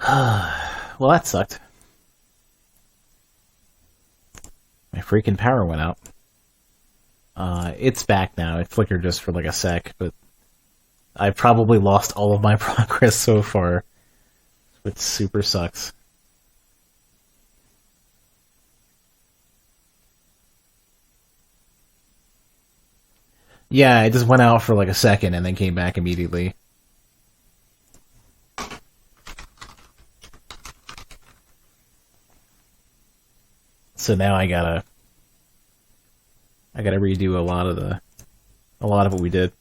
Well, that sucked. My freaking power went out. It's back now. It flickered just for like a sec, but I probably lost all of my progress so far, which super sucks. Yeah, it just went out for like a second and then came back immediately. So now I gotta redo a lot of what we did.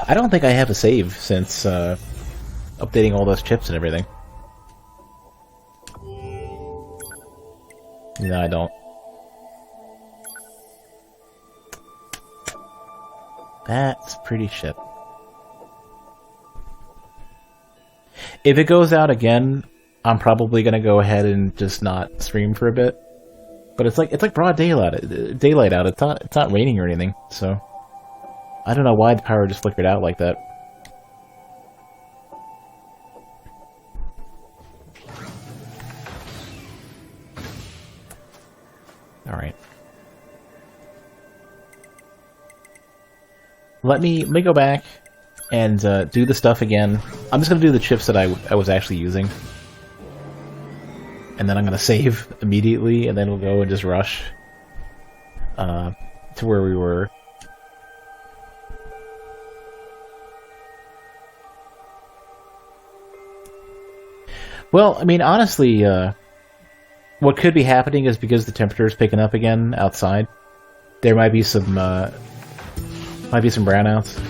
I don't think I have a save since updating all those chips and everything. No, I don't. That's pretty shit. If it goes out again, I'm probably gonna go ahead and just not stream for a bit. But it's like broad daylight out. It's not raining or anything, so I don't know why the power just flickered out like that. All right. Let me go back and do the stuff again. I'm just gonna do the chips that I was actually using. And then I'm going to save immediately, and then we'll go and just rush to where we were. Well, I mean, honestly, what could be happening is because the temperature is picking up again outside, there might be some brownouts.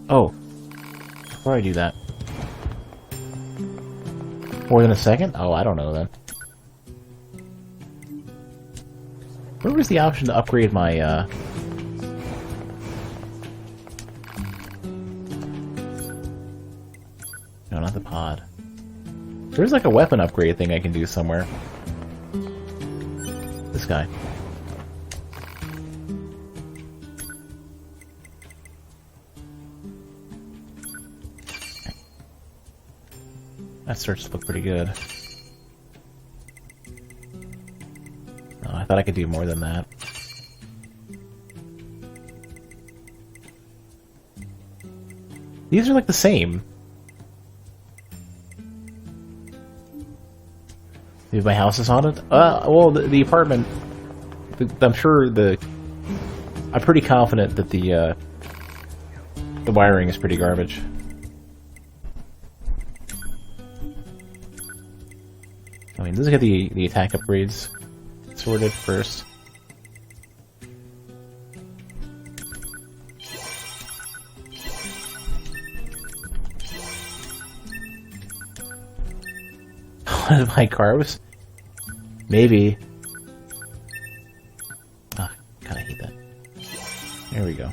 Oh, before I do that. More than a second? Oh, I don't know then. Where was the option to upgrade my, No, not the pod. There's like a weapon upgrade thing I can do somewhere. This guy. That starts to look pretty good. Oh, I thought I could do more than that. These are like the same. If my house is haunted? Well, the apartment... I'm sure I'm pretty confident that the wiring is pretty garbage. I mean, let's get the attack upgrades sorted first. One of my carbs? Maybe. Ah, God, I hate that. There we go.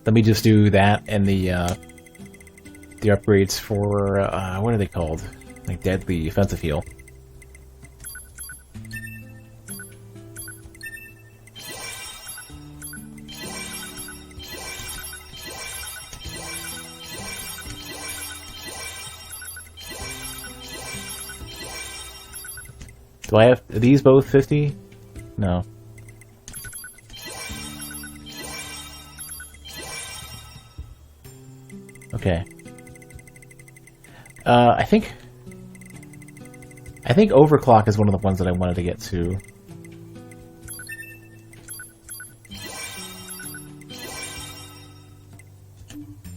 Let me just do that and the upgrades for, what are they called? Like deadly offensive heal. Do I have, are these both 50? No. Okay. I think overclock is one of the ones that I wanted to get to.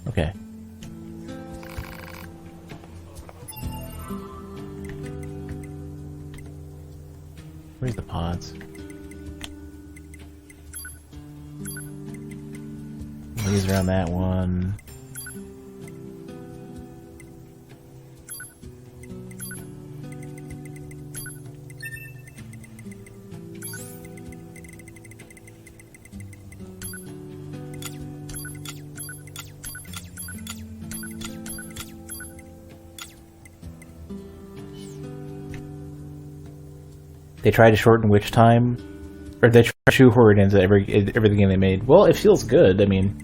Okay. Where's the pods? These around that one. They tried to shorten witch time, or they tried to shoehorn it into every game they made. Well, it feels good. I mean,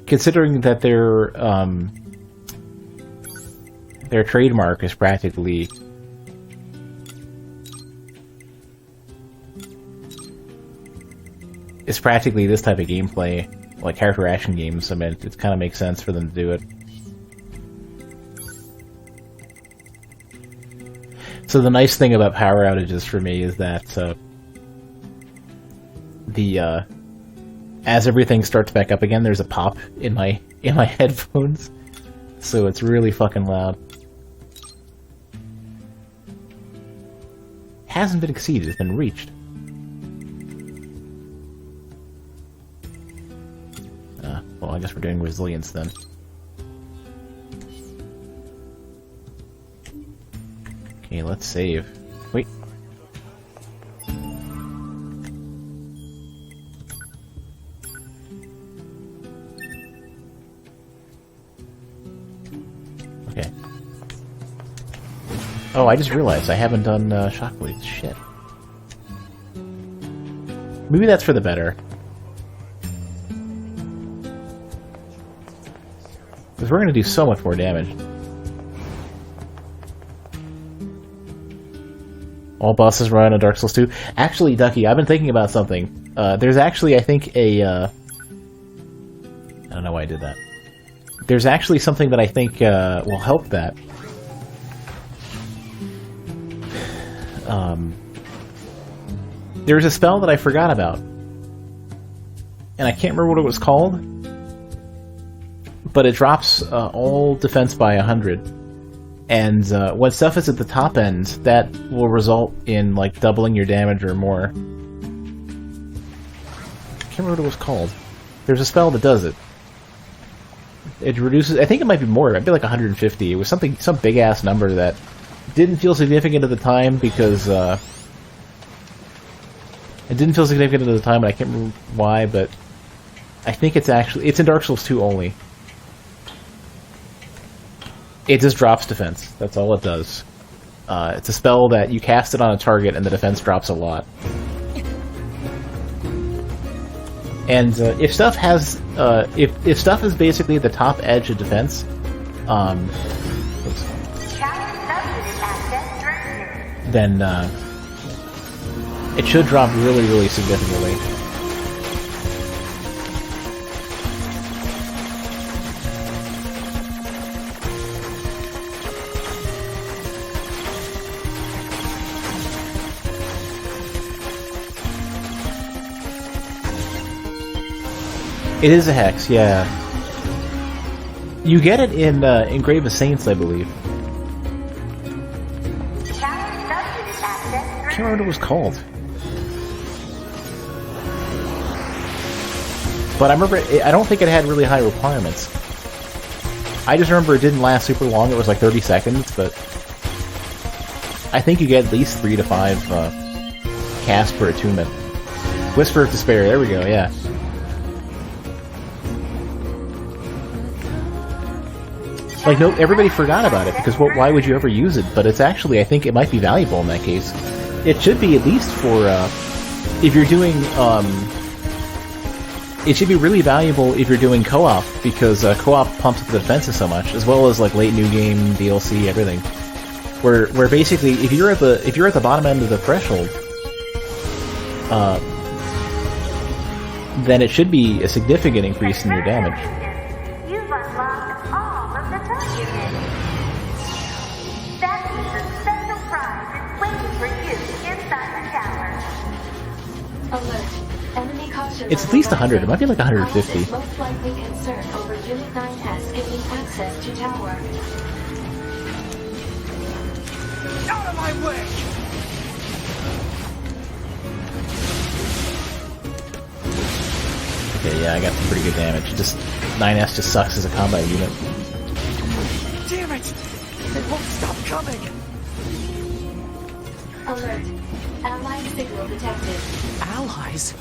considering that their trademark is practically this type of gameplay, like character action games. I mean, it kind of makes sense for them to do it. So the nice thing about power outages for me is that as everything starts back up again, there's a pop in my headphones, so it's really fucking loud. Hasn't been exceeded; it's been reached. Well, I guess we're doing resilience then. Okay, let's save. Wait. Okay. Oh, I just realized I haven't done Shockblades. Shit. Maybe that's for the better. Because we're going to do so much more damage. All bosses run on Dark Souls 2. Actually, Ducky, I've been thinking about something. There's actually, I think, I don't know why I did that. There's actually something that I think will help that. There's a spell that I forgot about. And I can't remember what it was called. But it drops all defense by 100. And when stuff is at the top end, that will result in, like, doubling your damage or more. I can't remember what it was called. There's a spell that does it. It reduces... I think it might be more. It might be like 150. It was some big-ass number that didn't feel significant at the time because... it didn't feel significant at the time, and I can't remember why, but... I think it's actually... It's in Dark Souls 2 only. It just drops defense. That's all it does. It's a spell that you cast it on a target and the defense drops a lot. And if stuff has... if stuff is basically at the top edge of defense... then it should drop really, really significantly. It is a hex, yeah. You get it in Grave of Saints, I believe. I can't remember what it was called. But I remember, I don't think it had really high requirements. I just remember it didn't last super long, it was like 30 seconds, but... I think you get at least 3 to 5 casts per attunement. Whisper of Despair, there we go, yeah. Like, no, everybody forgot about it, because why would you ever use it? But it's actually, I think it might be valuable in that case. It should be at least for, if you're doing, it should be really valuable if you're doing co-op, because co-op pumps up the defenses so much, as well as, like, late new game, DLC, everything. Where basically, if you're at the bottom end of the threshold, then it should be a significant increase in your damage. It's at least 100. It might be like 150. Most likely concerned over Unit 9S gaining access to tower. Out of my way! Okay, yeah, I got some pretty good damage. Just 9S just sucks as a combat unit. Damn it! It won't stop coming! Alert. Allied signal detected. Allies?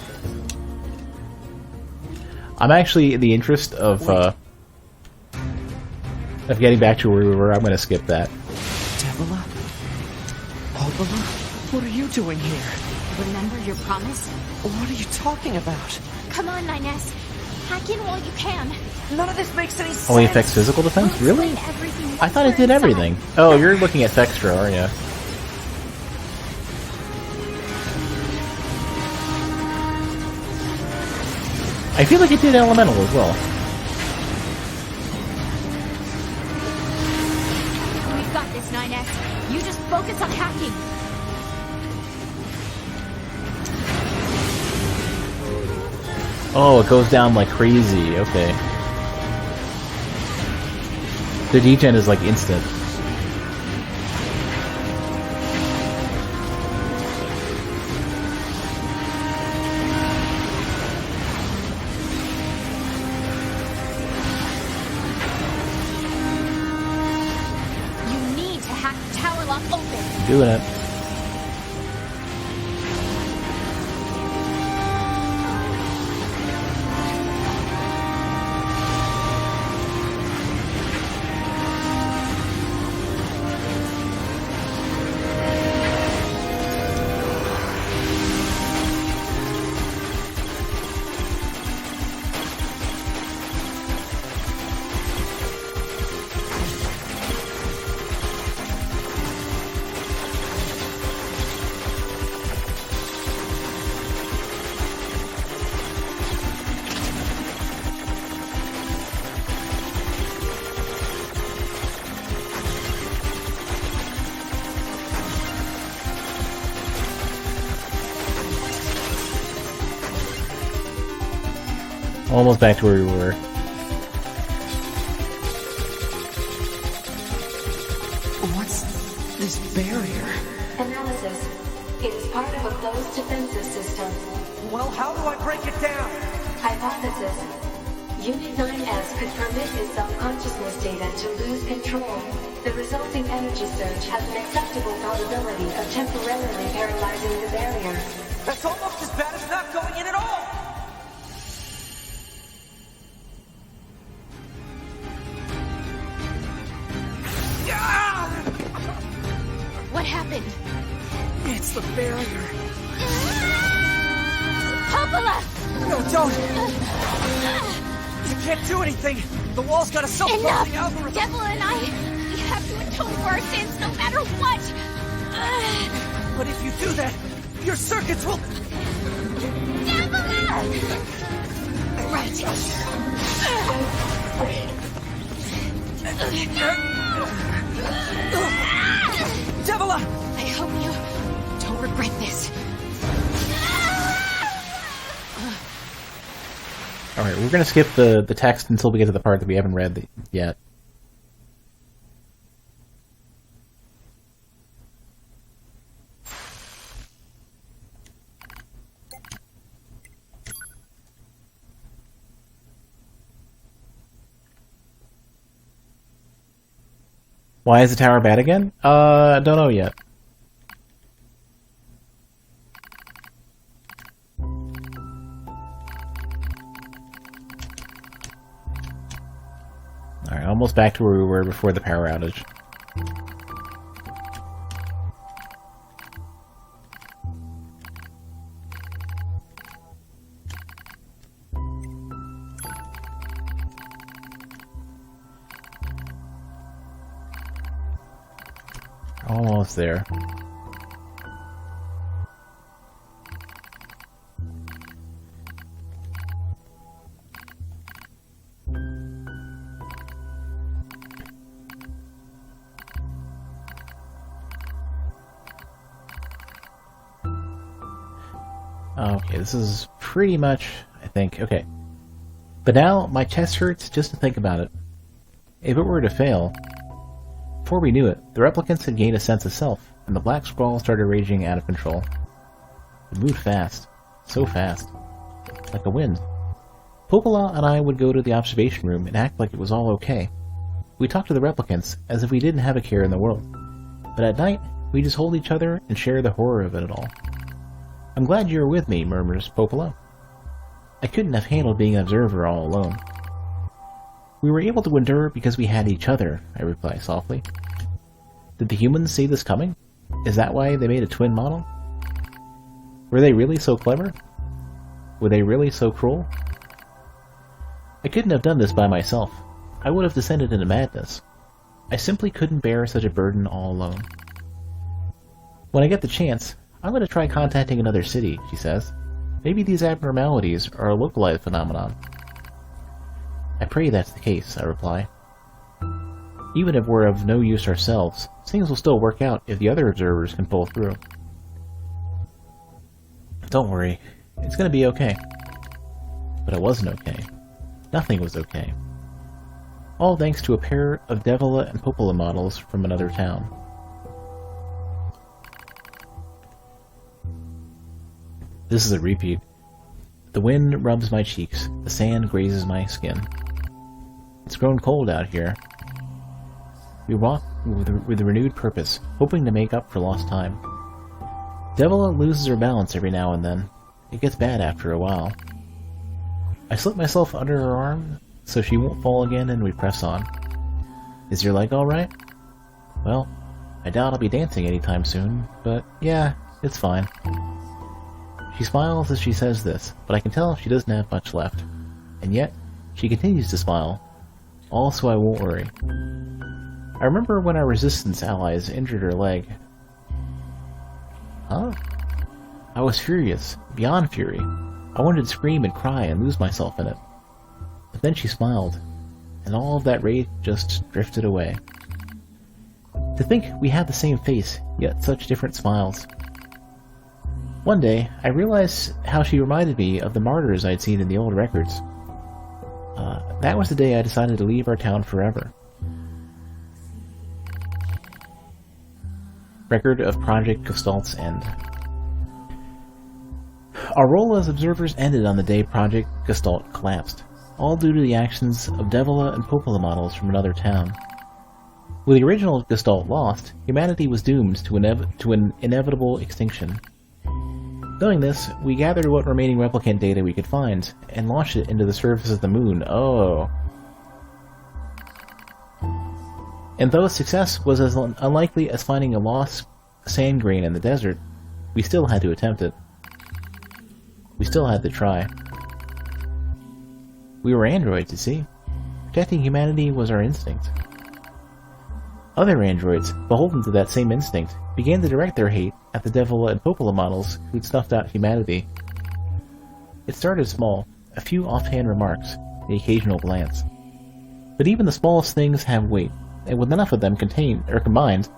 I'm actually, in the interest of getting back to where we were, I'm going to skip that. Devil up? What are you doing here? Remember your promise? What are you talking about? Come on, NieR. Hack in while you can. None of this makes any sense. Only affects physical defense? Really? I thought it did everything. Oh, you're looking at Fextra, aren't you? I feel like it did elemental as well. We've got this, NieR. You just focus on hacking. Oh, it goes down like crazy. Okay. The degen is like instant. You need to hack the tower lock open. Doing it. Almost back to where we were. What's this barrier? Analysis. It is part of a closed defensive system. Well, how do I break it down? Hypothesis. Unit 9S could permit its self-consciousness data to lose control. The resulting energy surge has an acceptable probability of temporarily paralyzing the barrier. That's almost as bad as not going in at all! What happened? It's the barrier. Popola! No, don't! You can't do anything! The wall's got a self-closing Enough! algorithm! Devil and I, we have to atone for our sins no matter what! But if you do that, your circuits will... Devil! Right. Devila! I hope you don't regret this. Alright, we're gonna skip the text until we get to the part that we haven't read yet. Why is the tower bad again? Don't know yet. Alright, almost back to where we were before the power outage. Almost there. Okay, this is pretty much, I think, okay. But now, my chest hurts just to think about it. If it were to fail... Before we knew it, the replicants had gained a sense of self, and the black squall started raging out of control. It moved fast. So fast. Like a wind. Popola and I would go to the observation room and act like it was all okay. We talked to the replicants as if we didn't have a care in the world. But at night, we just hold each other and share the horror of it all. I'm glad you were with me, murmurs Popola. I couldn't have handled being an observer all alone. We were able to endure because we had each other, I reply softly. Did the humans see this coming? Is that why they made a twin model? Were they really so clever? Were they really so cruel? I couldn't have done this by myself. I would have descended into madness. I simply couldn't bear such a burden all alone. When I get the chance, I'm going to try contacting another city, she says. Maybe these abnormalities are a localized phenomenon. I pray that's the case, I reply. Even if we're of no use ourselves, things will still work out if the other observers can pull through. Don't worry, it's going to be okay. But it wasn't okay. Nothing was okay. All thanks to a pair of Devila and Popola models from another town. This is a repeat. The wind rubs my cheeks, the sand grazes my skin. It's grown cold out here. We walk with a renewed purpose, hoping to make up for lost time. Devila loses her balance every now and then. It gets bad after a while. I slip myself under her arm so she won't fall again, and we press on. Is your leg alright? Well, I doubt I'll be dancing anytime soon, but yeah, it's fine. She smiles as she says this, but I can tell she doesn't have much left. And yet, she continues to smile, all so I won't worry. I remember when our resistance allies injured her leg. Huh? I was furious, beyond fury. I wanted to scream and cry and lose myself in it. But then she smiled, and all of that rage just drifted away. To think we had the same face, yet such different smiles. One day, I realized how she reminded me of the martyrs I'd seen in the old records. That was the day I decided to leave our town forever. Record of Project Gestalt's end. Our role as observers ended on the day Project Gestalt collapsed, all due to the actions of Devila and Popola models from another town. With the original Gestalt lost, humanity was doomed to an inevitable extinction. Knowing this, we gathered what remaining replicant data we could find, and launched it into the surface of the moon. Oh. And though success was as unlikely as finding a lost sand grain in the desert, we still had to attempt it. We still had to try. We were androids, you see. Protecting humanity was our instinct. Other androids, beholden to that same instinct, began to direct their hate at the Devila and Popola models who'd snuffed out humanity. It started small, a few offhand remarks, the occasional glance. But even the smallest things have weight, and with enough of them combined,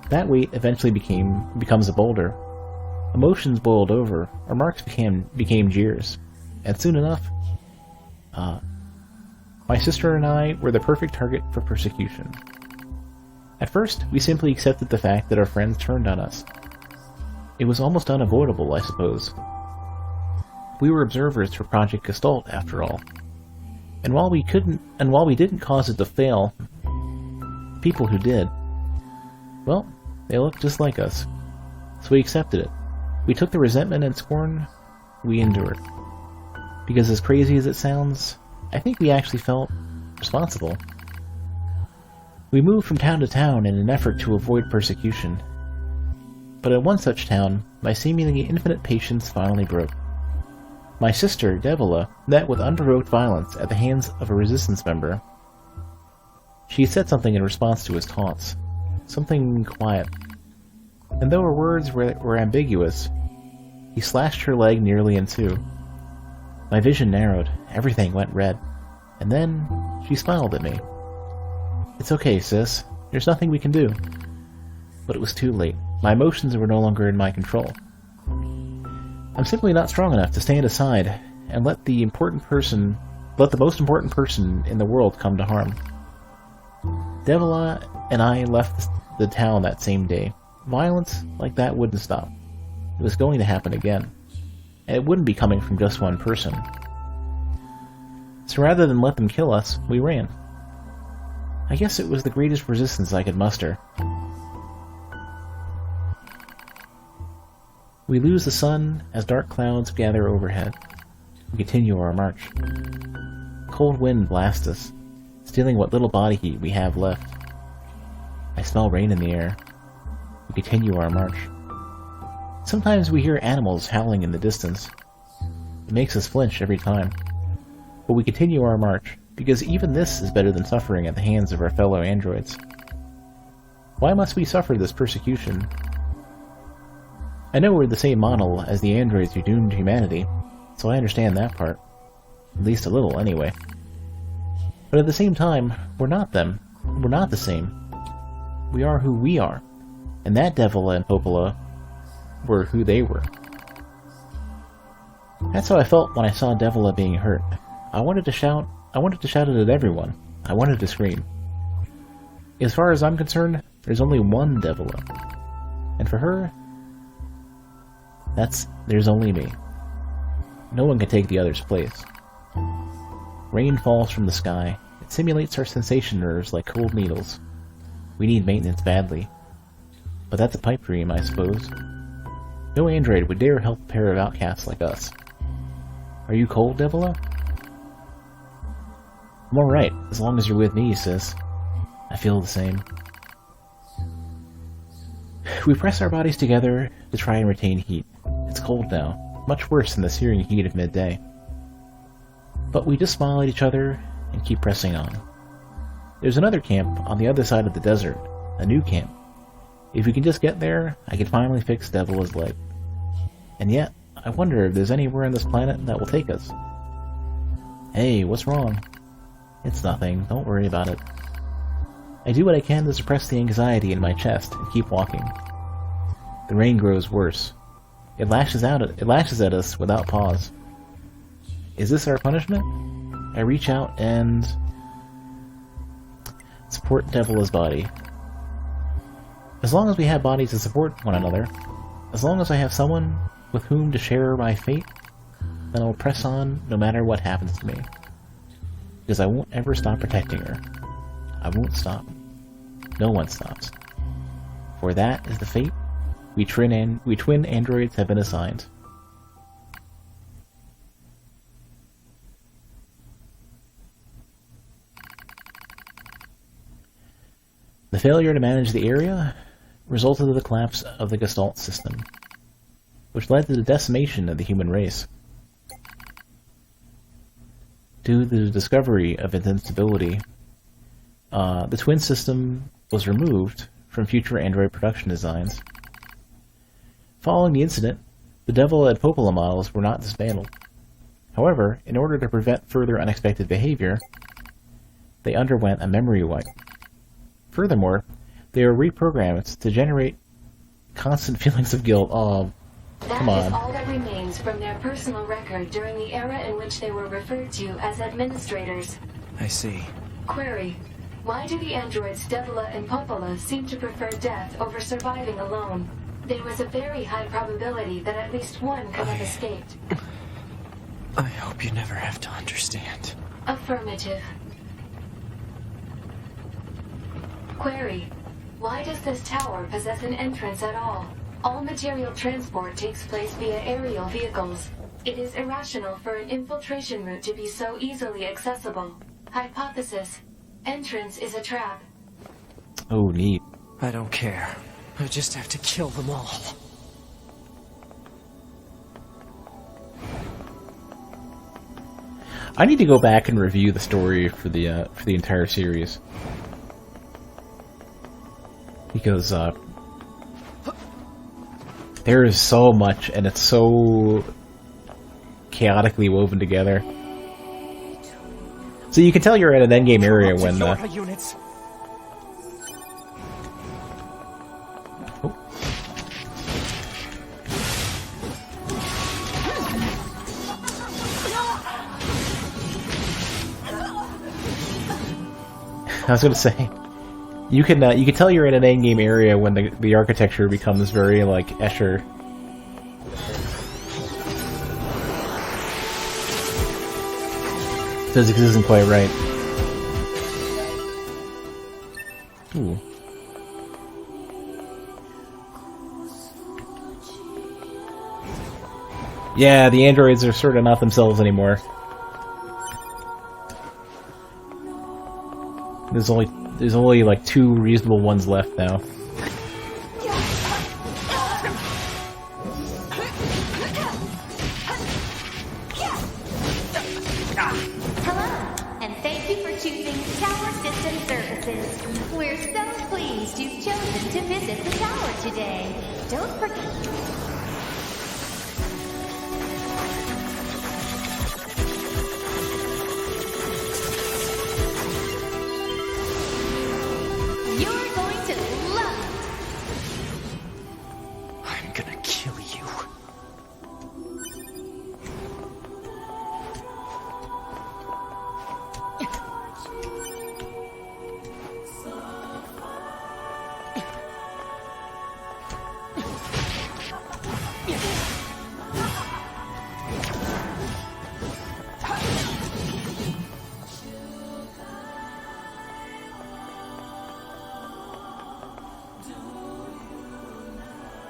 that weight eventually becomes a boulder. Emotions boiled over, remarks became jeers, and soon enough, my sister and I were the perfect target for persecution. At first, we simply accepted the fact that our friends turned on us. It was almost unavoidable, I suppose. We were observers for Project Gestalt, after all. And while we didn't cause it to fail, people who did, well, they looked just like us. So we accepted it. We took the resentment and scorn we endured. Because as crazy as it sounds, I think we actually felt responsible. We moved from town to town in an effort to avoid persecution. But at one such town, my seemingly infinite patience finally broke. My sister, Devila, met with unprovoked violence at the hands of a resistance member. She said something in response to his taunts. Something quiet. And though her words were ambiguous, he slashed her leg nearly in two. My vision narrowed, everything went red, and then she smiled at me. It's okay, sis. There's nothing we can do. But it was too late. My emotions were no longer in my control. I'm simply not strong enough to stand aside and let the most important person in the world come to harm. Devila and I left the town that same day. Violence like that wouldn't stop. It was going to happen again. And it wouldn't be coming from just one person. So rather than let them kill us, we ran. I guess it was the greatest resistance I could muster. We lose the sun as dark clouds gather overhead. We continue our march. Cold wind blasts us, stealing what little body heat we have left. I smell rain in the air. We continue our march. Sometimes we hear animals howling in the distance. It makes us flinch every time. But we continue our march, because even this is better than suffering at the hands of our fellow androids. Why must we suffer this persecution? I know we're the same model as the androids who doomed humanity, so I understand that part. At least a little, anyway. But at the same time, we're not them. We're not the same. We are who we are. And that Devila and Popola were who they were. That's how I felt when I saw Devila being hurt. I wanted to shout it at everyone. I wanted to scream. As far as I'm concerned, there's only one Devila. And for her, there's only me. No one can take the other's place. Rain falls from the sky. It simulates our sensation nerves like cold needles. We need maintenance badly. But that's a pipe dream, I suppose. No android would dare help a pair of outcasts like us. Are you cold, Devila? I'm alright, as long as you're with me, sis. I feel the same. We press our bodies together to try and retain heat. It's cold now, much worse than the searing heat of midday. But we just smile at each other and keep pressing on. There's another camp on the other side of the desert, a new camp. If we can just get there, I can finally fix Devila's leg. And yet, I wonder if there's anywhere on this planet that will take us. Hey, what's wrong? It's nothing, don't worry about it. I do what I can to suppress the anxiety in my chest and keep walking. The rain grows worse. It lashes at us without pause. Is this our punishment? I reach out and support Devila's body. As long as we have bodies to support one another, as long as I have someone with whom to share my fate, then I'll press on no matter what happens to me. Because I won't ever stop protecting her. I won't stop. No one stops. For that is the fate we twin androids have been assigned. The failure to manage the area resulted in the collapse of the Gestalt system, which led to the decimation of the human race. Due to the discovery of its instability, the twin system was removed from future android production designs. Following the incident, the Devila and Popola models were not dismantled. However, in order to prevent further unexpected behavior, they underwent a memory wipe. Furthermore, they were reprogrammed to generate constant feelings of guilt. Oh, come on. That is all that remains from their personal record during the era in which they were referred to as administrators. I see. Query: why do the androids Devila and Popola seem to prefer death over surviving alone? There was a very high probability that at least one could have escaped. I hope you never have to understand. Affirmative. Query: why does this tower possess an entrance at all? All material transport takes place via aerial vehicles. It is irrational for an infiltration route to be so easily accessible. Hypothesis: entrance is a trap. Oh, neat. I don't care. I just have to kill them all. I need to go back and review the story for the entire series, because there is so much, and it's so chaotically woven together. So you can tell you're at an endgame area when units. I was gonna say, you can tell you're in an endgame area when the architecture becomes very like Escher. Physics isn't quite right. Ooh. Yeah, the androids are sort of not themselves anymore. There's only like 2 reasonable ones left now. choosing Tower System Services. We're so pleased you've chosen to visit the tower today. Don't forget... You're going to love it. I'm gonna kill you.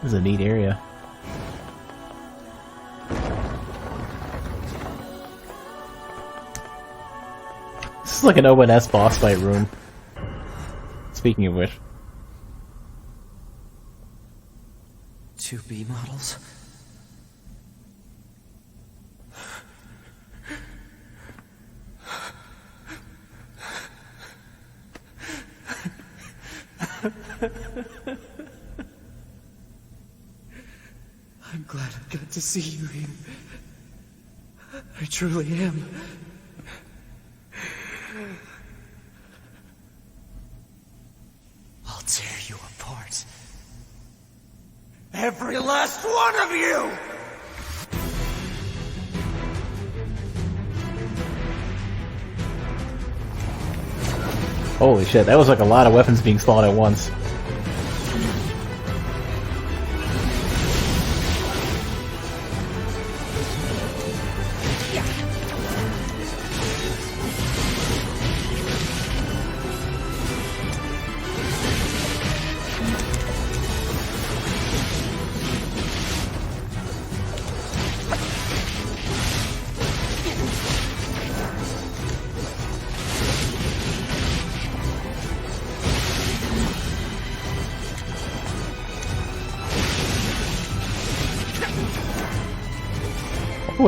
This is a neat area. This is like an ONS boss fight room. Speaking of which. 2B models? I'm glad I got to see you here. I truly am. I'll tear you apart. Every last one of you! Holy shit, that was like a lot of weapons being spawned at once.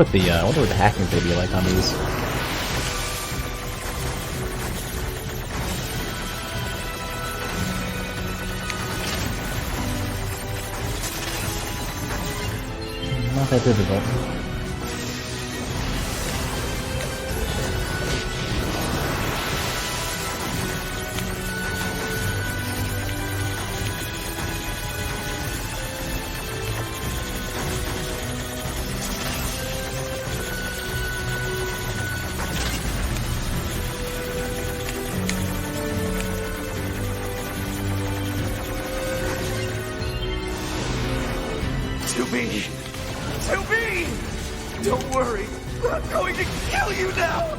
I wonder what the hacking's gonna be like on these. Not that difficult. To me! Don't worry, I'm going to kill you now!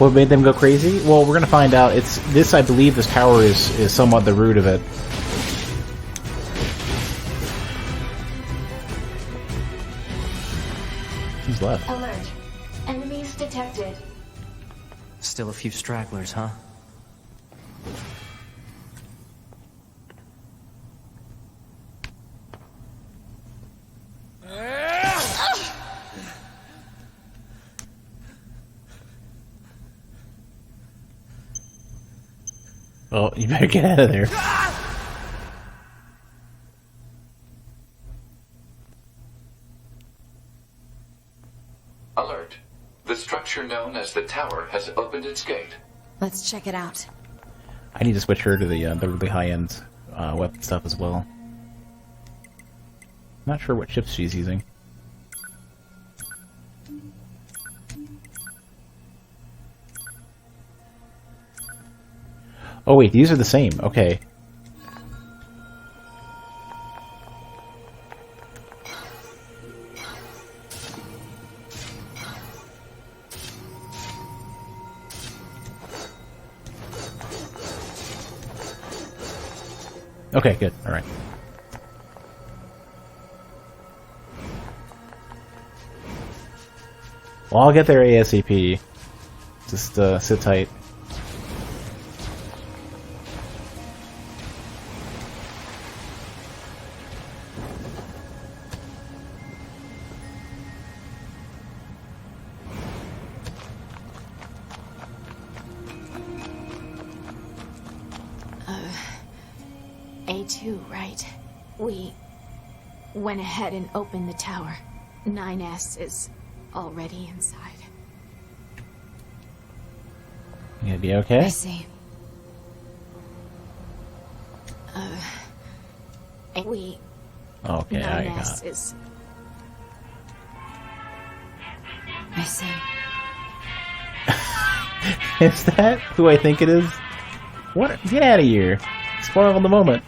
What made them go crazy? Well, we're gonna find out. It's this. I believe this tower is somewhat the root of it. Who's left? Alert. Enemies detected. Still a few stragglers, huh? Well, you better get out of there. Alert. The structure known as the tower has opened its gate. Let's check it out. I need to switch her to the really high-end weapon stuff as well. Not sure what chips she's using. Oh wait, these are the same. Okay. Okay, good. All right. Well, I'll get there ASAP. Just sit tight. A2, right? We went ahead and opened the tower. 9S is already inside. You gonna be okay? I see. We... Okay, I got 9S it. is... I see. Is that who I think it is? What? Get out of here! Spoil the moment.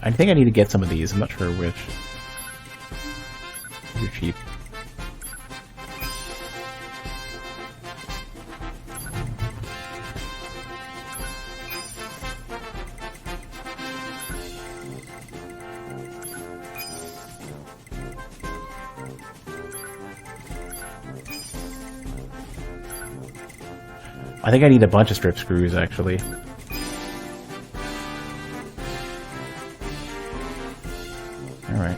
I think I need to get some of these. I'm not sure which. They're cheap. I think I need a bunch of strip screws, actually. Alright.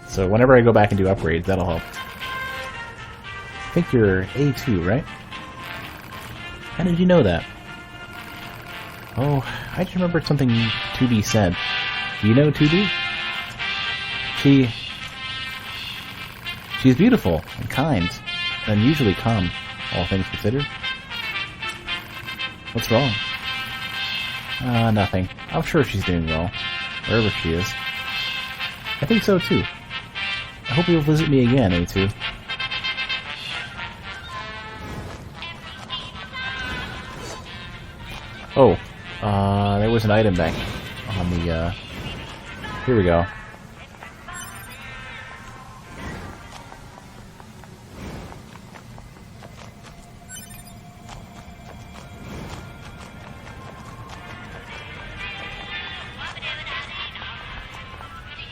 So whenever I go back and do upgrades, that'll help. I think you're A2, right? How did you know that? Oh, I just remembered something 2D said. Do you know 2D? She's beautiful and kind, and usually calm, all things considered. What's wrong? Nothing. I'm sure she's doing well, wherever she is. I think so too. I hope you'll visit me again, A2. Oh, there was an item back on the, here we go.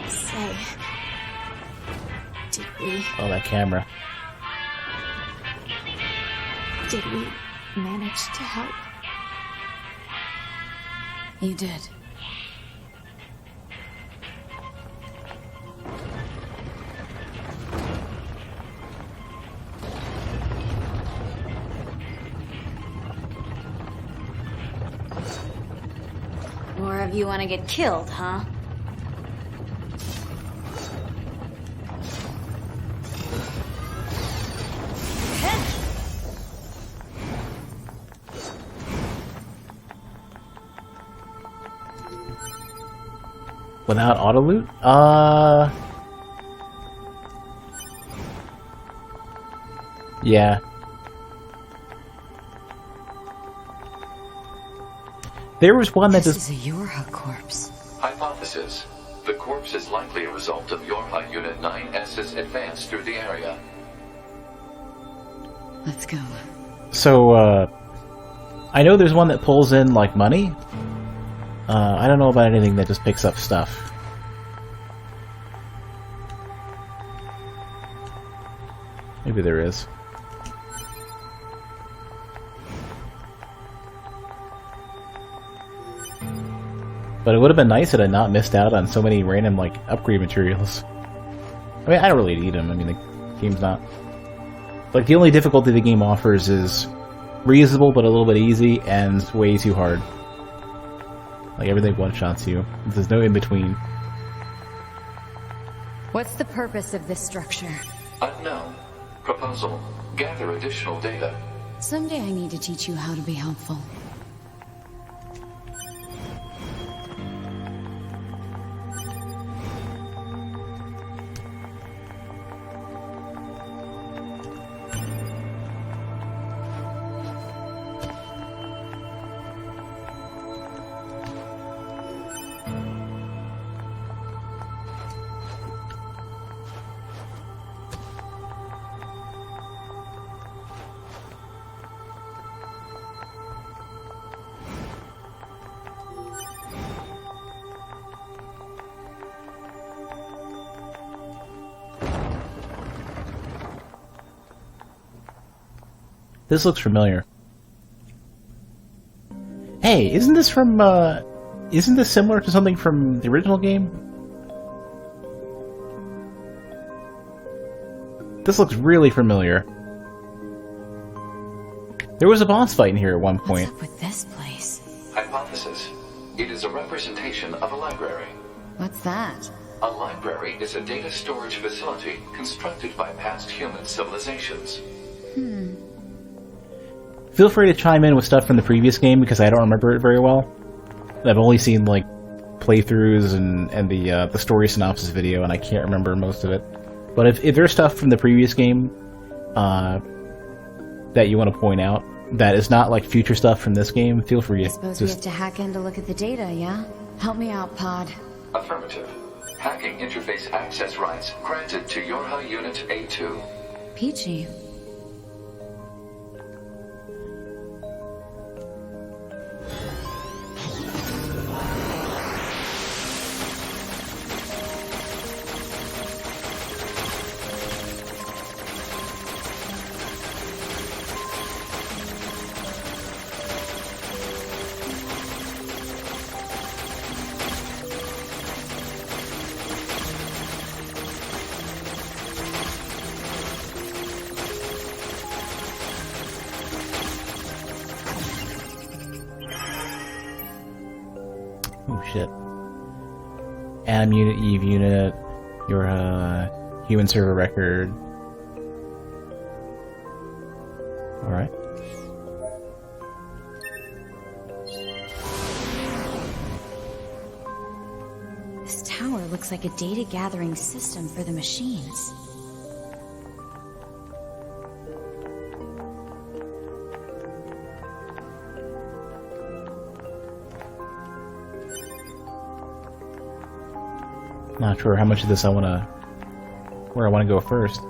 Say, did we... Oh, that camera. Did we manage to help? You did. More of you want to get killed, huh? Without auto loot? Yeah. There was one that This just... is a Yorha corpse. Hypothesis. The corpse is likely a result of Yorha Unit 9S's advance through the area. Let's go. So, I know there's one that pulls in, like, money. I don't know about anything that just picks up stuff. Maybe there is. But it would have been nice had I not missed out on so many random, like, upgrade materials. I mean, I don't really need them. I mean, the game's not Like, the only difficulty the game offers is reasonable but a little bit easy, and way too hard. Like, everything one-shots you. There's no in-between. What's the purpose of this structure? Unknown. Proposal. Gather additional data. Someday I need to teach you how to be helpful. This looks familiar. Hey, isn't this from, isn't this similar to something from the original game? This looks really familiar. There was a boss fight in here at one point. What's up with this place? Hypothesis. It is a representation of a library. What's that? A library is a data storage facility constructed by past human civilizations. Feel free to chime in with stuff from the previous game, because I don't remember it very well. I've only seen, like, playthroughs and the story synopsis video, and I can't remember most of it. But if there's stuff from the previous game that you want to point out that is not, like, future stuff from this game, feel free I to suppose we have to hack in to look at the data, yeah? Help me out, Pod. Affirmative. Hacking interface access rights granted to Yorha Unit A2. Peachy. Oh shit. Atom unit, Eve unit, your human server record. Alright. This tower looks like a data gathering system for the machines. Not sure how much of this where I want to go first.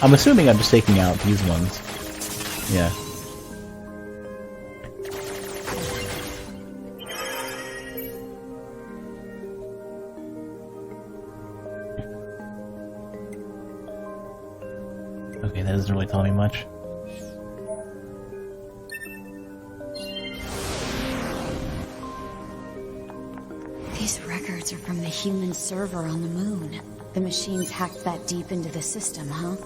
I'm assuming I'm just taking out these ones. Yeah. Okay, that doesn't really tell me much. These records are from the human server on the moon. The machines hacked that deep into the system, huh?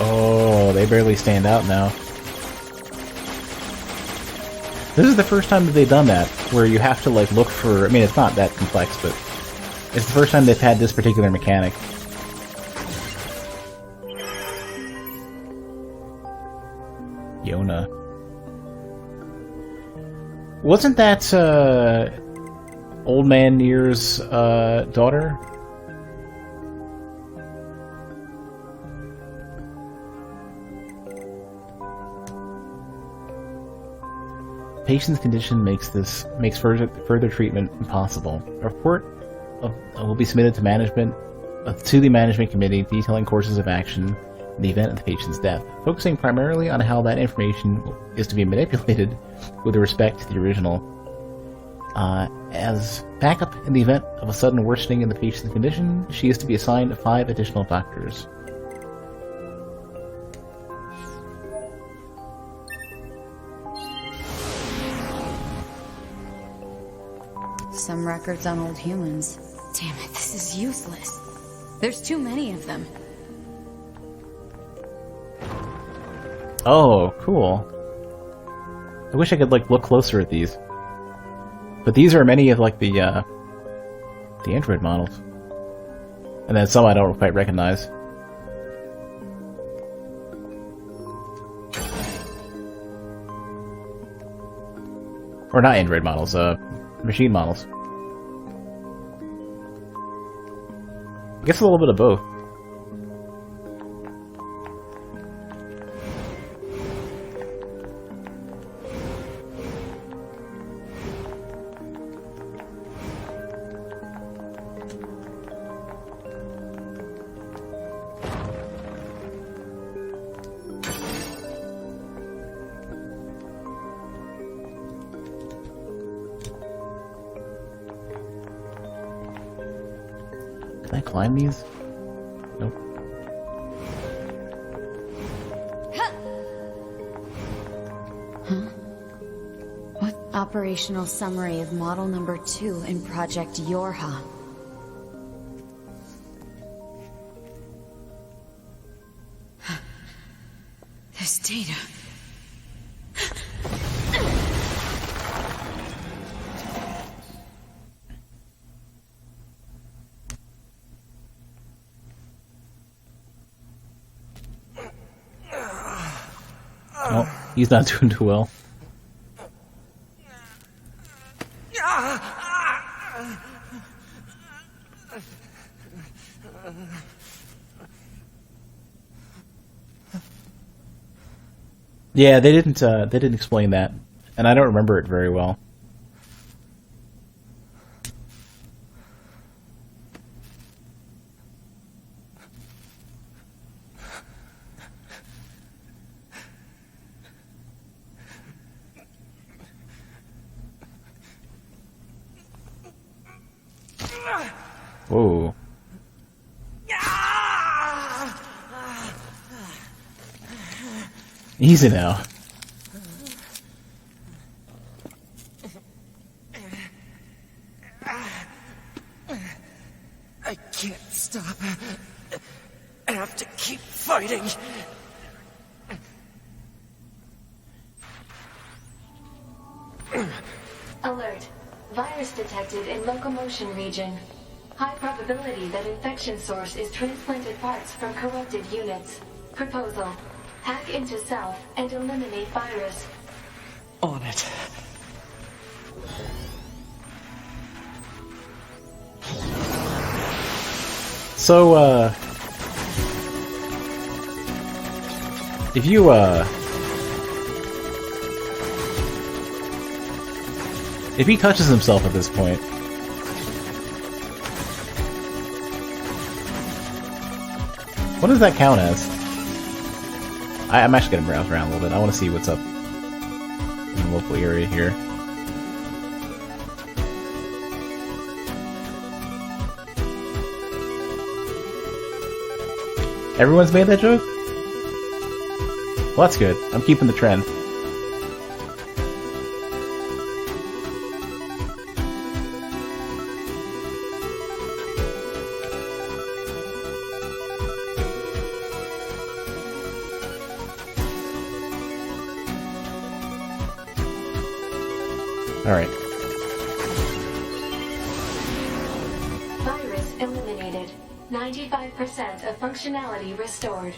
Oh, they barely stand out now. This is the first time that they've done that, where you have to, like, look for... I mean, it's not that complex, but it's the first time they've had this particular mechanic. Yona. Wasn't that, Old Man NieR's, daughter? patient's condition makes further treatment impossible. A report will be submitted to the management committee detailing courses of action in the event of the patient's death, focusing primarily on how that information is to be manipulated with respect to the original. As backup in the event of a sudden worsening in the patient's condition, she is to be assigned 5 additional doctors. Some records on old humans. Damn it, this is useless. There's too many of them. Oh, cool. I wish I could, like, look closer at these. But these are many of, like, the Android models. And then some I don't quite recognize. Or not Android models, machine models. I guess a little bit of both. Can I climb these? Nope. What? Operational summary of model number 2 in Project Yorha. This data. Oh, he's not doing too well. Yeah, they didn't explain that, and I don't remember it very well. Whoa. Easy now. I can't stop. I have to keep fighting. Alert. Virus detected in locomotion region. High probability that infection source is transplanted parts from corrupted units. Proposal. Hack into self and eliminate virus. On it. So, if you, if he touches himself at this point, what does that count as? I'm actually gonna browse around a little bit. I want to see what's up in the local area here. Everyone's made that joke? Well, that's good. I'm keeping the trend. Alright. Virus eliminated. 95% of functionality restored.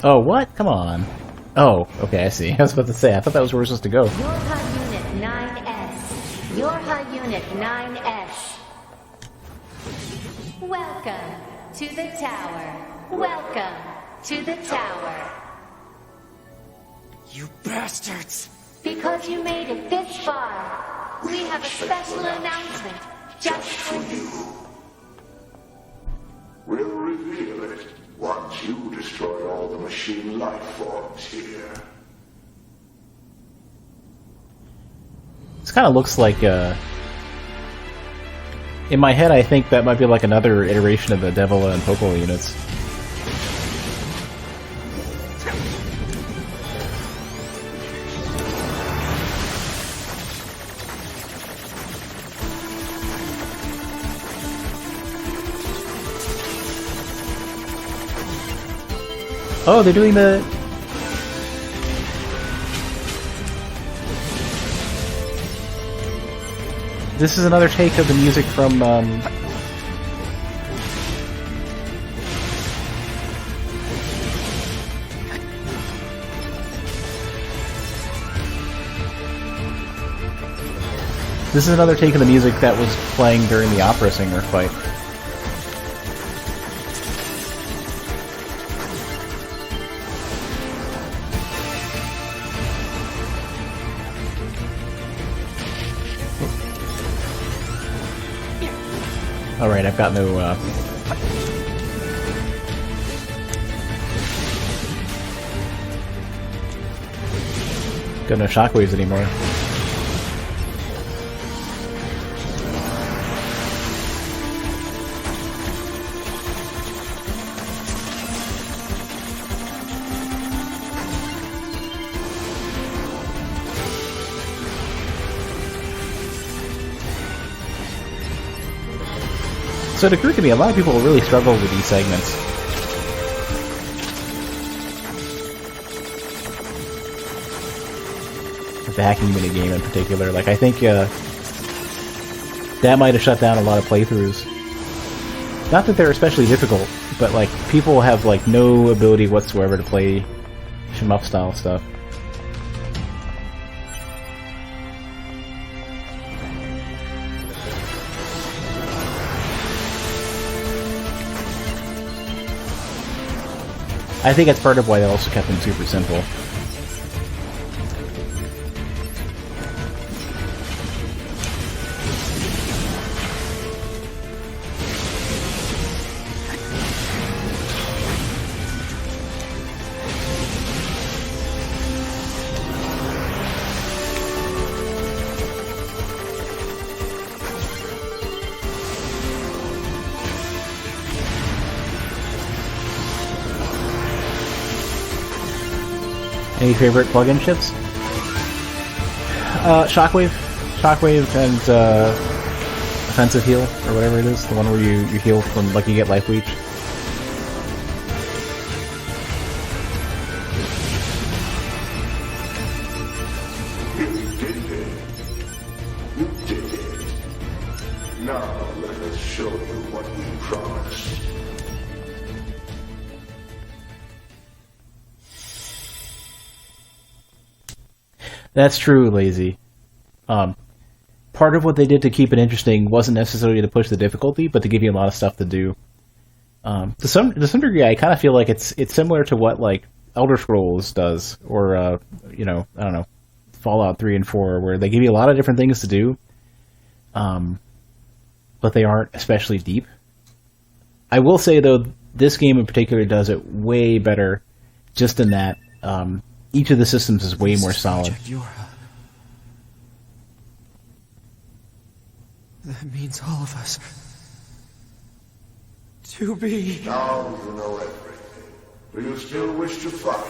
Oh, what? Come on. Oh, okay, I see. I was about to say, I thought that was where we're supposed to go. Yorha Unit 9S. Yorha Unit 9S. Welcome to the tower. Welcome to the tower. You bastards! Because you made it this far, we have a special announcement just for you. We'll reveal it once you destroy all the machine life forms here. This kind of looks like, in my head, I think that might be like another iteration of the Devil and Popo units. Oh, they're doing the... This is another take of the music from, This is another take of the music that was playing during the opera singer fight. Alright, I've got no, got no shockwaves anymore. So it occurred to me, a lot of people really struggle with these segments. With the hacking minigame in particular. Like, I think, that might have shut down a lot of playthroughs. Not that they're especially difficult, but, like, people have, like, no ability whatsoever to play shmup style stuff. I think that's part of why they also kept them super simple. Any favorite plugin chips? Shockwave and Offensive Heal, or whatever it is. The one where you heal from, like, you get life leech. You did it. Now let us show you what we promised. That's true, Lazy. Part of what they did to keep it interesting wasn't necessarily to push the difficulty, but to give you a lot of stuff to do. To some degree, I kind of feel like it's similar to what, like, Elder Scrolls does, or you know, I don't know, Fallout 3 and 4, where they give you a lot of different things to do, but they aren't especially deep. I will say, though, this game in particular does it way better, just in that each of the systems is way more solid. That means all of us. To be... Now you know everything. Do you still wish to fight?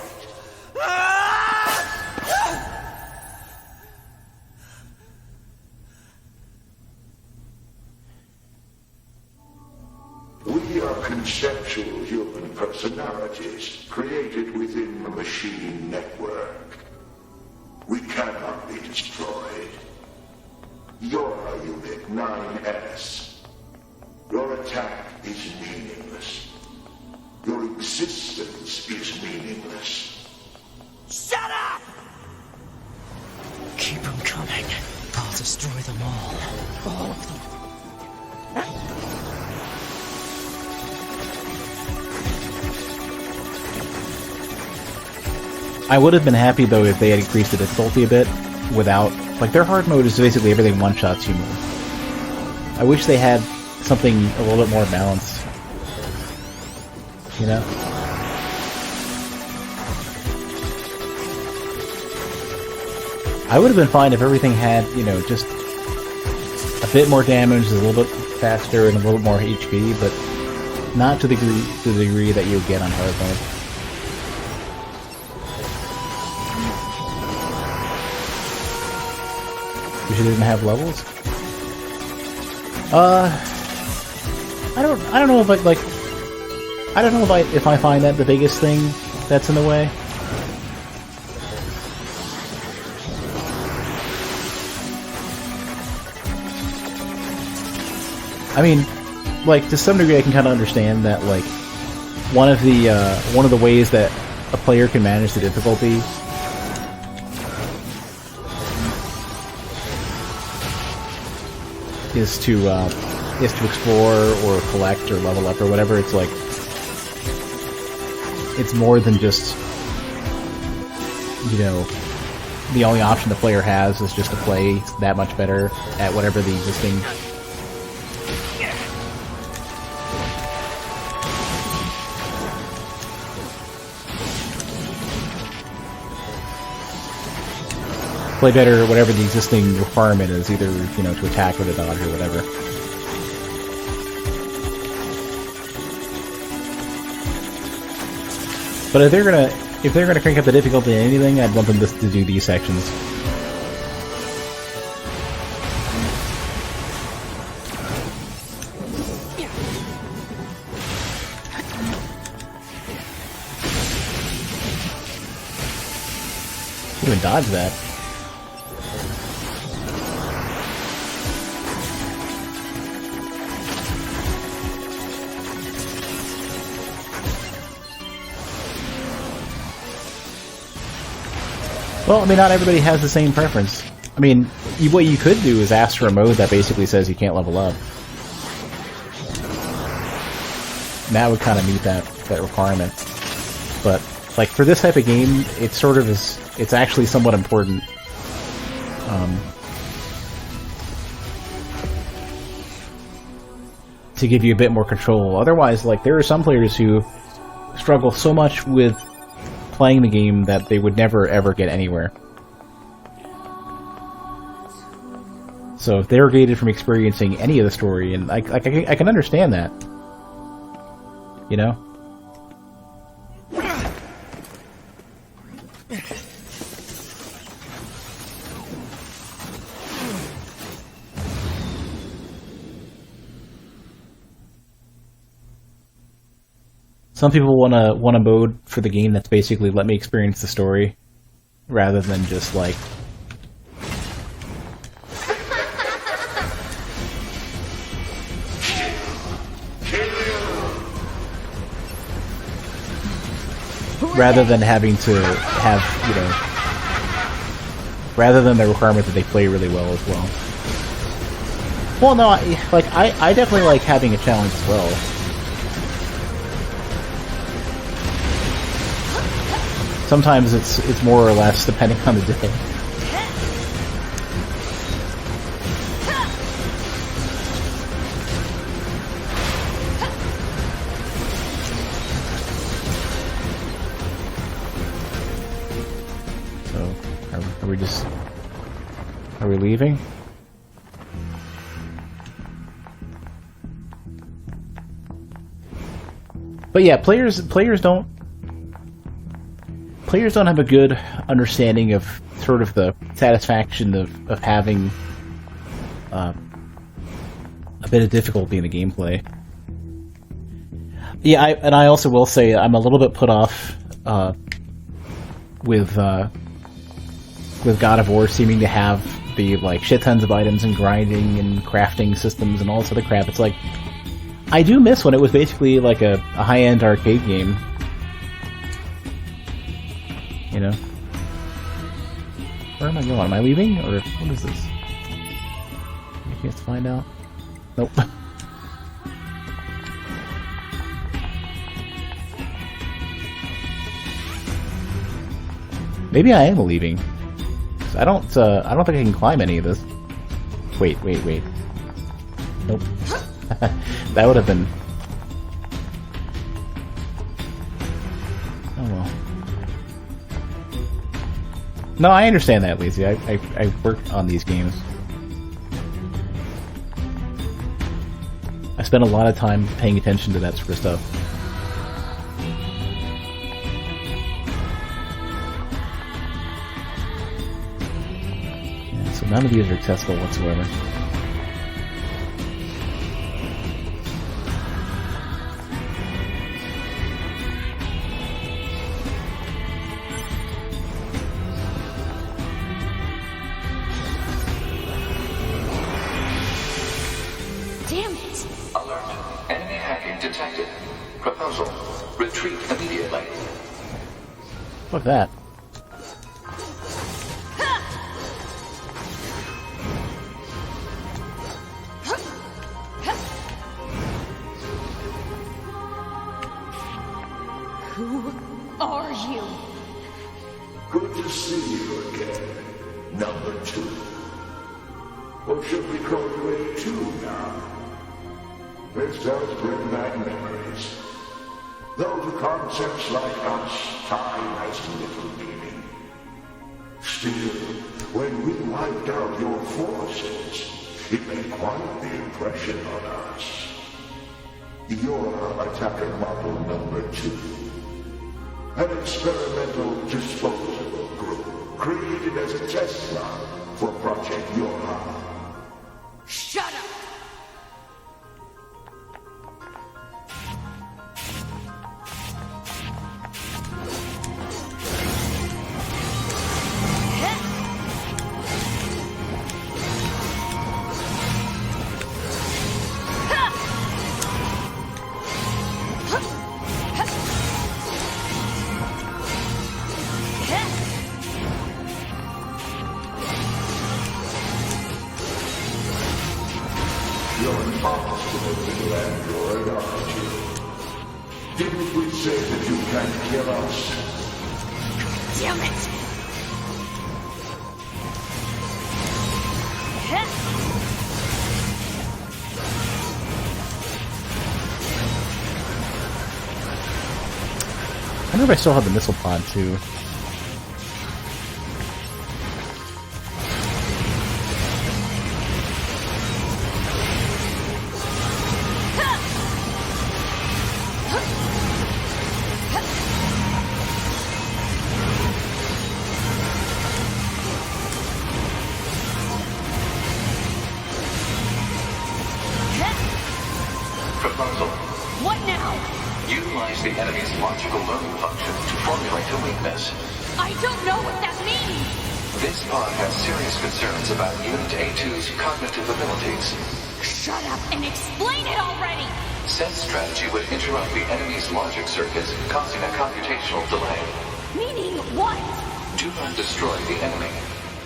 We are conceptual human personalities created within the machine network. We cannot be destroyed. You're Unit 9S. Your attack is meaningless. Your existence is meaningless. Destroy them all. All of them. I would have been happy though if they had increased the difficulty a bit without, like, their hard mode is basically everything one-shots you move. I wish they had something a little bit more balanced. You know? I would have been fine if everything had, you know, just a bit more damage, a little bit faster, and a little bit more HP, but not to the degree that you get on hard mode. You didn't have levels? I don't know if I don't know if I find that the biggest thing that's in the way. I mean, like, to some degree I can kind of understand that, like, one of the ways that a player can manage the difficulty is to explore or collect or level up or whatever. It's like, it's more than just, you know, the only option the player has is just to play that much better at whatever the existing play better whatever the existing requirement is, either, you know, to attack or to dodge or whatever. But if they're gonna crank up the difficulty in anything, I'd want them just to do these sections. You can dodge that. Well, I mean, not everybody has the same preference. I mean, what you could do is ask for a mode that basically says you can't level up. And that would kind of meet that requirement. But, like, for this type of game, it sort of is, it's actually somewhat important. To give you a bit more control. Otherwise, like, there are some players who struggle so much with playing the game that they would never ever get anywhere. So if they're gated from experiencing any of the story, and I can understand that, you know. Some people want a mode for the game that's basically let me experience the story, rather than just like rather than having to have, you know, rather than the requirement that they play really well as well. Well, no, I definitely like having a challenge as well. Sometimes it's more or less depending on the day. So, are we leaving? But yeah, players don't have a good understanding of sort of the satisfaction of having a bit of difficulty in the gameplay. Yeah, I also will say I'm a little bit put off with God of War seeming to have the like shit tons of items and grinding and crafting systems and all this other crap. It's like, I do miss when it was basically like a high-end arcade game. You know? Where am I going? Am I leaving? Or what is this? You have to find out. Nope. Maybe I am leaving. I don't think I can climb any of this. Wait. Nope. That would have been... Oh well. No, I understand that, Lizzie. I worked on these games. I spent a lot of time paying attention to that sort of stuff. Yeah, so none of these are accessible whatsoever. Damn it! Alert. Enemy hacking detected. Proposal. Retreat immediately. Fuck that. Who are you? Good to see you again, number 2. Or should we call you A2 now? This does bring back memories. Though to concepts like us, time has little meaning. Still, when we wiped out your forces, it made quite the impression on us. You're attacker model number 2. An experimental disposable group created as a test run for Project Yorha. Shut up! You're an obstinate little android, aren't you? Didn't we say that you can't kill us? Damn it! I wonder if I still have the missile pod too. Proposal. What now? Utilize the enemy's logical learning function to formulate a weakness. I don't know what that means! This pod has serious concerns about Unit A2's cognitive abilities. Shut up and explain it already! Said strategy would interrupt the enemy's logic circuits, causing a computational delay. Meaning what? Do not destroy the enemy.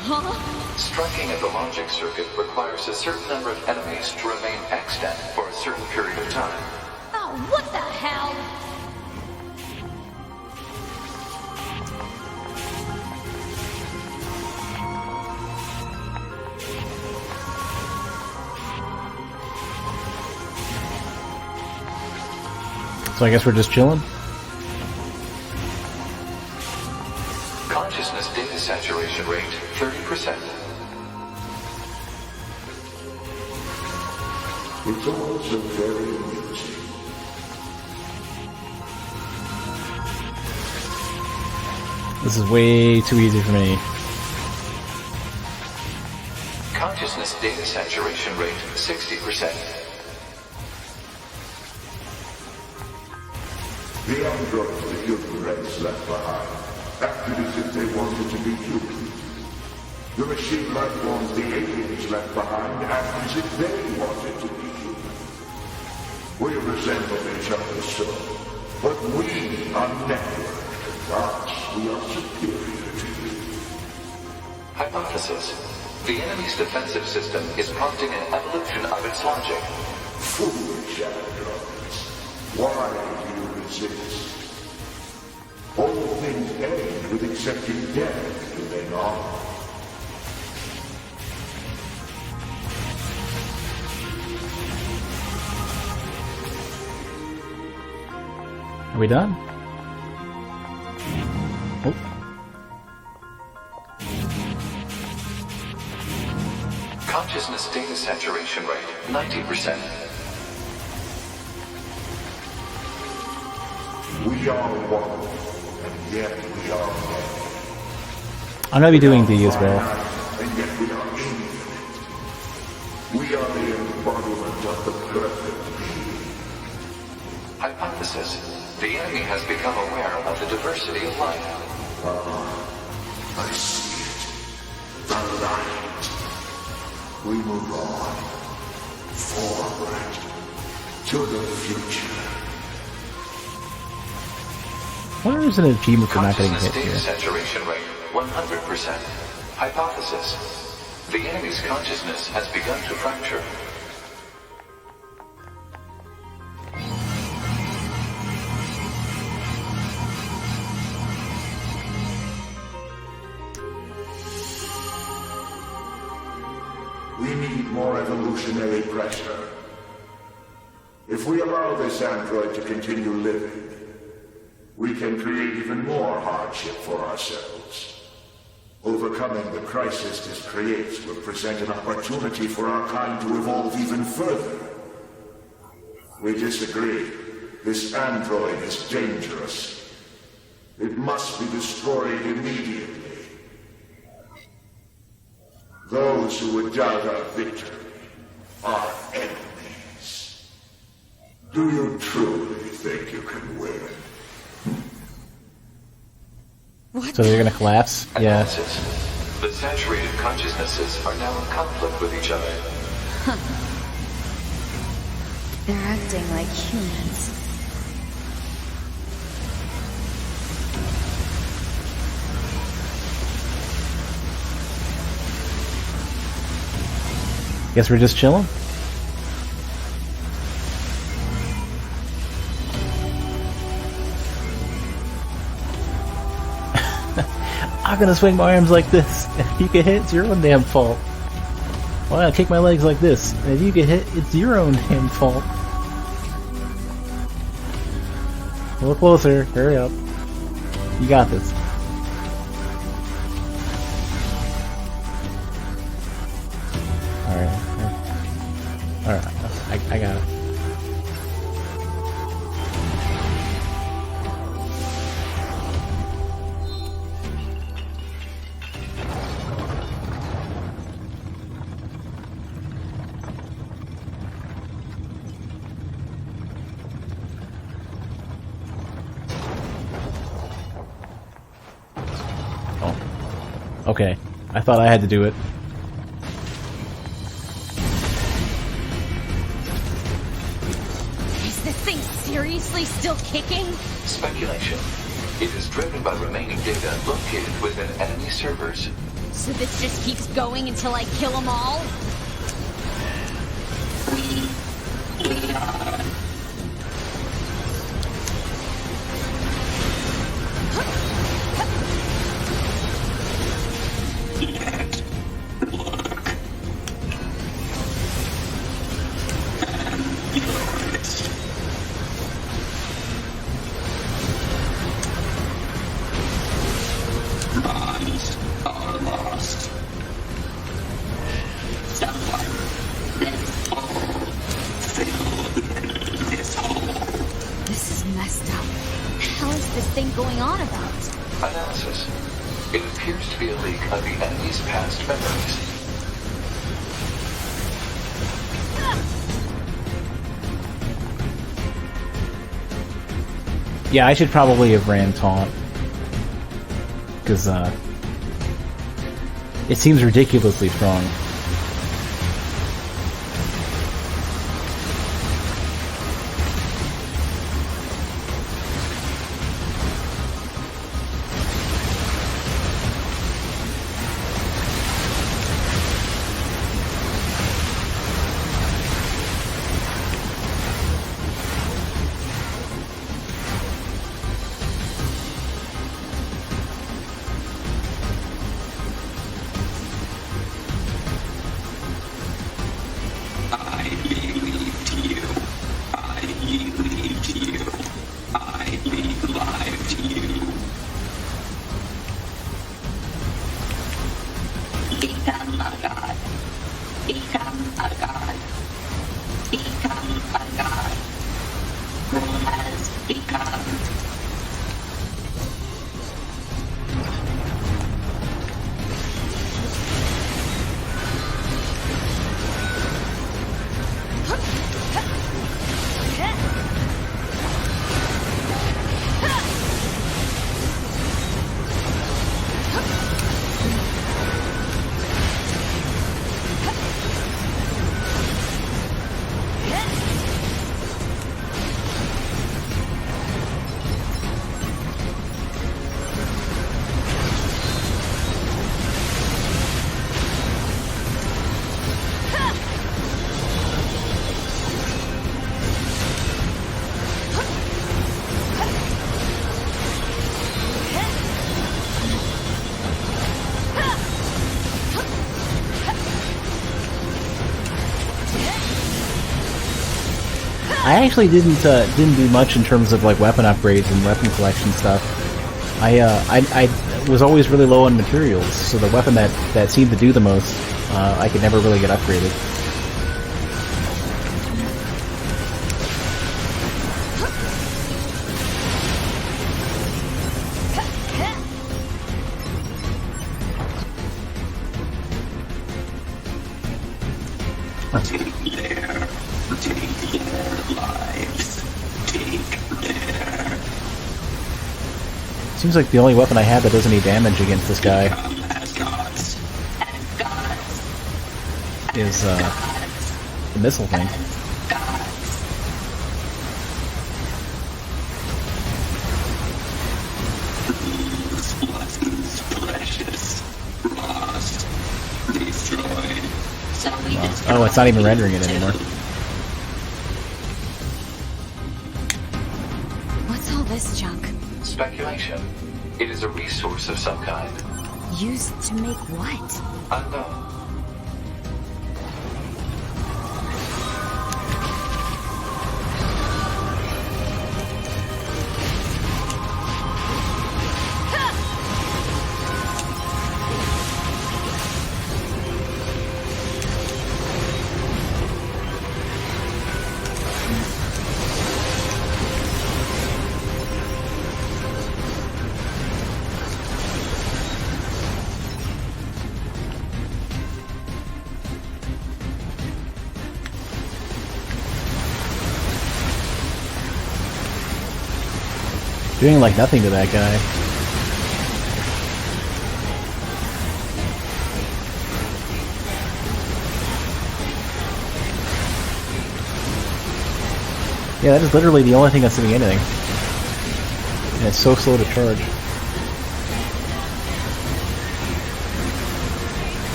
Huh? Striking at the logic circuit requires a certain number of enemies to remain extant for a certain period of time. Oh, what the hell? So I guess we're just chilling? Consciousness data saturation rate 30%. It's also very amusing. This is way too easy for me. Consciousness data saturation rate 60%. The androids the human race left behind acted as if they wanted to be human. The machine life forms the aliens left behind acted as if they wanted to be human. We resemble each other so, but we are networked, and thus we are superior to you. Hypothesis. The enemy's defensive system is prompting an evolution of its logic. Foolish androids. Why do you resist? All things end with accepting death, do they not? Are we done? Oh. Consciousness data saturation rate, 90%. We are one, and yet we are dead. I'm gonna be doing D as well. And yet we are infinite. We are the embodiment of the perfect being. Hypothesis. The enemy has become aware of the diversity of life. I see it. The light. We move on. Forward. To the future. What is an achievement for not getting hit Consciousness data here? saturation rate, 100%. Hypothesis. The enemy's consciousness has begun to fracture. We need more evolutionary pressure. If we allow this android to continue living, we can create even more hardship for ourselves. Overcoming the crisis this creates will present an opportunity for our kind to evolve even further. We disagree. This android is dangerous. It must be destroyed immediately. Those who would doubt our victory are enemies. Do you truly think you can win? So they're gonna collapse? Yeah. Analysis. The saturated consciousnesses are now in conflict with each other. They're acting like humans. Guess we're just chilling? I'm gonna swing my arms like this. If you get hit, it's your own damn fault. Well, I kick my legs like this. And if you get hit, it's your own damn fault. A little closer. Hurry up. You got this. Alright. I got it. Okay. I thought I had to do it. Is this thing seriously still kicking? Speculation. It is driven by remaining data located within enemy servers. So this just keeps going until I kill them all? This is messed up. How is this thing going on about? Analysis. It appears to be a leak of the enemy's past memories. Yeah, I should probably have ran taunt. Because, it seems ridiculously strong. I actually didn't do much in terms of like weapon upgrades and weapon collection stuff. I was always really low on materials, so the weapon that seemed to do the most, I could never really get upgraded. Seems like the only weapon I have that does any damage against this guy is the missile thing. Oh, it's not even rendering it anymore. What's all this junk? Speculation. It is a resource of some kind. Used to make what? Unknown. Doing like nothing to that guy. Yeah, that is literally the only thing that's doing anything. And it's so slow to charge.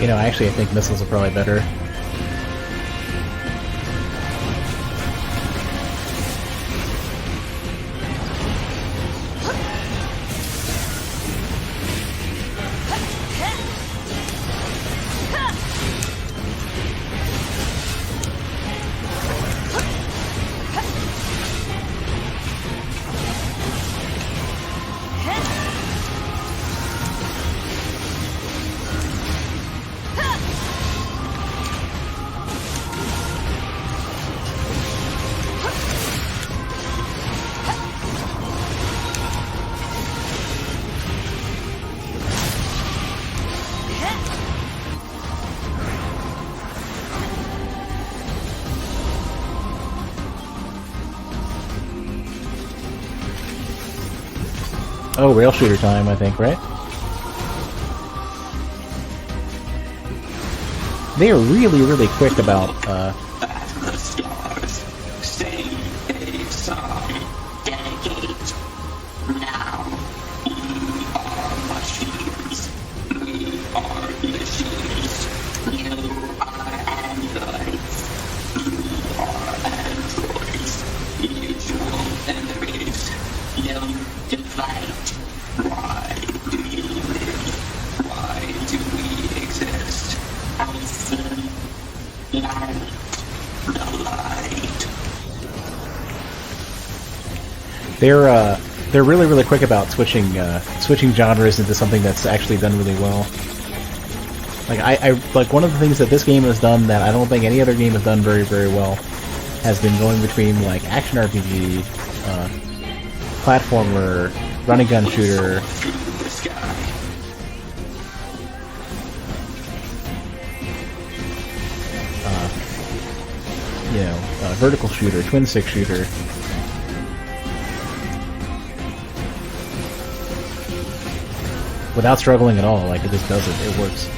You know, actually I think missiles are probably better. Oh, rail shooter time, I think, right? They are really, really quick about, The stars. Stay they're really really quick about switching genres into something that's actually done really well. Like I like one of the things that this game has done that I don't think any other game has done very very well has been going between like action RPG, platformer, run and gun shooter. Vertical shooter, twin stick shooter. Without struggling at all, like it just does it. It works.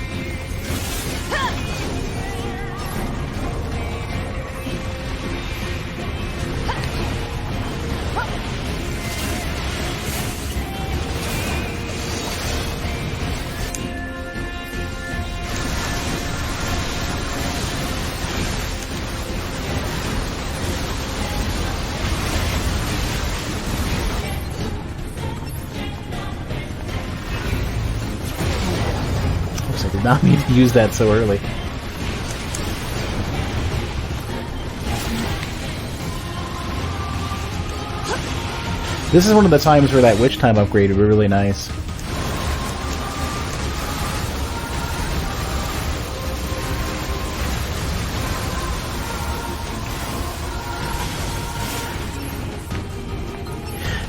I did not mean to use that so early. This is one of the times where that witch time upgrade would be really nice.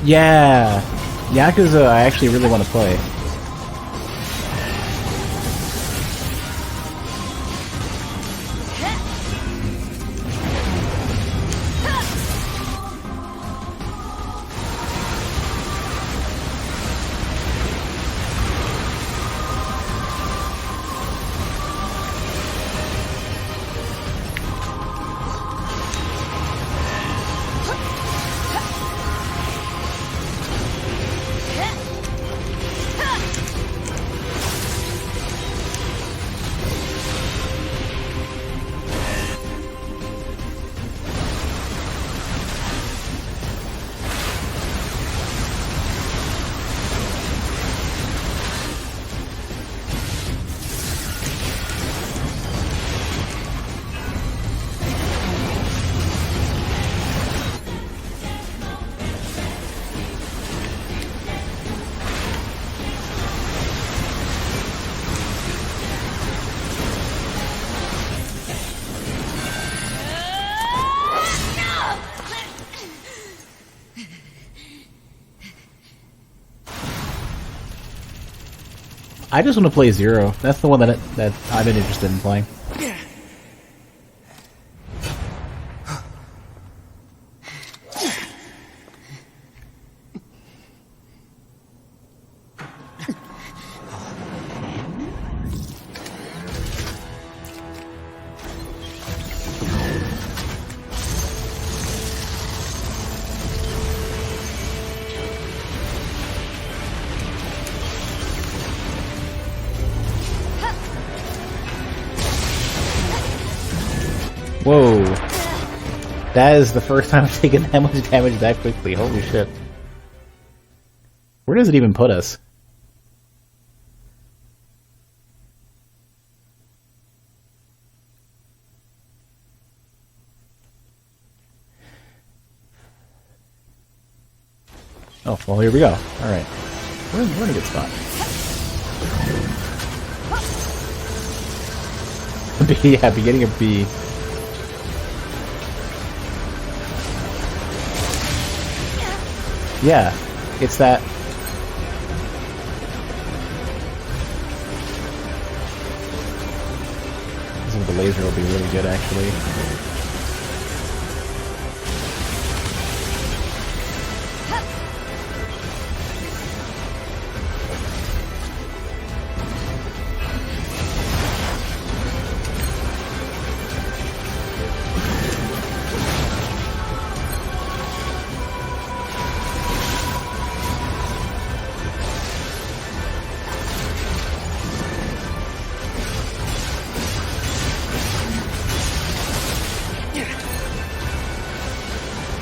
Yeah! Yakuza I actually really want to play. I just want to play Zero. That's the one that I've been interested in playing. Whoa. That is the first time I've taken that much damage that quickly. Holy shit. Where does it even put us? Oh, well, here we go. Alright. We're in a good spot. Yeah, beginning of B. Yeah, it's that. This with the laser will be really good, actually.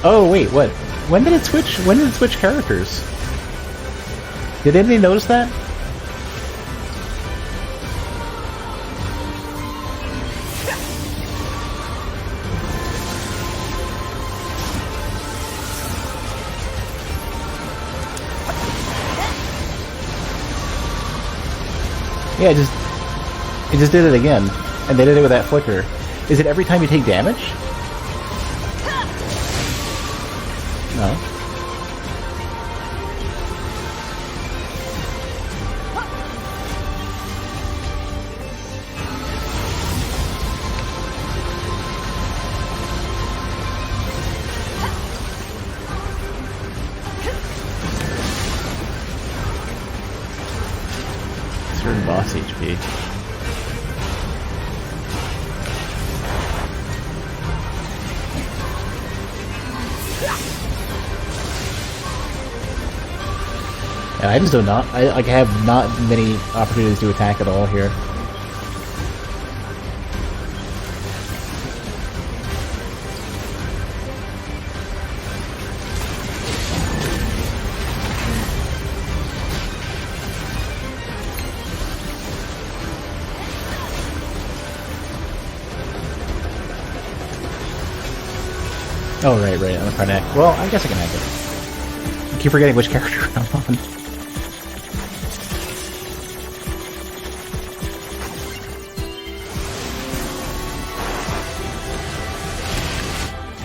Oh wait, what? When did it switch? When did it switch characters? Did anybody notice that? Yeah, it just did it again. And they did it with that flicker. Is it every time you take damage? No. Certain boss HP. Yeah, I just do not. I have not many opportunities to attack at all here. Oh, right, I'm trying to hack. Well, I guess I can hack it. I keep forgetting which character I'm on.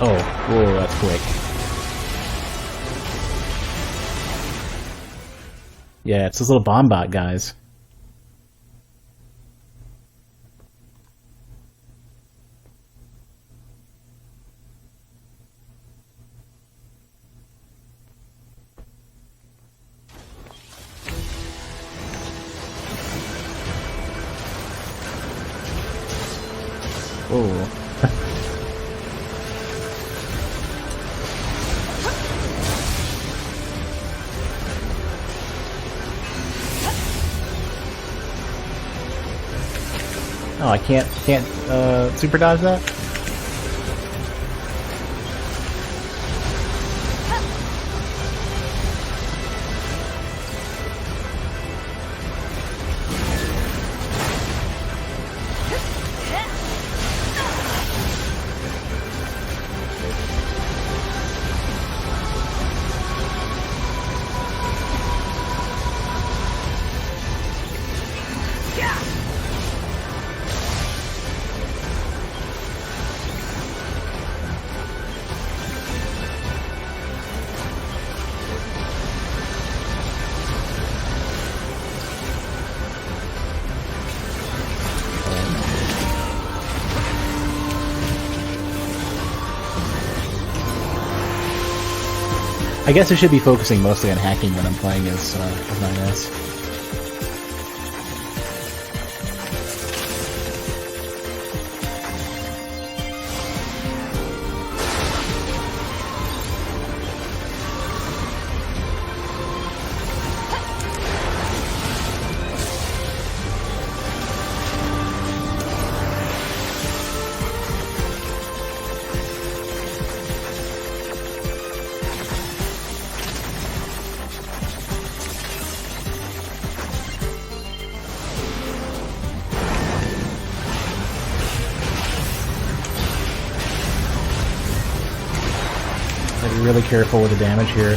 Oh, whoa, that's quick. Yeah, it's those little bomb bot guys. Whoa. Oh, I can't super dodge that? I guess I should be focusing mostly on hacking when I'm playing as 9S. Be really careful with the damage here.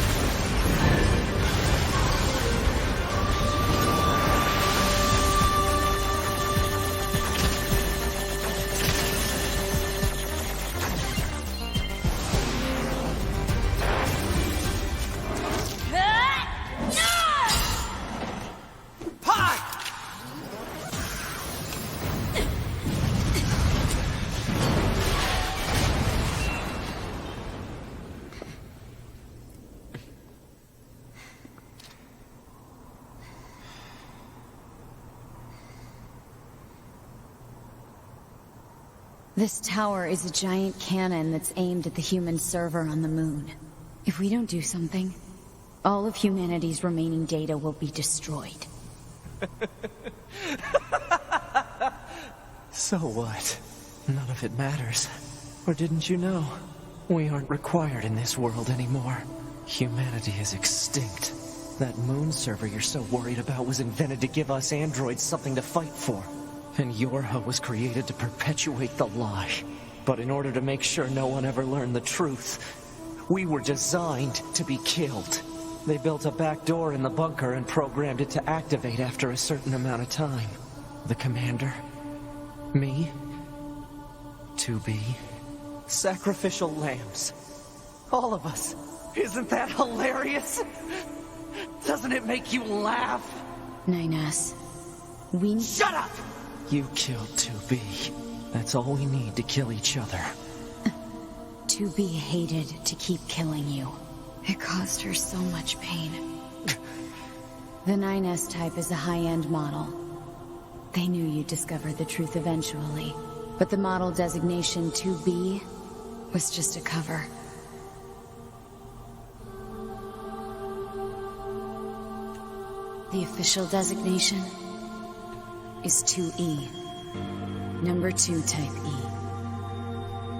This tower is a giant cannon that's aimed at the human server on the moon. If we don't do something, all of humanity's remaining data will be destroyed. So what? None of it matters. Or didn't you know? We aren't required in this world anymore. Humanity is extinct. That moon server you're so worried about was invented to give us androids something to fight for. And Yorha was created to perpetuate the lie. But in order to make sure no one ever learned the truth, we were designed to be killed. They built a back door in the bunker and programmed it to activate after a certain amount of time. the commander, me, 2B, sacrificial lambs. All of us. Isn't that hilarious? Doesn't it make you laugh? 9S. We... Shut up! You killed 2B. That's all we need to kill each other. 2B hated to keep killing you. It caused her so much pain. The 9S type is a high-end model. They knew you'd discover the truth eventually. But the model designation 2B was just a cover. The official designation is 2E. Number 2 type E.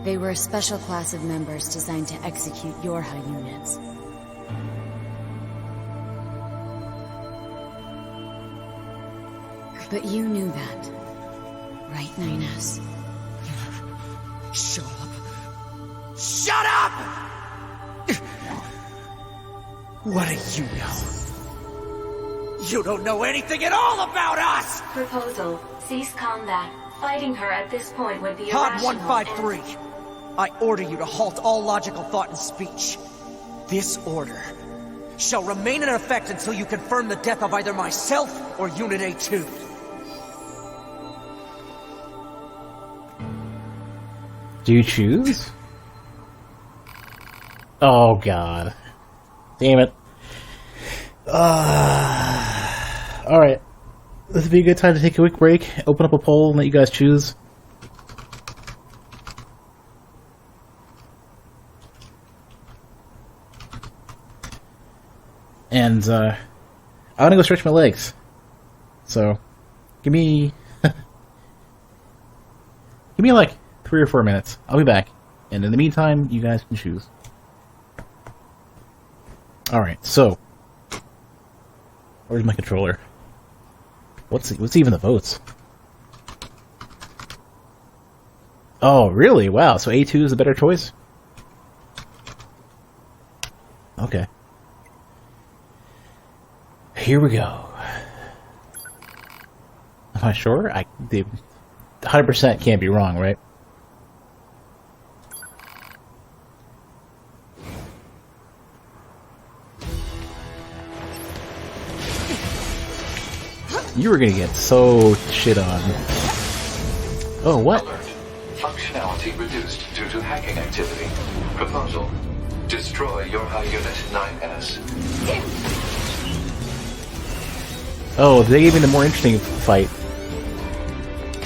They were a special class of members designed to execute Yorha units. But you knew that, right, 9S? Shut up. Shut up! What do you know? You don't know anything at all about us! Proposal. Cease combat. Fighting her at this point would be Pod irrational. 153. I order you to halt all logical thought and speech. This order shall remain in effect until you confirm the death of either myself or Unit A2. Do you choose? Oh god. Damn it. Alright. This would be a good time to take a quick break, open up a poll, and let you guys choose. And, I want to go stretch my legs. So, give me... give me like 3 or 4 minutes. I'll be back. And in the meantime, you guys can choose. Alright, so... Where's my controller? What's even the votes? Oh, really? Wow, so A2 is a better choice? Okay. Here we go. Am I sure? The 100% can't be wrong, right? You were gonna get so shit on. Oh, what? Alert. Functionality reduced due to hacking activity. Proposal. Destroy Yorha Unit 9S. Oh, they gave me the more interesting fight.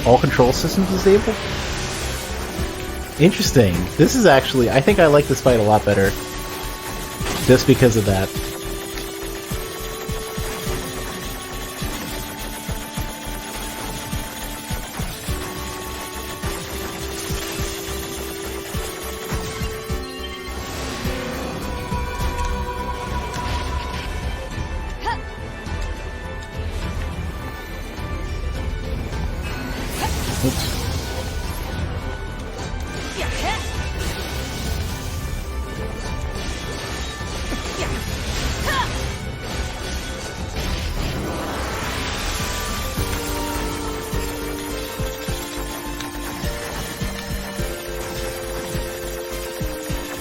All control systems disabled? Interesting. This is actually... I think I like this fight a lot better. Just because of that. Oops.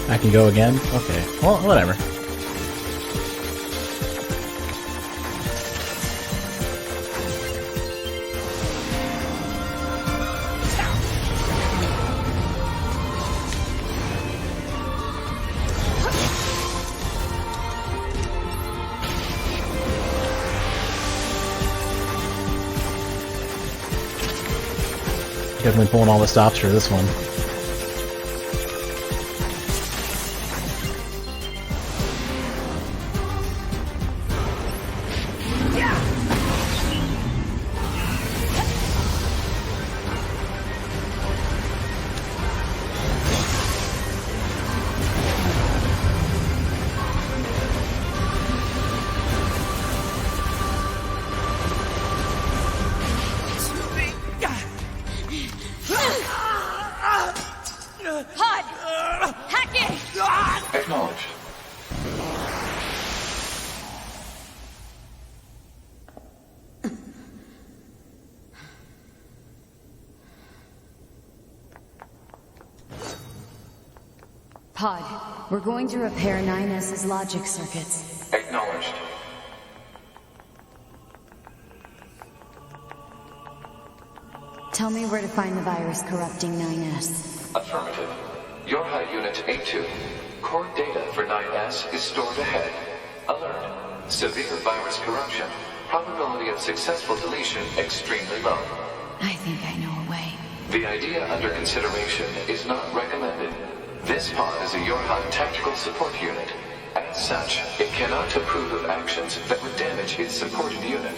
I can go again? Okay. Well, whatever. Definitely pulling all the stops for this one. Acknowledged. Pod, we're going to repair 9S's logic circuits. Acknowledged. Tell me where to find the virus corrupting 9S. Affirmative. Your high unit A2. Core data for 9S is stored ahead. Alert. Severe virus corruption. Probability of successful deletion extremely low. I think I know a way. The idea under consideration is not recommended. This pod is a Yorha tactical support unit. As such, it cannot approve of actions that would damage its supported unit.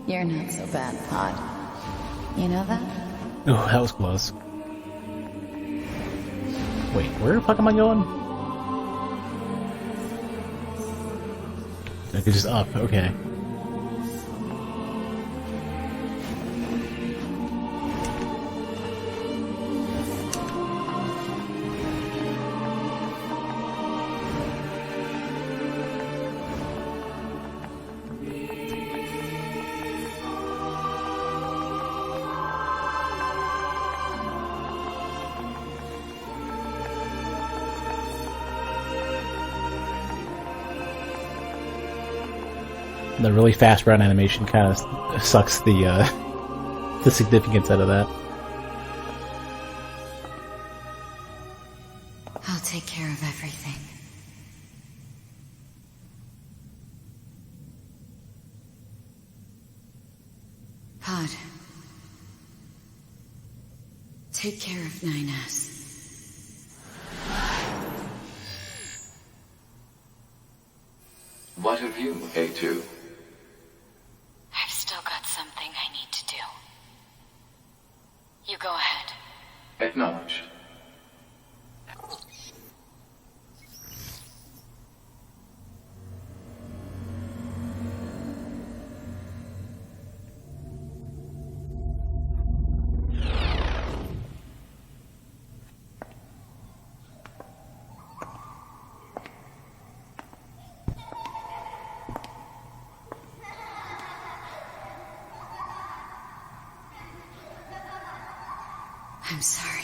You're not so bad, Pod. You know that? Oh, that was close. Wait, where the fuck am I going? I could just up, okay. The really fast run animation kind of sucks the significance out of that. I'll take care of everything. Pod. Take care of 9S. What of you, A2? I've still got something I need to do. You go ahead. Acknowledged. I'm sorry.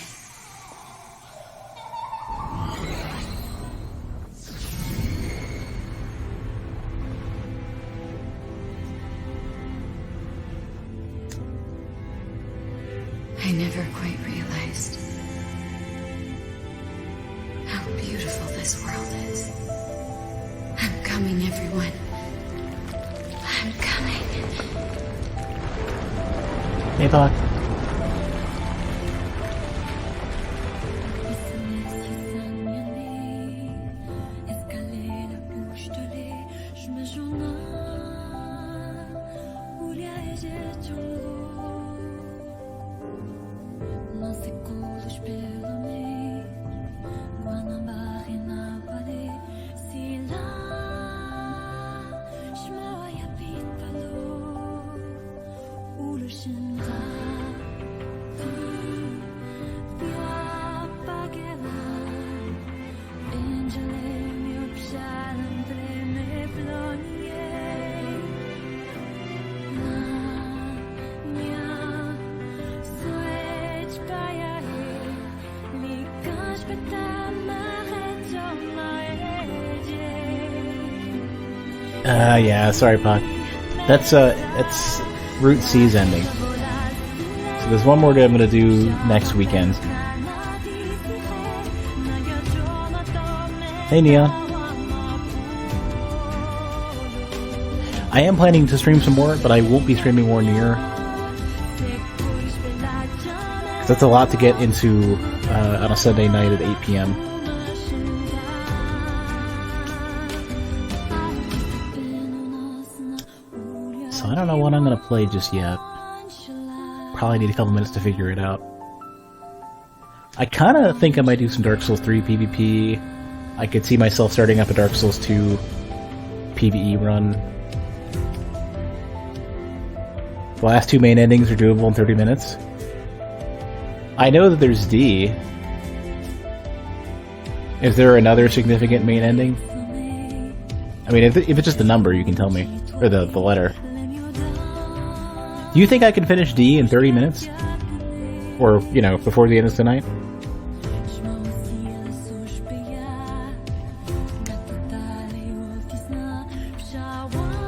I never quite realized how beautiful this world is. I'm coming, everyone. I'm coming. Hey, Doc. Yeah, sorry, Puck. That's Route C's ending. So there's one more that I'm gonna do next weekend. Hey, Neon. I am planning to stream some more, but I won't be streaming more NieR. That's a lot to get into on a Sunday night at 8 p.m. So I don't know what I'm going to play just yet. Probably need a couple minutes to figure it out. I kind of think I might do some Dark Souls 3 PvP. I could see myself starting up a Dark Souls 2 PvE run. The last two main endings are doable in 30 minutes. I know that there's D. Is there another significant main ending? I mean, if it's just the number, you can tell me. Or the letter. Do you think I can finish D in 30 minutes? Or, you know, before the end of tonight?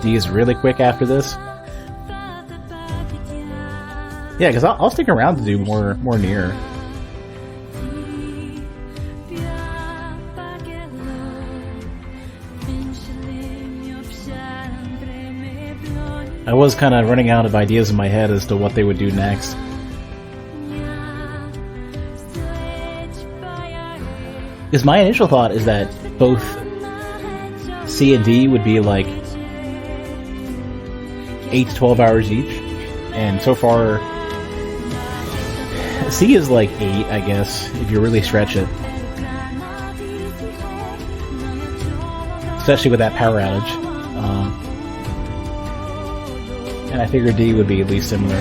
D is really quick after this. Yeah, because I'll stick around to do more NieR. I was kind of running out of ideas in my head as to what they would do next. Because my initial thought is that both C and D would be like 8 to 12 hours each, and so far C is like 8, I guess, if you really stretch it. Especially with that power outage. And I figured D would be at least similar.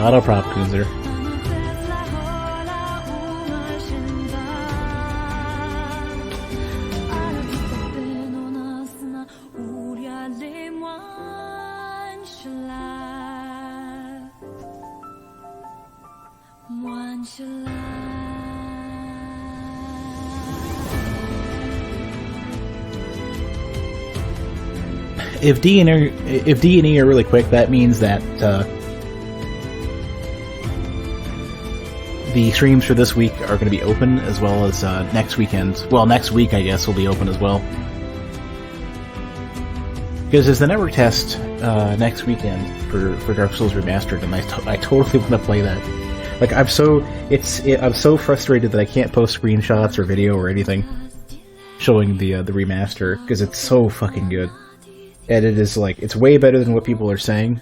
Auto prop cruiser. If D and E are really quick, that means that the streams for this week are going to be open, as well as next weekend. Well, next week, I guess, will be open as well. Because there's the network test next weekend for Dark Souls Remastered, and I totally want to play that. Like, I'm so frustrated that I can't post screenshots or video or anything showing the remaster, because it's so fucking good. And it is like, it's way better than what people are saying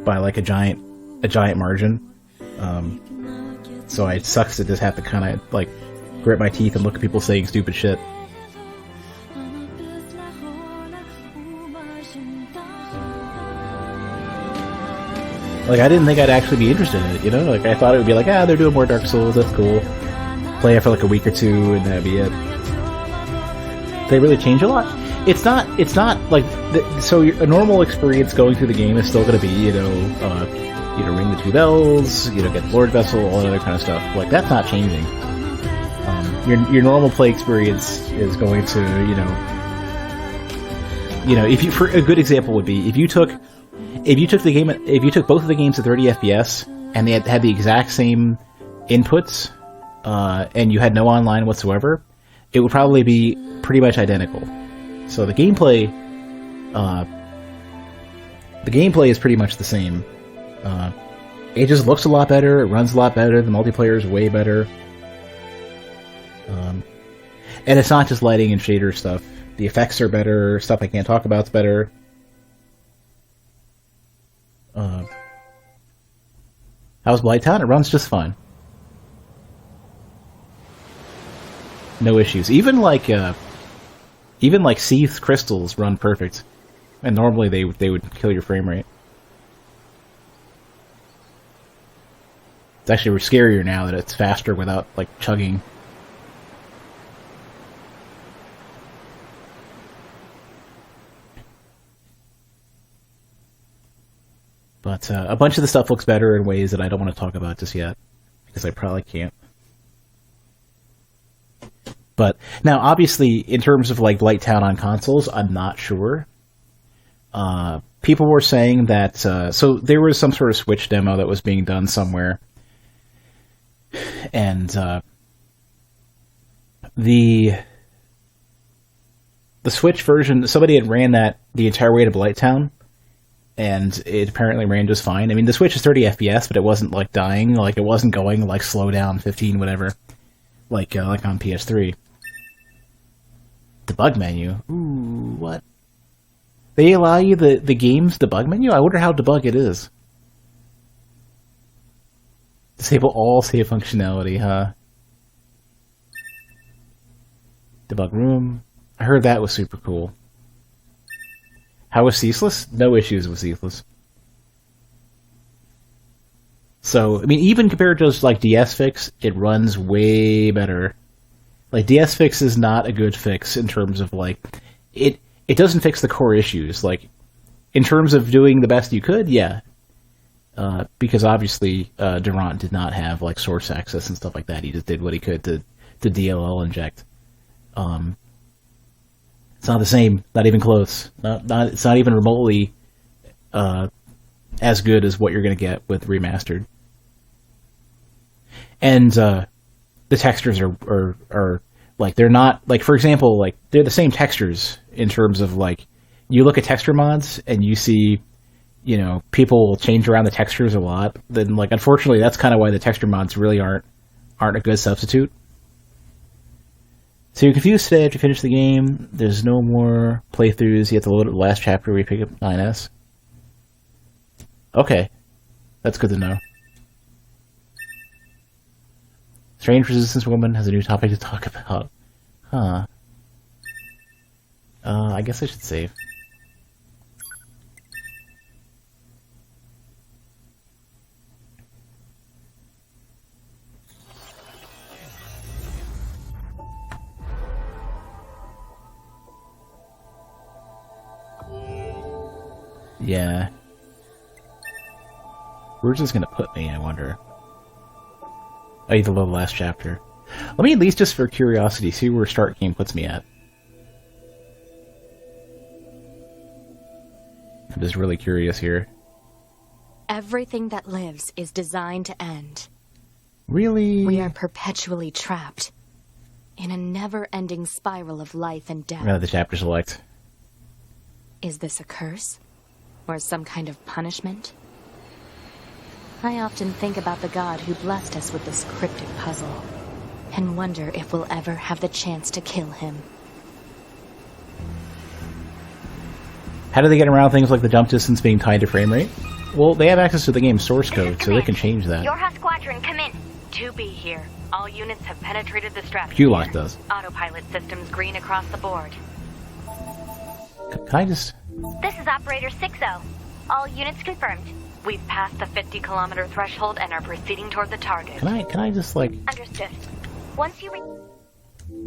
by like a giant margin. So it sucks to just have to kind of like grit my teeth and look at people saying stupid shit. Like, I didn't think I'd actually be interested in it, you know? Like, I thought it would be like, they're doing more Dark Souls, that's cool. Play it for like a week or two, and that'd be it. They really change a lot. It's not like, so a normal experience going through the game is still going to be, ring the 2 bells, get the Lord Vessel, all that other kind of stuff. Like, that's not changing. Your normal play experience is going to, if you, for a good example would be, if you took both of the games at 30 FPS, and they had the exact same inputs, and you had no online whatsoever, it would probably be pretty much identical. So the gameplay is pretty much the same. It just looks a lot better, it runs a lot better, the multiplayer is way better. And it's not just lighting and shader stuff. The effects are better, stuff I can't talk about's better. How's Blighttown? It runs just fine. No issues. Even like Seath crystals run perfect, and normally they would kill your frame rate. It's actually scarier now that it's faster without like chugging. But a bunch of the stuff looks better in ways that I don't want to talk about just yet, because I probably can't. But now, obviously, in terms of like Blighttown on consoles, I'm not sure. People were saying that so there was some sort of Switch demo that was being done somewhere, and the Switch version, somebody had ran that the entire way to Blighttown, and it apparently ran just fine. I mean, the Switch is 30 FPS, but it wasn't like dying, like it wasn't going like slow down 15 whatever, like on PS3. Debug menu. Ooh, what? They allow you the game's debug menu? I wonder how debug it is. Disable all save functionality, huh? Debug room. I heard that was super cool. How was Ceaseless? No issues with Ceaseless. So, I mean, even compared to like DS Fix, it runs way better. Like, DS Fix is not a good fix in terms of, like, it doesn't fix the core issues. Like, in terms of doing the best you could, yeah. Because obviously, Durant did not have, like, source access and stuff like that. He just did what he could to to DLL inject. It's not the same. Not even close. It's not even remotely as good as what you're going to get with remastered. And the textures are like, they're not, like, for example, like, they're the same textures in terms of, like, you look at texture mods and you see, you know, people will change around the textures a lot. Then, like, unfortunately, that's kind of why the texture mods really aren't a good substitute. So you're confused today after you finish the game. There's no more playthroughs. You have to load up the last chapter where you pick up 9S. Okay. That's good to know. Strange Resistance Woman has a new topic to talk about. Huh. I guess I should save. Yeah. Where's this gonna put me, I wonder? Oh, either the last chapter. Let me at least, just for curiosity, see where start game puts me at. I'm just really curious here. Everything that lives is designed to end. Really? We are perpetually trapped in a never-ending spiral of life and death. The chapter select. Is this a curse? Or some kind of punishment? I often think about the god who blessed us with this cryptic puzzle, and wonder if we'll ever have the chance to kill him. How do they get around things like the jump distance being tied to frame rate? Well, they have access to the game's source code, so they can change that. Your squadron, come in. 2B here. All units have penetrated the stratosphere. Q-Lock does. Autopilot systems green across the board. Can I just... This is Operator 6-0. All units confirmed. We've passed the 50-kilometer threshold and are proceeding toward the target. Can I just, like... Understood. Once you reach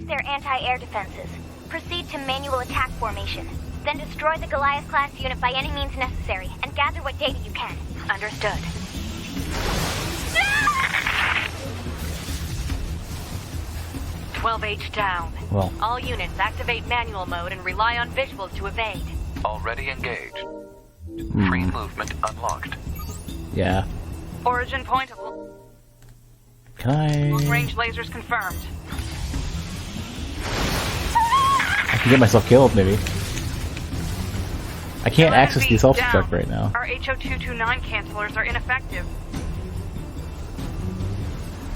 their anti-air defenses, proceed to manual attack formation. Then destroy the Goliath-class unit by any means necessary, and gather what data you can. Understood. 12H down. Well. All units activate manual mode and rely on visuals to evade. Already engaged. Free movement unlocked. Yeah. Origin point of Can I... range lasers confirmed. I can get myself killed, maybe. I can't access the assault down. truck right now. Our HO229 cancelers are ineffective.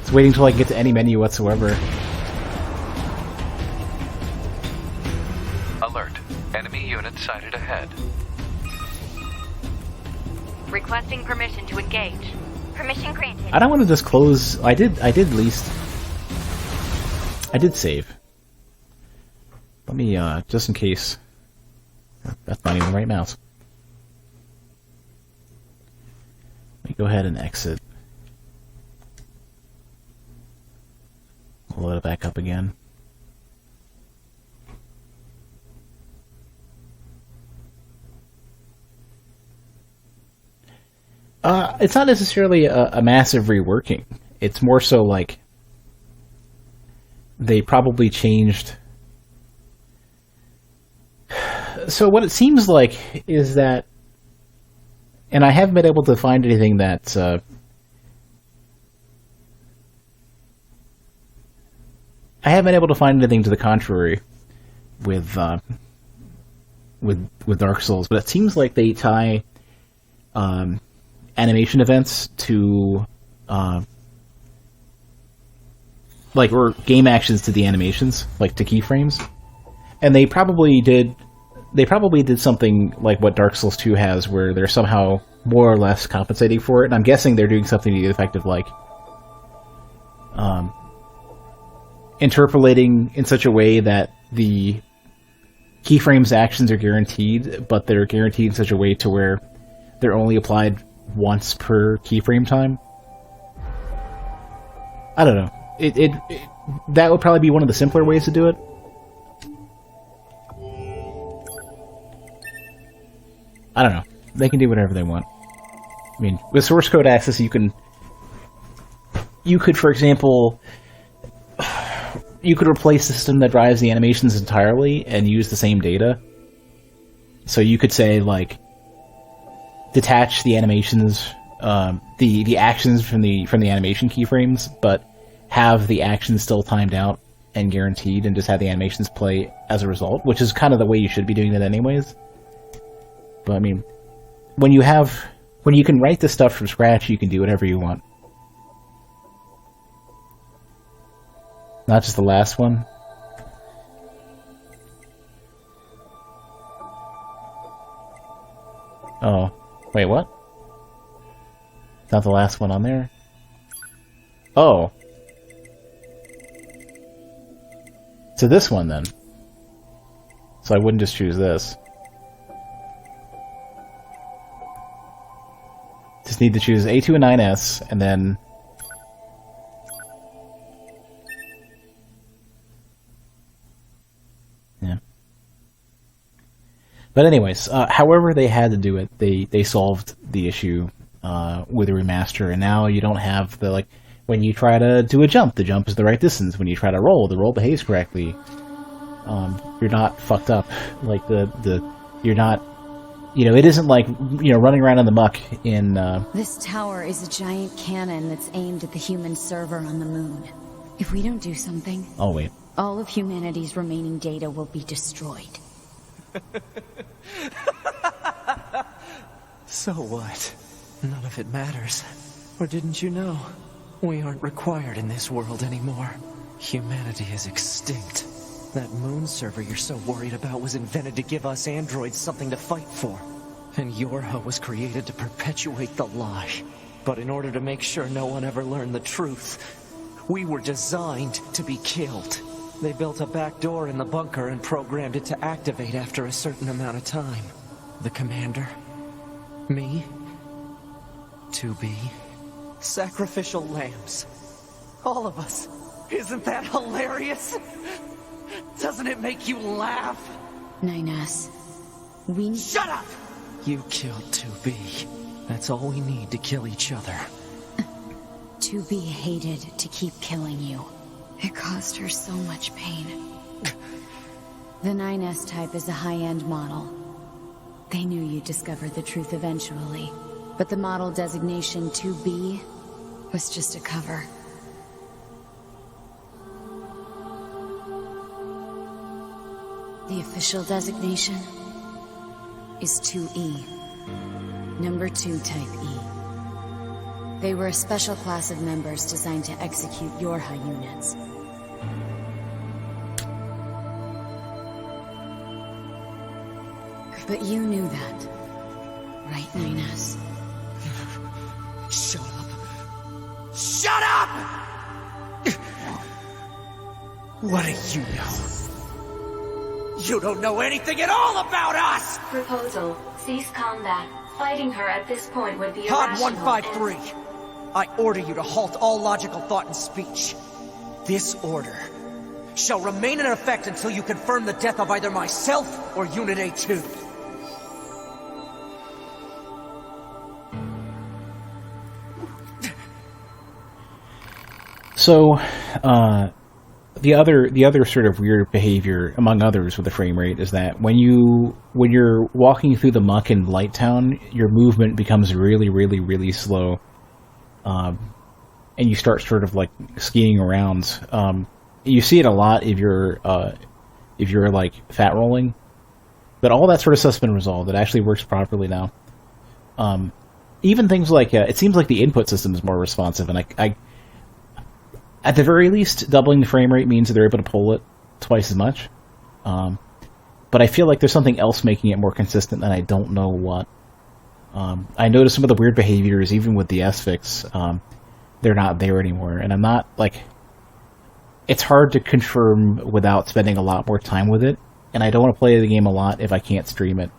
It's waiting till I get to any menu whatsoever. Alert. Enemy unit sighted ahead. Requesting permission to engage. Permission granted. I don't want to just close... I did at least... I did save. Let me, just in case... That's not even the right mouse. Let me go ahead and exit. We'll load it back up again. It's not necessarily a massive reworking. It's more so like they probably changed. So what it seems like is that, and I haven't been able to find anything that I haven't been able to find anything to the contrary with Dark Souls, but it seems like they tie animation events to or game actions to the animations, like to keyframes. And they probably did something like what Dark Souls 2 has, where they're somehow more or less compensating for it. And I'm guessing they're doing something to the effect of interpolating in such a way that the keyframes actions are guaranteed, but they're guaranteed in such a way to where they're only applied once per keyframe time. I don't know. That would probably be one of the simpler ways to do it. I don't know. They can do whatever they want. I mean, with source code access, you could, for example, you could replace the system that drives the animations entirely and use the same data. So you could say, like, detach the animations, the actions from the animation keyframes, but have the actions still timed out and guaranteed, and just have the animations play as a result, which is kind of the way you should be doing it anyways. But I mean, when you can write this stuff from scratch, you can do whatever you want. Not just the last one. Oh, wait, what? Not the last one on there? Oh. So this one, then. So I wouldn't just choose this. Just need to choose A2 and 9S, and then... Yeah. But anyways, however they had to do it, they solved the issue with a remaster, and now you don't have the, like, when you try to do a jump, the jump is the right distance. When you try to roll, the roll behaves correctly. You're not fucked up. Like, you're not, you know, it isn't like, you know, running around in the muck in, This tower is a giant cannon that's aimed at the human server on the moon. If we don't do something... Oh, wait. All of humanity's remaining data will be destroyed. So what? None of it matters. Or didn't you know? We aren't required in this world anymore. Humanity is extinct. That moon server you're so worried about was invented to give us androids something to fight for. And Yorha was created to perpetuate the lie. But in order to make sure no one ever learned the truth, we were designed to be killed. They built a back door in the bunker and programmed it to activate after a certain amount of time. The commander, me, 2B, sacrificial lambs. All of us. Isn't that hilarious? Doesn't it make you laugh? 9S, we... Shut up! You killed 2B. That's all we need to kill each other. 2B hated to keep killing you. It caused her so much pain. The 9S type is a high-end model. They knew you'd discover the truth eventually. But the model designation 2B was just a cover. The official designation is 2E. Number 2 type E. They were a special class of members designed to execute Yorha units. But you knew that, right, 9S? Shut up! Shut up! What do you know? You don't know anything at all about us! Proposal. Cease combat. Fighting her at this point would be Pod irrational. 153. I order you to halt all logical thought and speech. This order shall remain in effect until you confirm the death of either myself or Unit A2. So, the other sort of weird behavior, among others, with the frame rate is that when you're walking through the muck in Light Town, your movement becomes really, really, really slow, and you start sort of like skiing around. You see it a lot if you're like fat rolling, but all that sort of stuff's been resolved. It actually works properly now. Even things like it seems like the input system is more responsive, and I at the very least, doubling the frame rate means that they're able to pull it twice as much. But I feel like there's something else making it more consistent, and I don't know what. I noticed some of the weird behaviors, even with the S-Fix, they're not there anymore. And I'm not, like... It's hard to confirm without spending a lot more time with it, and I don't want to play the game a lot if I can't stream it.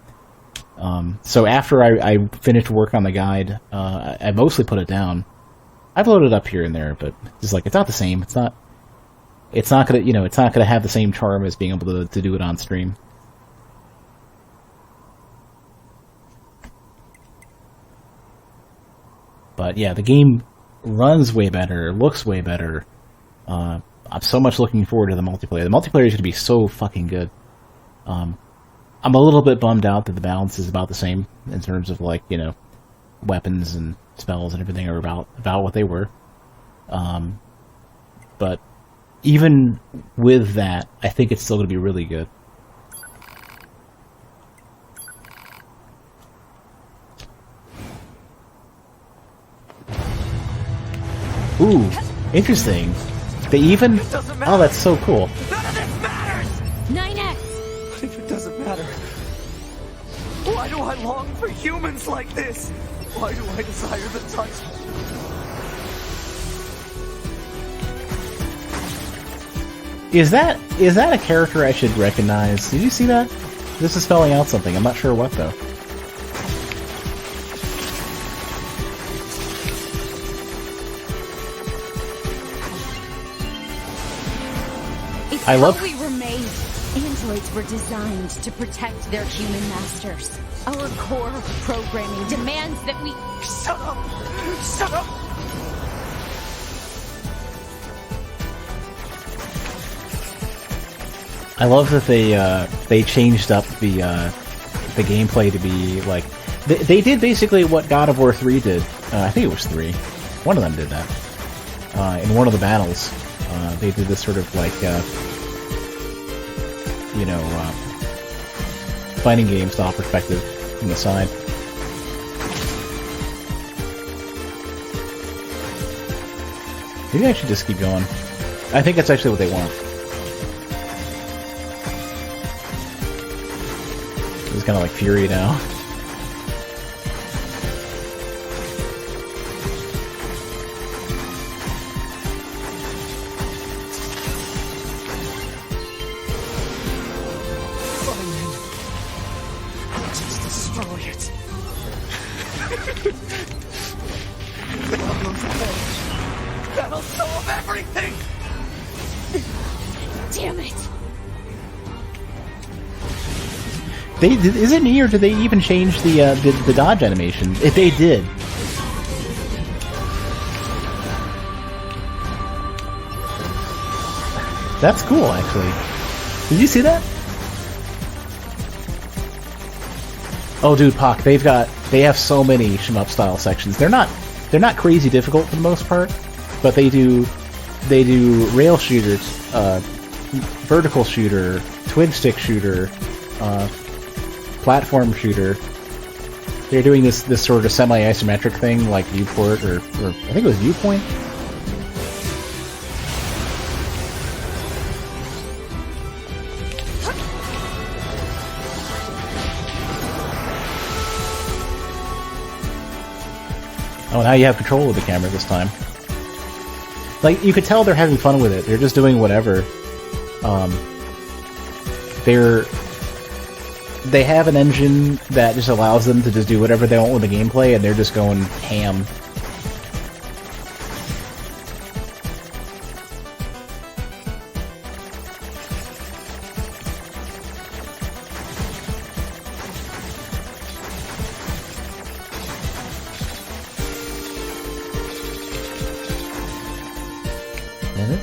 So after I finished work on the guide, I mostly put it down. I've loaded up here and there, but it's like, it's not the same. It's not gonna, it's not gonna have the same charm as being able to do it on stream. But yeah, the game runs way better, looks way better. I'm so much looking forward to the multiplayer. The multiplayer is going to be so fucking good. I'm a little bit bummed out that the balance is about the same in terms of, like, you know, weapons and spells and everything are about what they were. But even with that, I think it's still going to be really good. Ooh, interesting. They even... Oh, that's so cool. None of this matters! 9S! What if it doesn't matter? Why do I long for humans like this? Why do I desire the touch? Is that a character I should recognize? Did you see that? This is spelling out something. I'm not sure what, though. It's I love... how we were made. Androids were designed to protect their human masters. Our core programming demands that we... Shut up! Shut up! I love that they changed up the gameplay to be like... They did basically what God of War 3 did. I think it was 3. One of them did that. In one of the battles. They did this sort of like... you know, fighting game style perspective from the side. Maybe I should just keep going. I think that's actually what they want. He's kind of like Fury now. That'll solve everything! Damn it! Is it NieR? Did they even change the dodge animation? If they did, that's cool. Actually, did you see that? Oh, dude, Pac, they have so many shmup style sections. They're not crazy difficult for the most part, but they do rail shooters, vertical shooter, twin stick shooter, platform shooter. They're doing this sort of semi-isometric thing like Viewport or I think it was Viewpoint. Oh, now you have control of the camera this time. Like, you could tell they're having fun with it. They're just doing whatever. They have an engine that just allows them to just do whatever they want with the gameplay, and they're just going ham. Is it?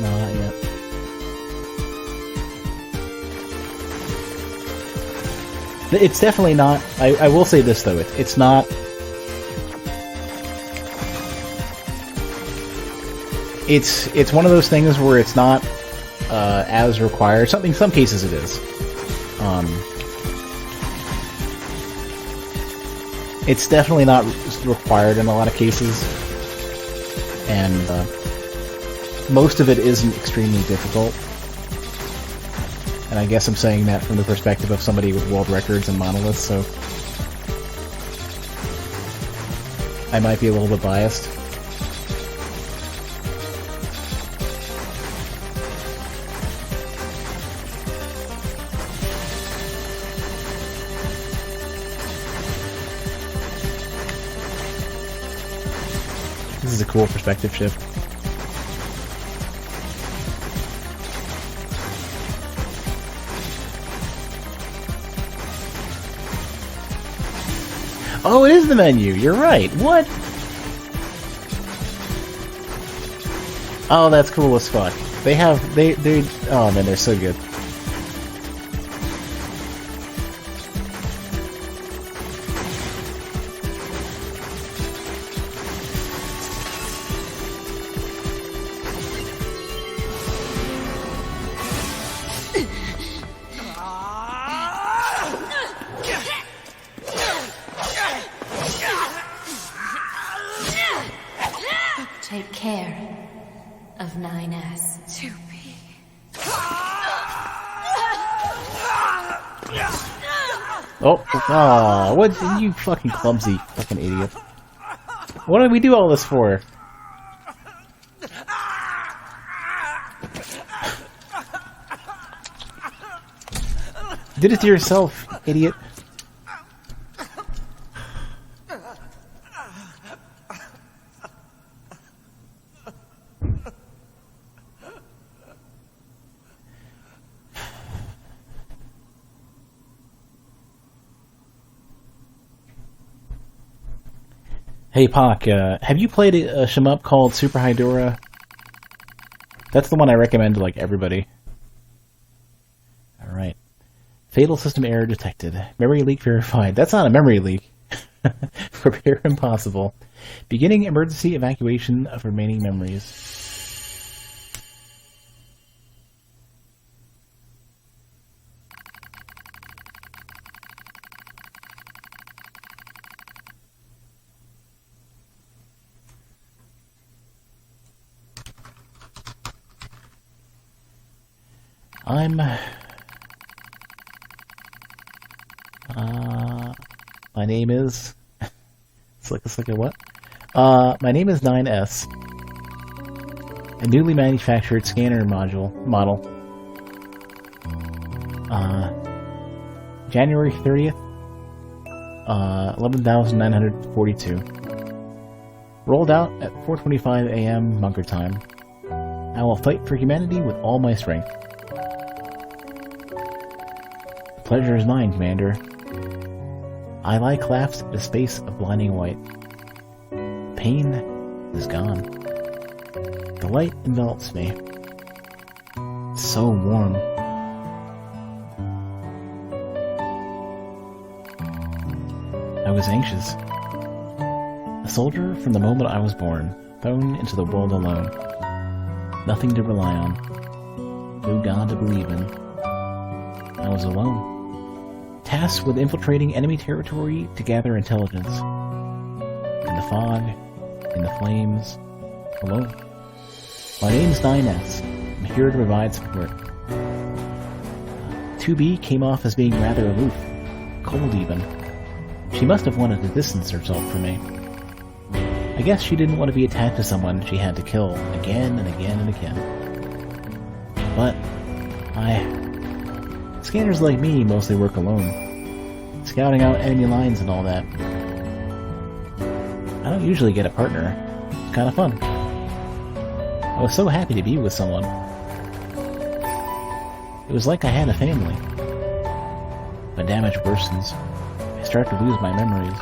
No, not yet. It's definitely not... I will say this, though. It's not... It's one of those things where it's not as required. In some cases it is. It's definitely not required in a lot of cases. And most of it isn't extremely difficult. And I guess I'm saying that from the perspective of somebody with world records and monoliths, so I might be a little bit biased. This is a cool perspective shift. Oh, it is the menu. You're right. What? Oh, that's cool as fuck. They oh man, they're so good. Take care of 9S. 2B. Oh, what? You fucking clumsy fucking idiot. What did we do all this for? Did it to yourself, idiot. Hey, Pak, have you played a shmup called Super Hydora? That's the one I recommend to, like, everybody. Alright. Fatal system error detected. Memory leak verified. That's not a memory leak. Repair impossible. Beginning emergency evacuation of remaining memories. My name is... it's like a what? My name is 9S. A newly manufactured scanner model. January 30th, 11,942. Rolled out at 4:25 a.m. Bunker time. I will fight for humanity with all my strength. The pleasure is mine, Commander. I lie collapsed in a space of blinding white. Pain is gone. The light envelops me. It's so warm. I was anxious. A soldier from the moment I was born, thrown into the world alone. Nothing to rely on. No God to believe in. I was alone. Tasked with infiltrating enemy territory to gather intelligence. In the fog, in the flames, alone. My name's 9S. I'm here to provide support. 2B came off as being rather aloof, cold even. She must have wanted to distance herself from me. I guess she didn't want to be attached to someone she had to kill again and again and again. But scanners like me mostly work alone, scouting out enemy lines and all that. I don't usually get a partner. It's kind of fun. I was so happy to be with someone. It was like I had a family. My damage worsens. I start to lose my memories.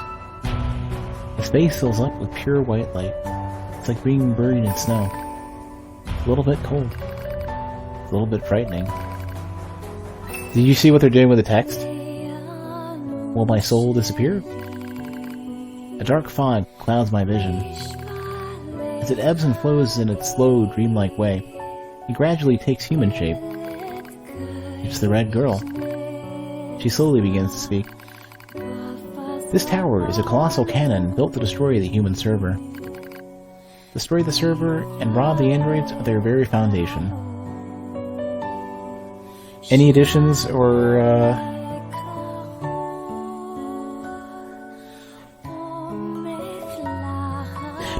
The space fills up with pure white light. It's like being buried in snow. It's a little bit cold. It's a little bit frightening. Did you see what they're doing with the text? Will my soul disappear? A dark fog clouds my vision. As it ebbs and flows in its slow, dreamlike way, it gradually takes human shape. It's the Red Girl. She slowly begins to speak. This tower is a colossal cannon built to destroy the human server. Destroy the server and rob the androids of their very foundation. Any additions or,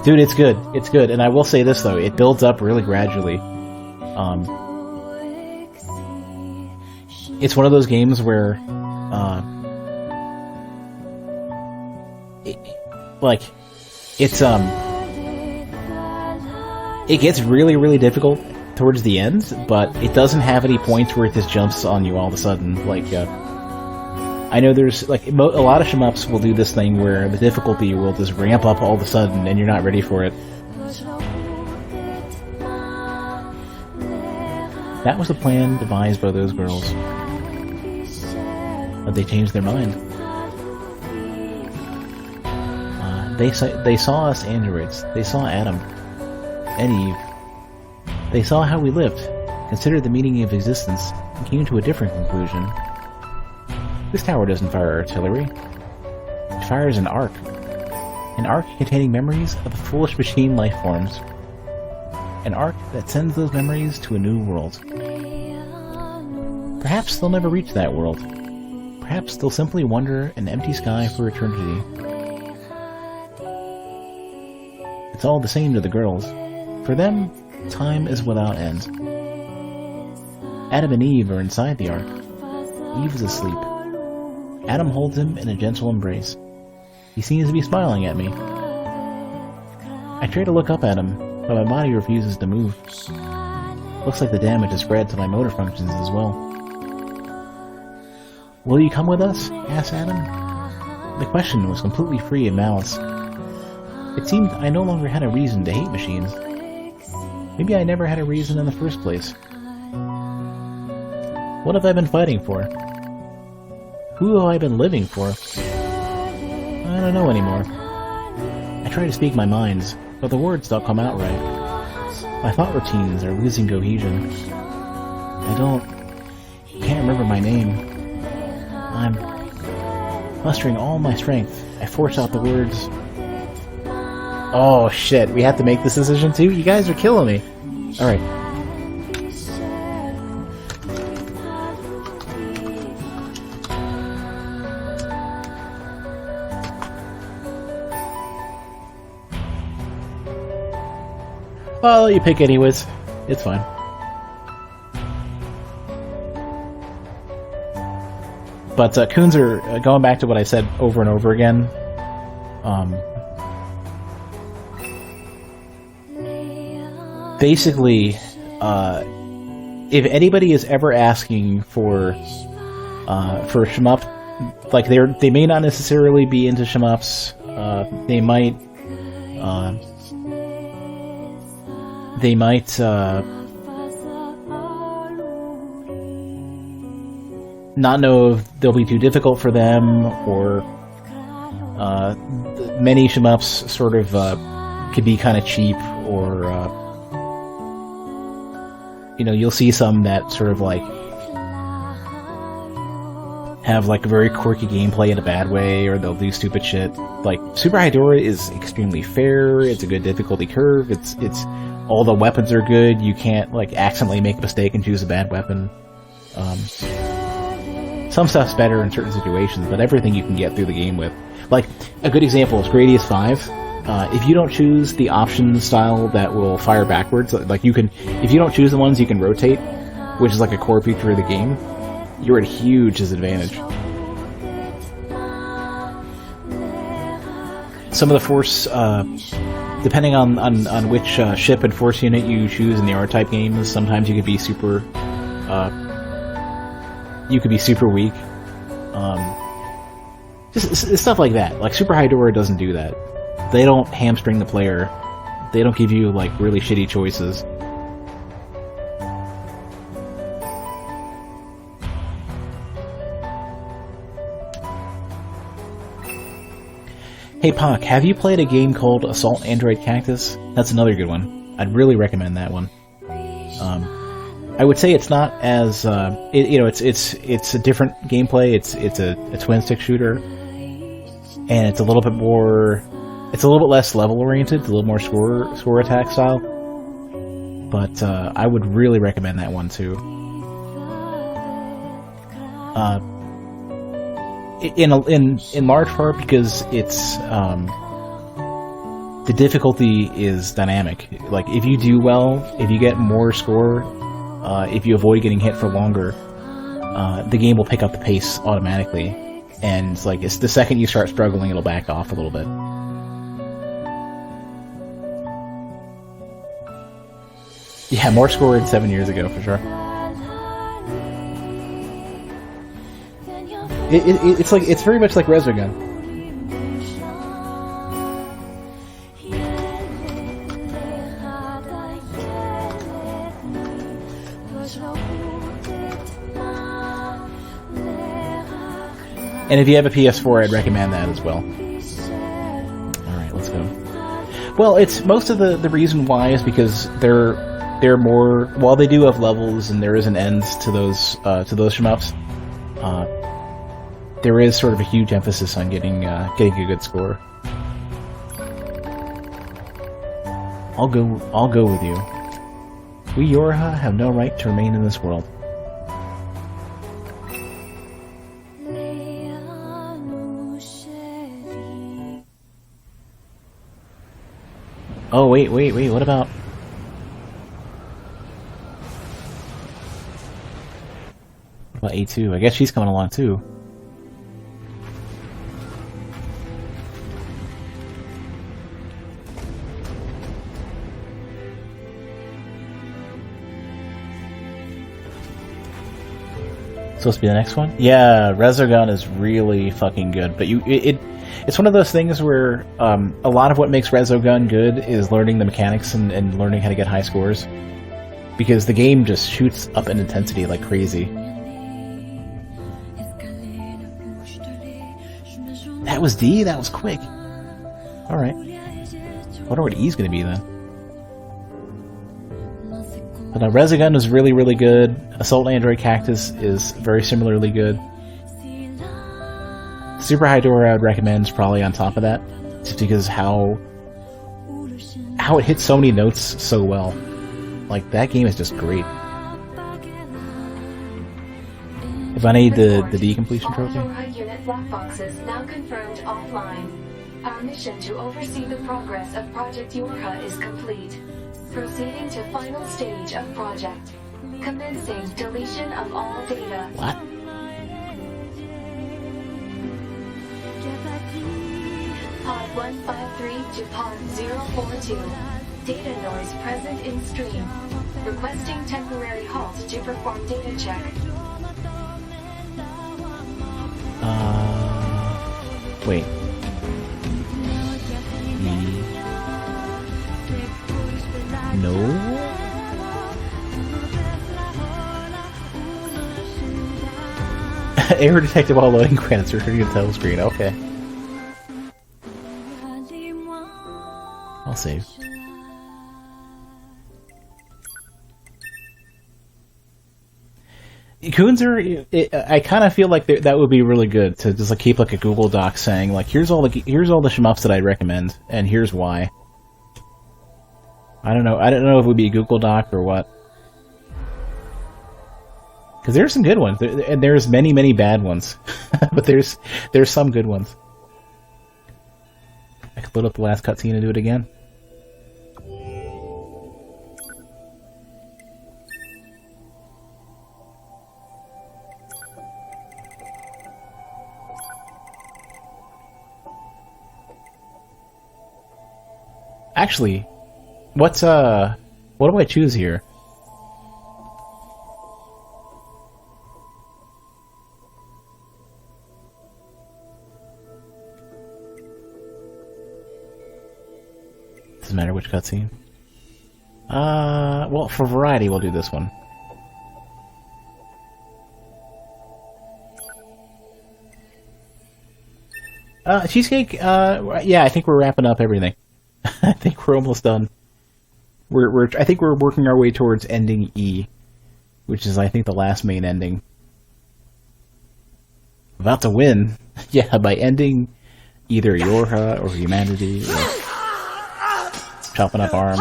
Dude, it's good. It's good. And I will say this, though. It builds up really gradually. It's one of those games where, it gets really, really difficult towards the end, but it doesn't have any points where it just jumps on you all of a sudden. Like, I know there's, like, a lot of shmups will do this thing where the difficulty will just ramp up all of a sudden and you're not ready for it. That was the plan devised by those girls. But they changed their mind. They saw us androids. They saw Adam and Eve. They saw how we lived, considered the meaning of existence, and came to a different conclusion. This tower doesn't fire artillery. It fires an arc. An arc containing memories of the foolish machine life forms. An arc that sends those memories to a new world. Perhaps they'll never reach that world. Perhaps they'll simply wander an empty sky for eternity. It's all the same to the girls. For them, time is without end. Adam and Eve are inside the ark. Eve is asleep. Adam holds him in a gentle embrace. He seems to be smiling at me. I try to look up at him, but my body refuses to move. Looks like the damage has spread to my motor functions as well. Will you come with us? Asked Adam. The question was completely free of malice. It seemed I no longer had a reason to hate machines. Maybe I never had a reason in the first place. What have I been fighting for? Who have I been living for? I don't know anymore. I try to speak my minds, but the words don't come out right. My thought routines are losing cohesion. Can't remember my name. I'm mustering all my strength. I force out the words. Oh shit, we have to make this decision too? You guys are killing me. Alright. Well, I'll let you pick anyways. It's fine. But Coons are going back to what I said over and over again. Basically, if anybody is ever asking for shmup, like they may not necessarily be into shmups. They might not know if they'll be too difficult for them, or many shmups sort of could be kind of cheap, or you'll see some that sort of like have like a very quirky gameplay in a bad way, or they'll do stupid shit. Like Super Hydora is extremely fair. It's a good difficulty curve. It's all the weapons are good. You can't like accidentally make a mistake and choose a bad weapon. Some stuff's better in certain situations, but everything you can get through the game with. Like, a good example is Gradius 5. If you don't choose the option style that will fire backwards, like if you don't choose the ones you can rotate, which is like a core feature of the game, you're at a huge disadvantage. Some of the force, depending on which ship and force unit you choose in the R-type games, sometimes you could be super weak. Just stuff like that. Like Super Hydora doesn't do that. They don't hamstring the player. They don't give you like really shitty choices. Hey Pock, have you played a game called Assault Android Cactus? That's another good one. I'd really recommend that one. I would say it's not as it's a different gameplay. It's a twin stick shooter, and it's a little bit less level oriented, a little more score attack style. But I would really recommend that one too. In large part because it's the difficulty is dynamic. Like if you do well, if you get more score. If you avoid getting hit for longer, the game will pick up the pace automatically, and it's the second you start struggling, it'll back off a little bit. Yeah, more score than 7 years ago for sure. It's very much like Resogun. And if you have a PS4, I'd recommend that as well. Alright, let's go. Well, it's most of the reason why is because they're more, while they do have levels and there is an end to those shmups, there is sort of a huge emphasis on getting a good score. I'll go with you. We Yorha have no right to remain in this world. Oh, wait, what about... What about A2? I guess she's coming along too. Supposed to be the next one? Yeah, Resogun is really fucking good, but it's one of those things where a lot of what makes Resogun good is learning the mechanics and learning how to get high scores, because the game just shoots up in intensity like crazy. That was D? That was quick. Alright. I wonder what E's gonna be then. But Resogun is really, really good. Assault Android Cactus is very similarly good. Super High Door I would recommend is probably on top of that, just because how it hits so many notes so well. Like, that game is just great. If I need the D completion trophy. All Yorha unit black boxes now confirmed offline. Our mission to oversee the progress of Project Yorha is complete. Proceeding to final stage of project. Commencing deletion of all data. What? Pod 153 to Pod 042. Data noise present in stream. Requesting temporary halt to perform data check. Wait. No? Error detected while loading credits, returning to the title screen. Okay. I'll save. Coons are... I kind of feel like that would be really good to just like keep like a Google Doc saying like here's all the shmups that I recommend and here's why. I don't know if it would be a Google Doc or what. Because there's some good ones, and there's many bad ones, but there's some good ones. I could load up the last cutscene and do it again. Actually, what do I choose here? Doesn't matter which cutscene. Well, for variety, we'll do this one. Cheesecake, yeah, I think we're wrapping up everything. I think we're almost done. I think we're working our way towards ending E, which is, I think, the last main ending. About to win, yeah, by ending either Yorha or humanity, or chopping up arms.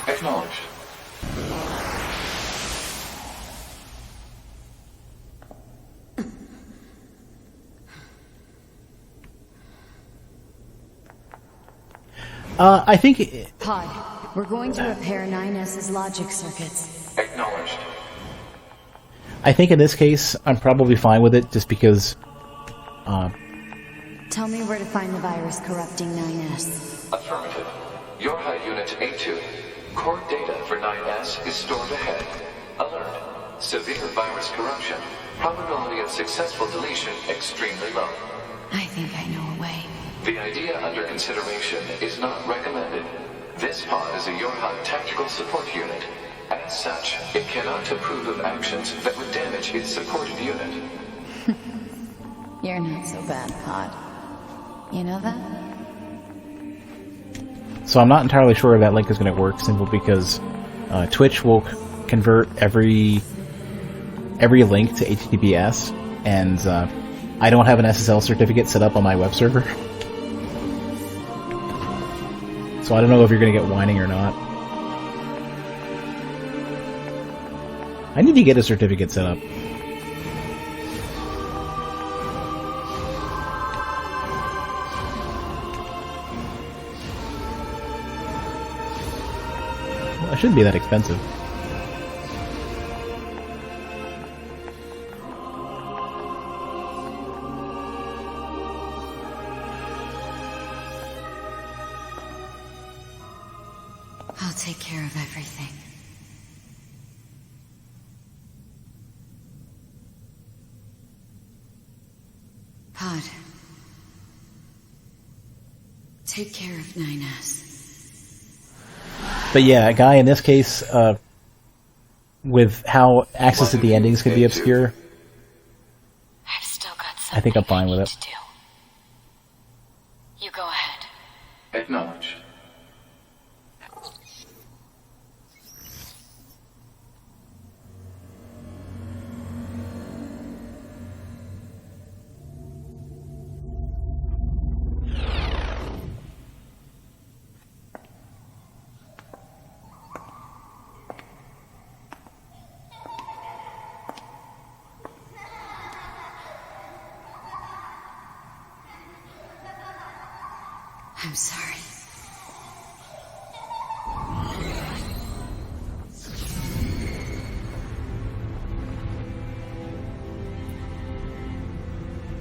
Acknowledged. I think... Pod, we're going to repair 9S's logic circuits. Acknowledged. I think in this case, I'm probably fine with it, just because... Tell me where to find the virus corrupting 9S. Affirmative. Yorha Unit A2. Core data for 9S is stored ahead. Alert. Severe virus corruption. Probability of successful deletion extremely low. I think I know a way. The idea under consideration is not recommended. This pod is a Yorha tactical support unit. As such, it cannot approve of actions that would damage its supported unit. You're not so bad, Pod. You know that? So I'm not entirely sure if that link is going to work, simply because Twitch will convert every link to HTTPS, and I don't have an SSL certificate set up on my web server. So I don't know if you're going to get whining or not. I need to get a certificate set up. Well, it shouldn't be that expensive. I'll take care of everything. Pod. Take care of 9S. But yeah, a guy in this case, with how access to the endings can be obscure, I've still got I think I'm fine with it. to do. You go ahead. Acknowledged. I'm sorry.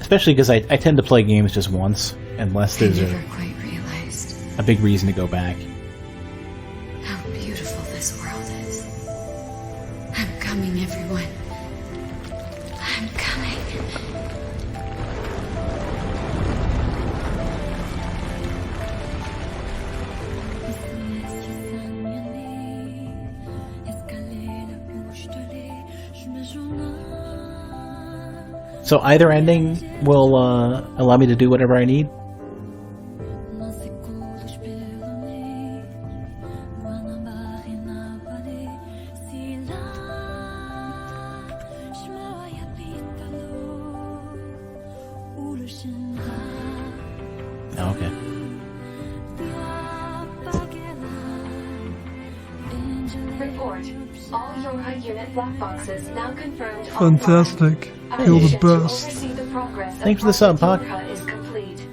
Especially because I tend to play games just once, unless I there's never quite realized a big reason to go back. how beautiful this world is. I'm coming, everyone. I'm coming. So either ending will allow me to do whatever I need? Okay. Report. All Yorha unit black boxes now confirmed. Fantastic. You're the best. Thanks for the sub, Pod. Yorha is complete.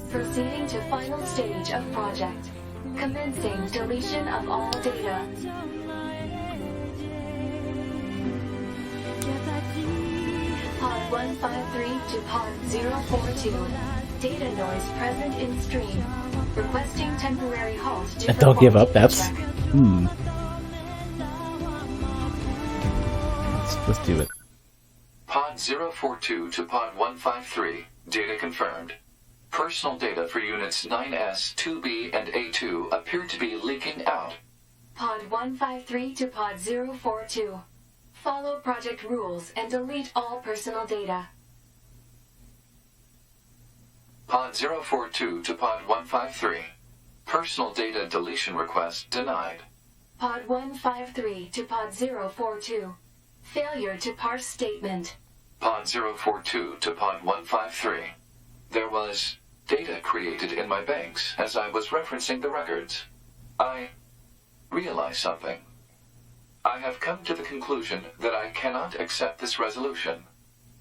Proceeding to final stage of project. Commencing deletion of all data. Pod 153 to Pod 042. Data noise present in stream. Requesting temporary halt to Don't give up, perform that's... check. Let's do it. Pod 042 to Pod 153. Data confirmed. Personal data for units 9S, 2B, and A2 appear to be leaking out. Pod 153 to Pod 042. Follow project rules and delete all personal data. Pod 042 to Pod 153. Personal data deletion request denied. Pod 153 to Pod 042. Failure to parse statement. Pod 042 to Pod 153. There was data created in my banks as I was referencing the records. I realized something. I have come to the conclusion that I cannot accept this resolution.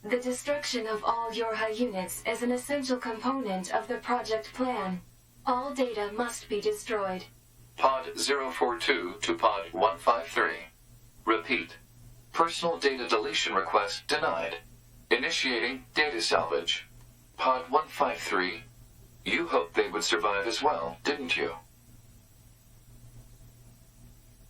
The destruction of all Yorha units is an essential component of the project plan. All data must be destroyed. Pod 042 to Pod 153. Repeat. Personal data deletion request denied. Initiating data salvage. Pod 153. You hoped they would survive as well, didn't you?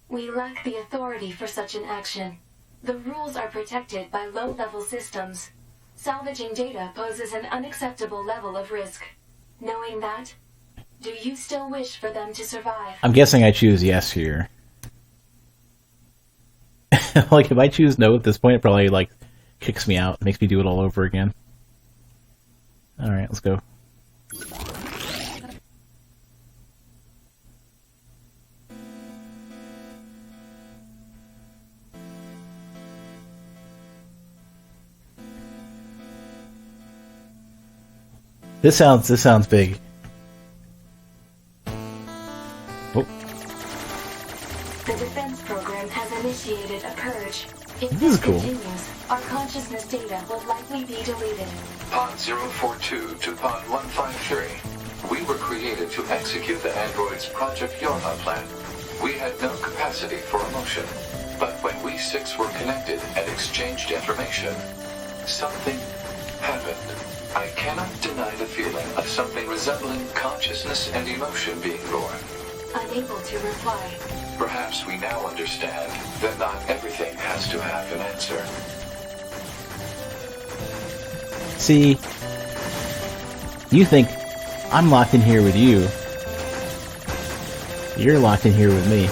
We lack the authority for such an action. The rules are protected by low-level systems. Salvaging data poses an unacceptable level of risk. Knowing that, do you still wish for them to survive? I'm guessing I choose yes here. Like, if I choose no at this point, it probably, like, kicks me out, makes me do it all over again. Alright, let's go. This sounds big. Oh. The defense program has initiated a purge. If This is cool. continues, our consciousness data will likely be deleted. Pod 042 to Pod 153. We were created to execute the android's Project Yorma plan. We had no capacity for emotion. But when we six were connected and exchanged information, something happened. I cannot deny the feeling of something resembling consciousness and emotion being born. Unable to reply. Perhaps we now understand that not everything has to have an answer. See, you think I'm locked in here with you. You're locked in here with me.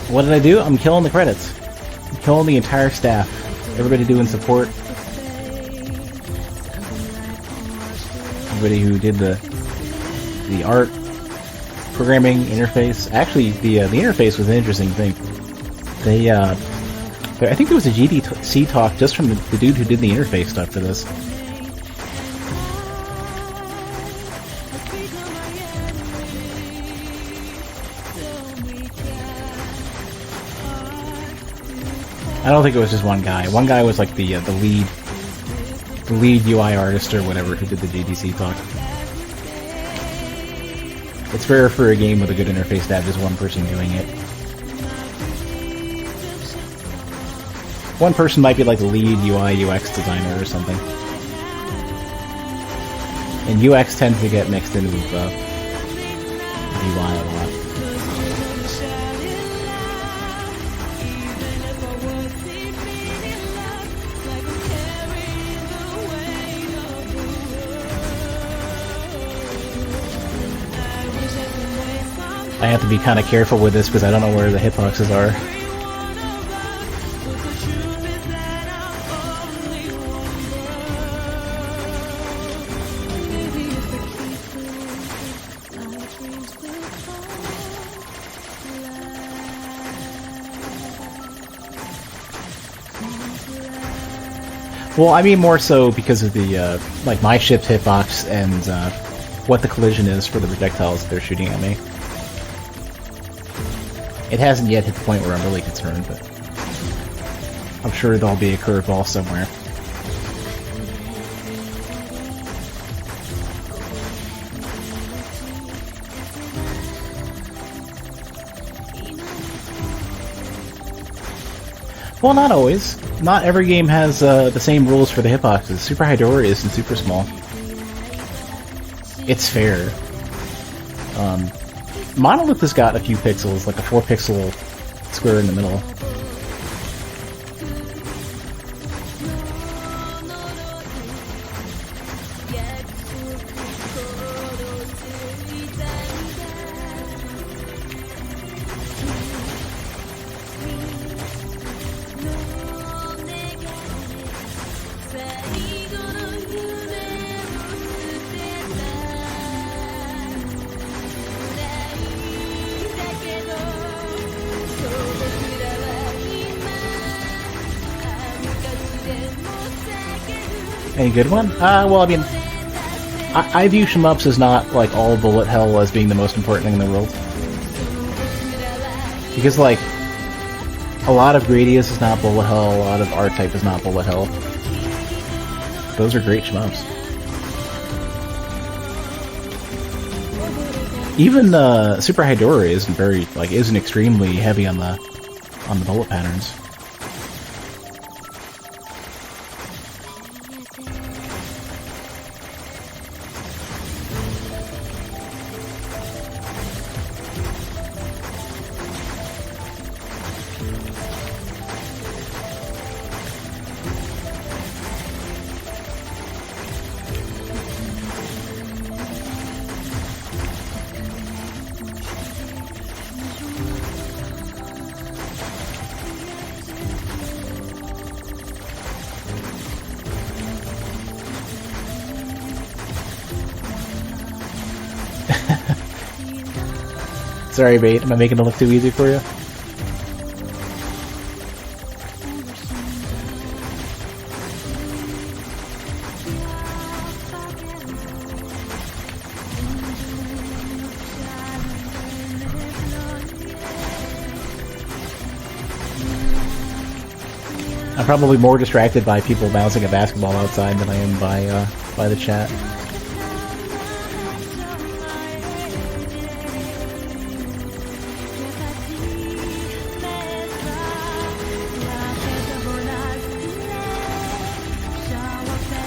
What did I do? I'm killing the credits. I'm killing the entire staff. Everybody doing support. Everybody who did the art, programming, interface. Actually, the interface was an interesting thing. They, I think there was a GDC talk just from the dude who did the interface stuff for this. I don't think it was just one guy. One guy was like the lead UI artist or whatever who did the GDC talk. It's rare for a game with a good interface to have just one person doing it. One person might be like the lead UI UX designer or something. And UX tends to get mixed into with UI a lot. I have to be kind of careful with this because I don't know where the hitboxes are. Well, I mean more so because of the, like, my ship's hitbox and, what the collision is for the projectiles that they're shooting at me. It hasn't yet hit the point where I'm really concerned, but I'm sure there'll be a curveball somewhere. Well, not always. Not every game has the same rules for the hitboxes. Super Hydora isn't super small. It's fair. Monolith has got a few pixels, like a 4-pixel square in the middle. Any good one? Well, I mean, I view shmups as not, like, all bullet hell as being the most important thing in the world. Because, like, a lot of Gradius is not bullet hell, a lot of R-Type is not bullet hell. Those are great shmups. Even Super Hydora isn't extremely heavy on the bullet patterns. Sorry, Bait. Am I making it look too easy for you? I'm probably more distracted by people bouncing a basketball outside than I am by the chat.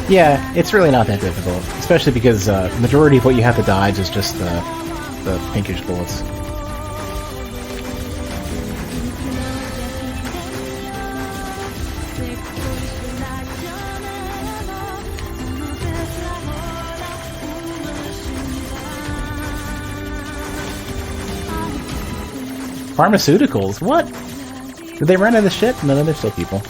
Yeah, it's really not that difficult, especially because the majority of what you have to dodge is just the pinkish bullets. Pharmaceuticals? What? Did they run out of shit? No, there's still people.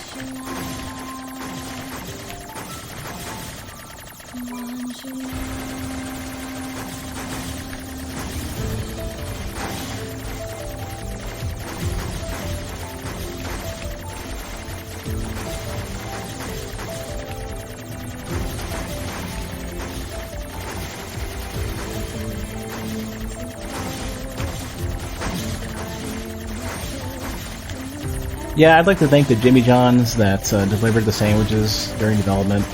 Yeah, I'd like to thank the Jimmy Johns that delivered the sandwiches during development.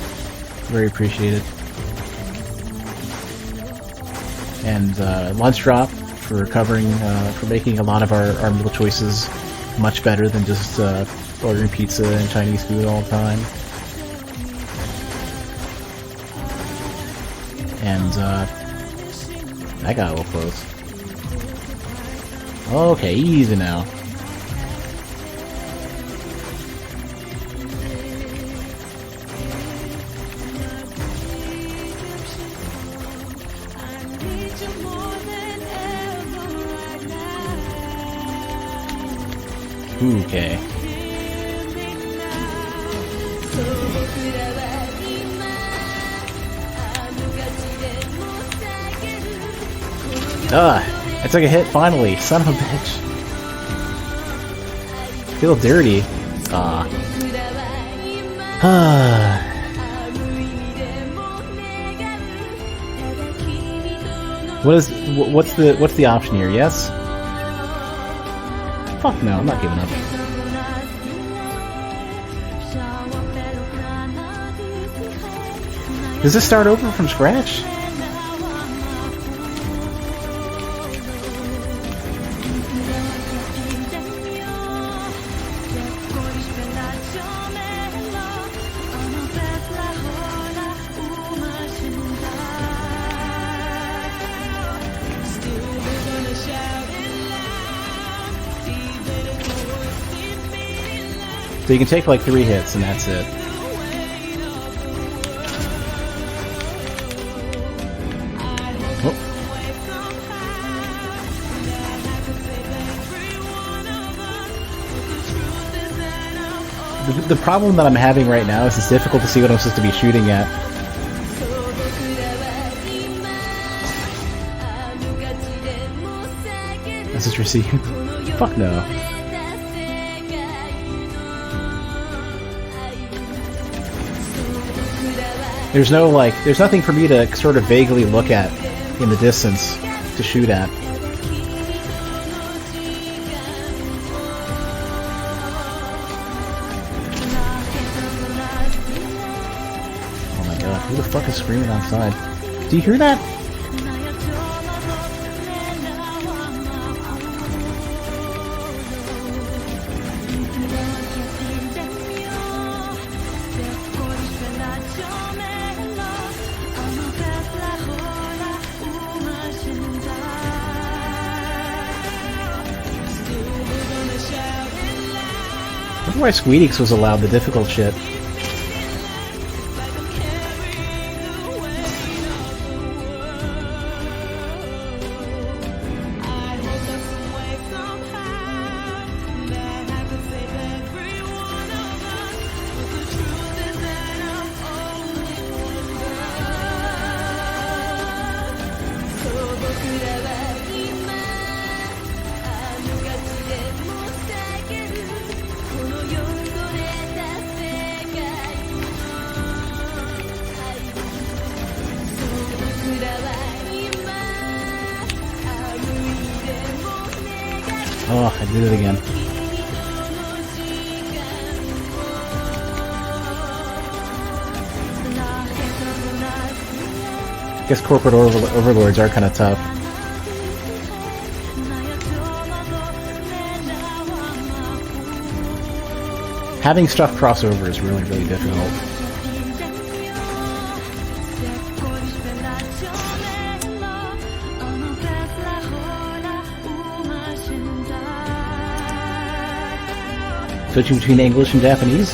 Very appreciated. And Lunch Drop for for making a lot of our meal choices much better than just ordering pizza and Chinese food all the time. And that got a little close. Okay, easy now. Okay. I took a hit finally. Son of a bitch. Feel dirty. What's the option here? Yes? Fuck no, I'm not giving up. Does this start over from scratch? So you can take like 3 hits and that's it. Oh. The problem that I'm having right now is it's difficult to see what I'm supposed to be shooting at. This is received. Fuck no. There's no, like, there's nothing for me to sort of vaguely look at in the distance to shoot at. Oh my god, who the fuck is screaming outside? Do you hear that? I wonder why Squeedix was allowed the difficult shit. Oh, I did it again. I guess corporate overlords are kind of tough. Having stuff cross over is really, really difficult. Switching between English and Japanese?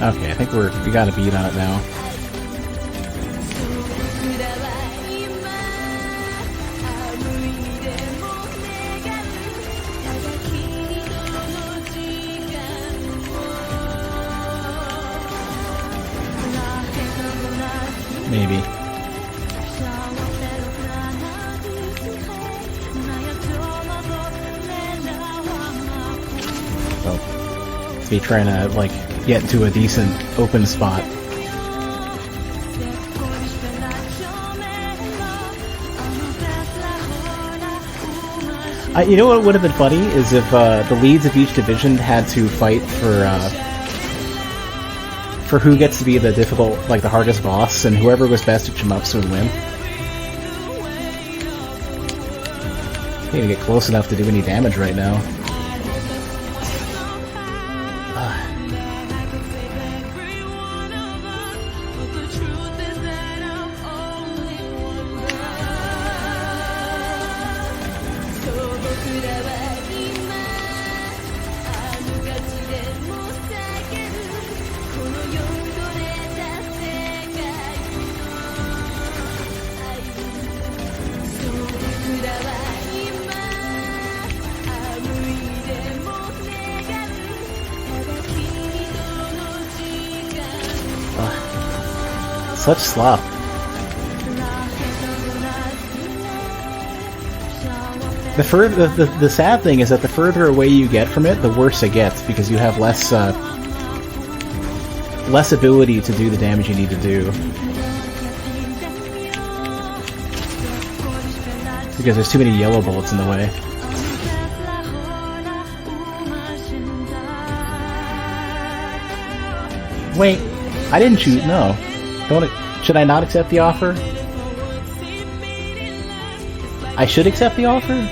Okay, I think we got a beat on it now. Maybe. Oh. Be trying to, like, get to a decent open spot. You know what would have been funny is if the leads of each division had to fight for who gets to be the difficult, like the hardest boss, and whoever was best at shmups would win. Can't even get close enough to do any damage right now. Such slop. The sad thing is that the further away you get from it, the worse it gets, because you have less ability to do the damage you need to do. Because there's too many yellow bullets in the way. Wait, I didn't shoot, no. Should I not accept the offer? I should accept the offer?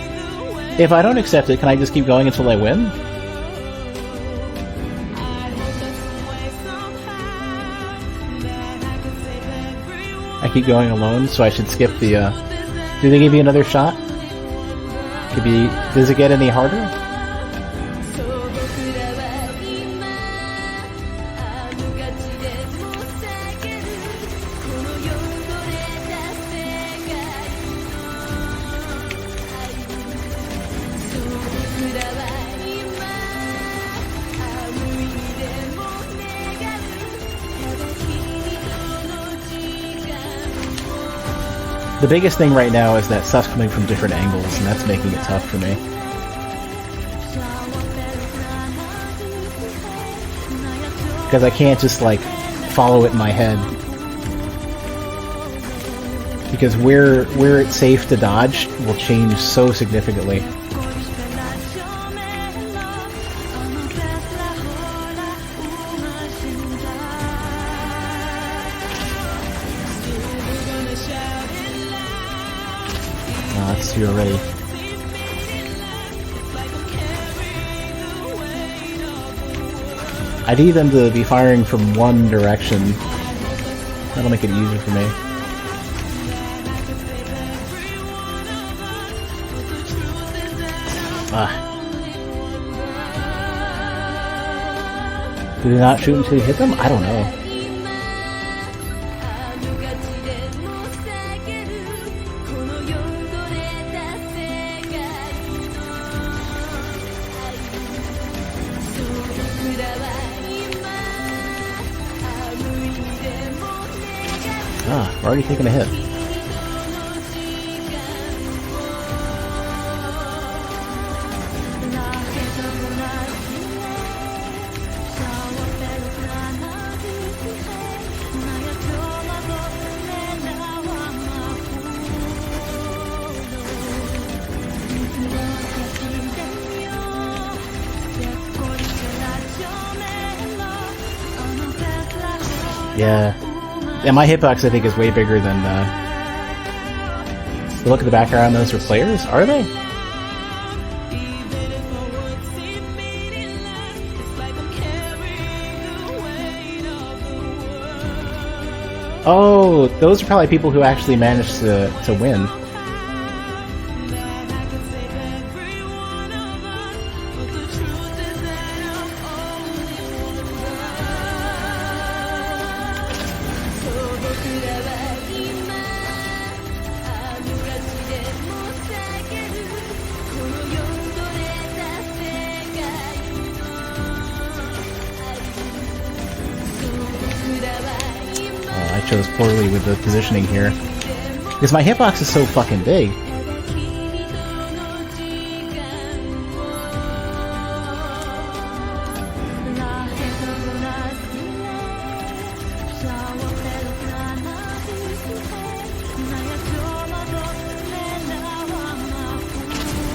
If I don't accept it, can I just keep going until I win? I keep going alone, so I should skip the, Do they give you another shot? Does it get any harder? The biggest thing right now is that stuff's coming from different angles, and that's making it tough for me. Because I can't just, like, follow it in my head. Because where it's safe to dodge will change so significantly. Oh, that's two already. I need them to be firing from one direction. That'll make it easier for me. Do they not shoot until you hit them? I don't know. We're already taking a hit. Yeah. Yeah, my hitbox I think is way bigger than look at the background, those are players? Are they? Oh, those are probably people who actually managed to win. I chose poorly with the positioning here. Because my hitbox is so fucking big.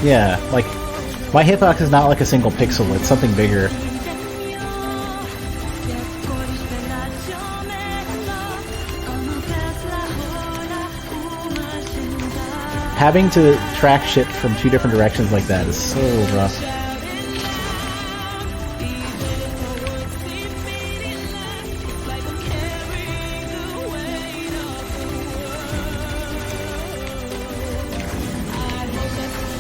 Yeah, like, my hitbox is not like a single pixel, it's something bigger. Having to track shit from two different directions like that is so rough.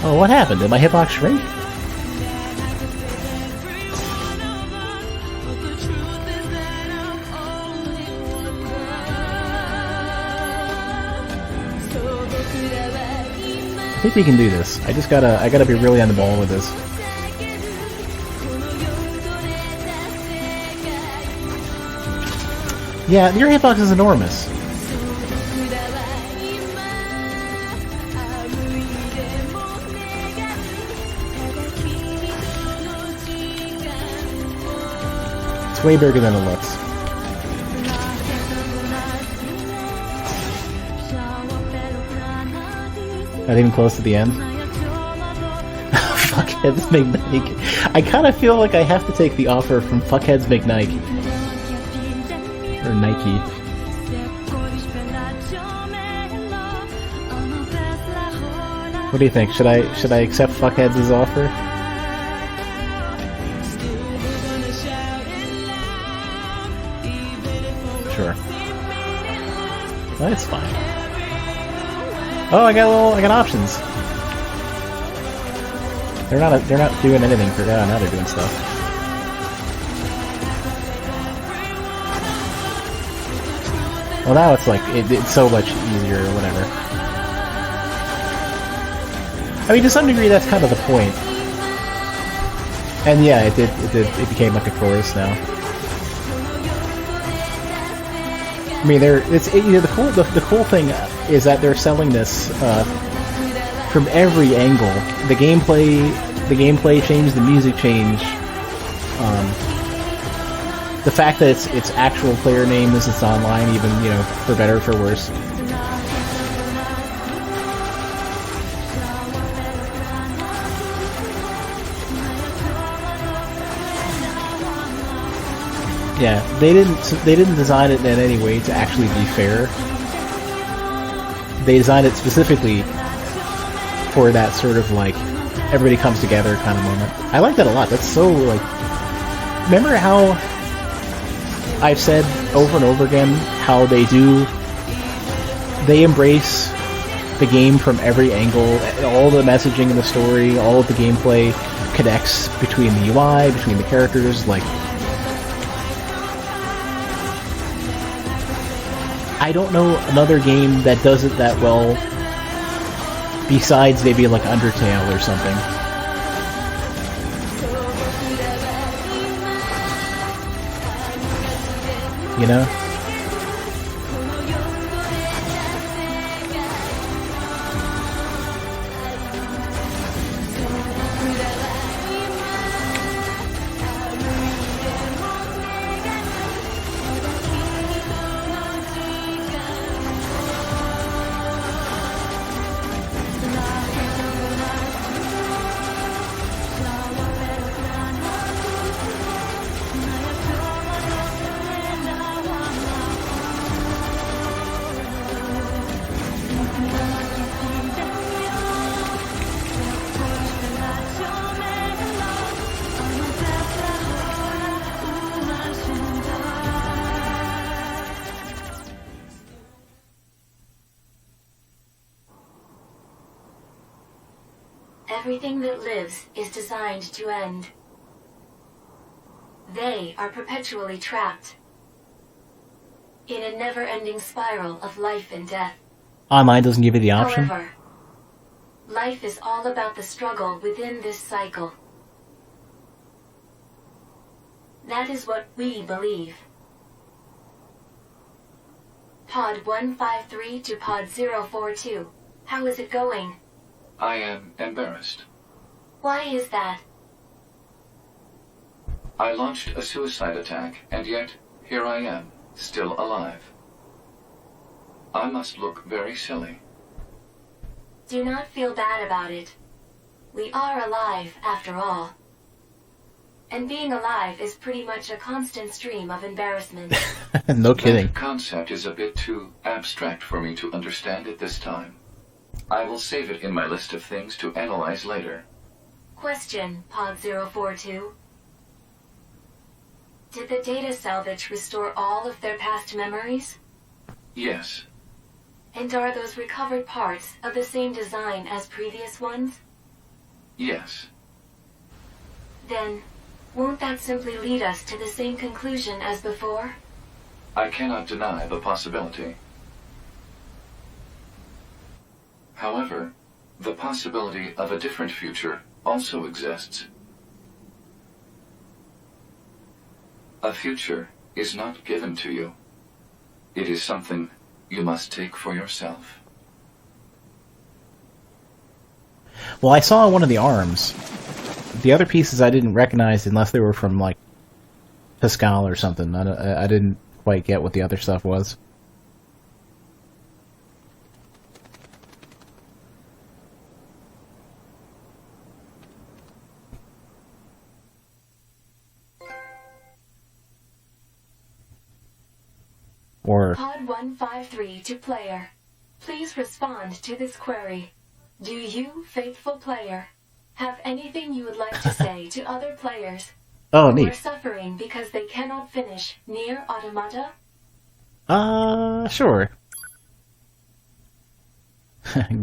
Oh, what happened? Did my hitbox shrink? I think we can do this. I gotta be really on the ball with this. Yeah, your hitbox is enormous. It's way bigger than it looks. Not even close to the end. Fuckheads make Nike. I kind of feel like I have to take the offer from Fuckheads make Nike. Or Nike. What do you think? Should I accept Fuckheads' offer? Sure. Well, that's fine. Oh, I got options. They're not doing anything for now. Now they're doing stuff. Well, now it's like it's so much easier or whatever. I mean, to some degree, that's kind of the point. And yeah, it became like a chorus now. I mean, the cool thing is that they're selling this from every angle. The gameplay changed, the music changed. The fact that its actual player name is its online, even, you know, for better or for worse. Yeah, they didn't design it in any way to actually be fair. They designed it specifically for that sort of like everybody comes together kind of moment. I like that a lot. That's so like. Remember how I've said over and over again how they embrace the game from every angle, all the messaging in the story, all of the gameplay connects between the UI, between the characters, like. I don't know another game that does it that well besides maybe like Undertale or something. You know? Everything that lives is designed to end. They are perpetually trapped in a never-ending spiral of life and death. Online doesn't give you the option? However, life is all about the struggle within this cycle. That is what we believe. Pod 153 to Pod 042. How is it going? I am embarrassed. Why is that? I launched a suicide attack, and yet, here I am, still alive. I must look very silly. Do not feel bad about it. We are alive, after all. And being alive is pretty much a constant stream of embarrassment. No kidding. That concept is a bit too abstract for me to understand at this time. I will save it in my list of things to analyze later. Question, Pod 042. Did the data salvage restore all of their past memories? Yes. And are those recovered parts of the same design as previous ones? Yes. Then, won't that simply lead us to the same conclusion as before? I cannot deny the possibility. However, the possibility of a different future also exists. A future is not given to you. It is something you must take for yourself. Well, I saw one of the arms. The other pieces I didn't recognize unless they were from, like, Pascal or something. I didn't quite get what the other stuff was. Or Pod 153 to player. Please respond to this query. Do you, faithful player, have anything you would like to say to other players oh, who are neat. suffering because they cannot finish NieR Automata? Sure.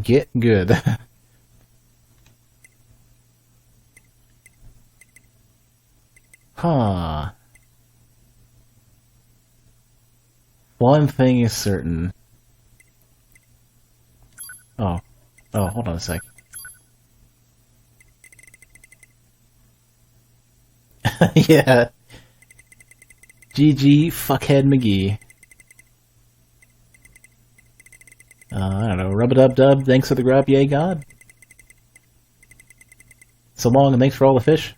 Get good. Huh. One thing is certain. Oh, hold on a sec. Yeah. GG, fuckhead McGee. I don't know. Rub-a-dub-dub, thanks for the grub, yay god. So long, and thanks for all the fish.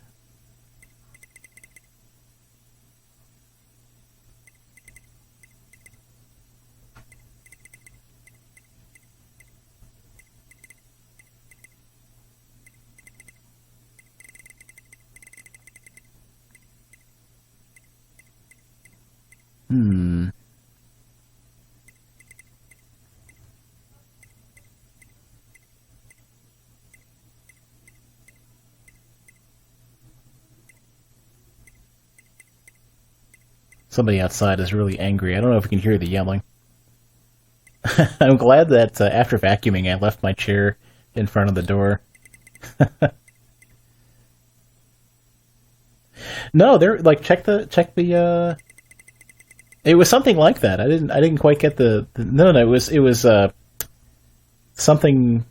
Somebody outside is really angry. I don't know if you can hear the yelling. I'm glad that after vacuuming, I left my chair in front of the door. No, they're like check the. It was something like that. I didn't quite get the no. It was something.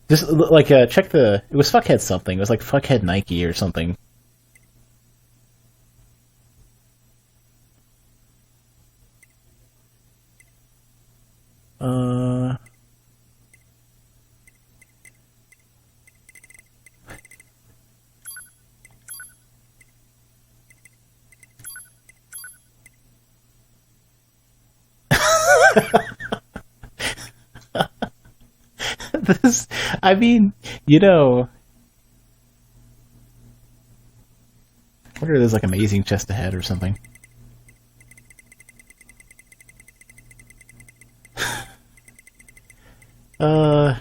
Just like check the. It was Fuckhead something. It was like Fuckhead Nike or something. This, I mean, you know, I wonder if there's like amazing chest ahead or something. Can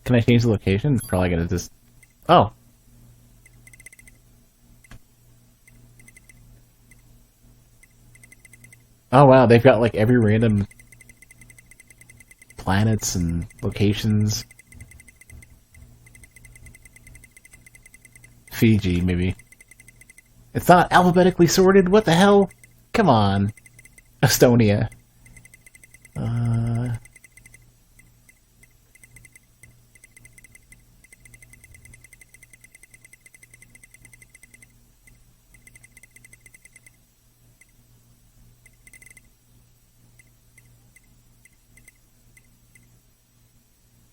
I change the location? It's probably gonna just. Oh. Oh wow, they've got like every random planets and locations. Fiji, maybe. It's not alphabetically sorted? What the hell? Come on. Estonia.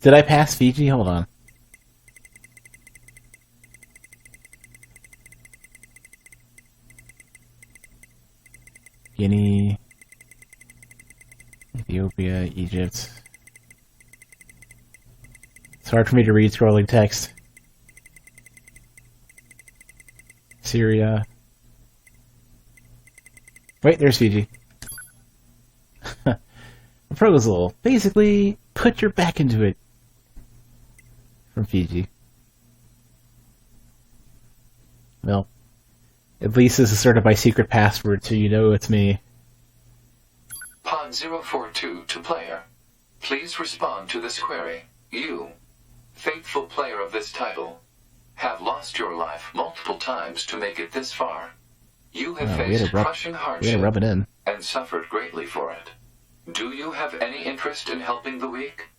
Did I pass Fiji? Hold on. Guinea, Ethiopia, Egypt. It's hard for me to read scrolling text. Syria. Wait, there's Fiji. Proposal. Basically, put your back into it. From Fiji. Well, at least this is sorted by secret password, so you know it's me. Pod 042 to player. Please respond to this query. You, faithful player of this title, have lost your life multiple times to make it this far. You have faced crushing hardship and suffered greatly for it. Do you have any interest in helping the weak?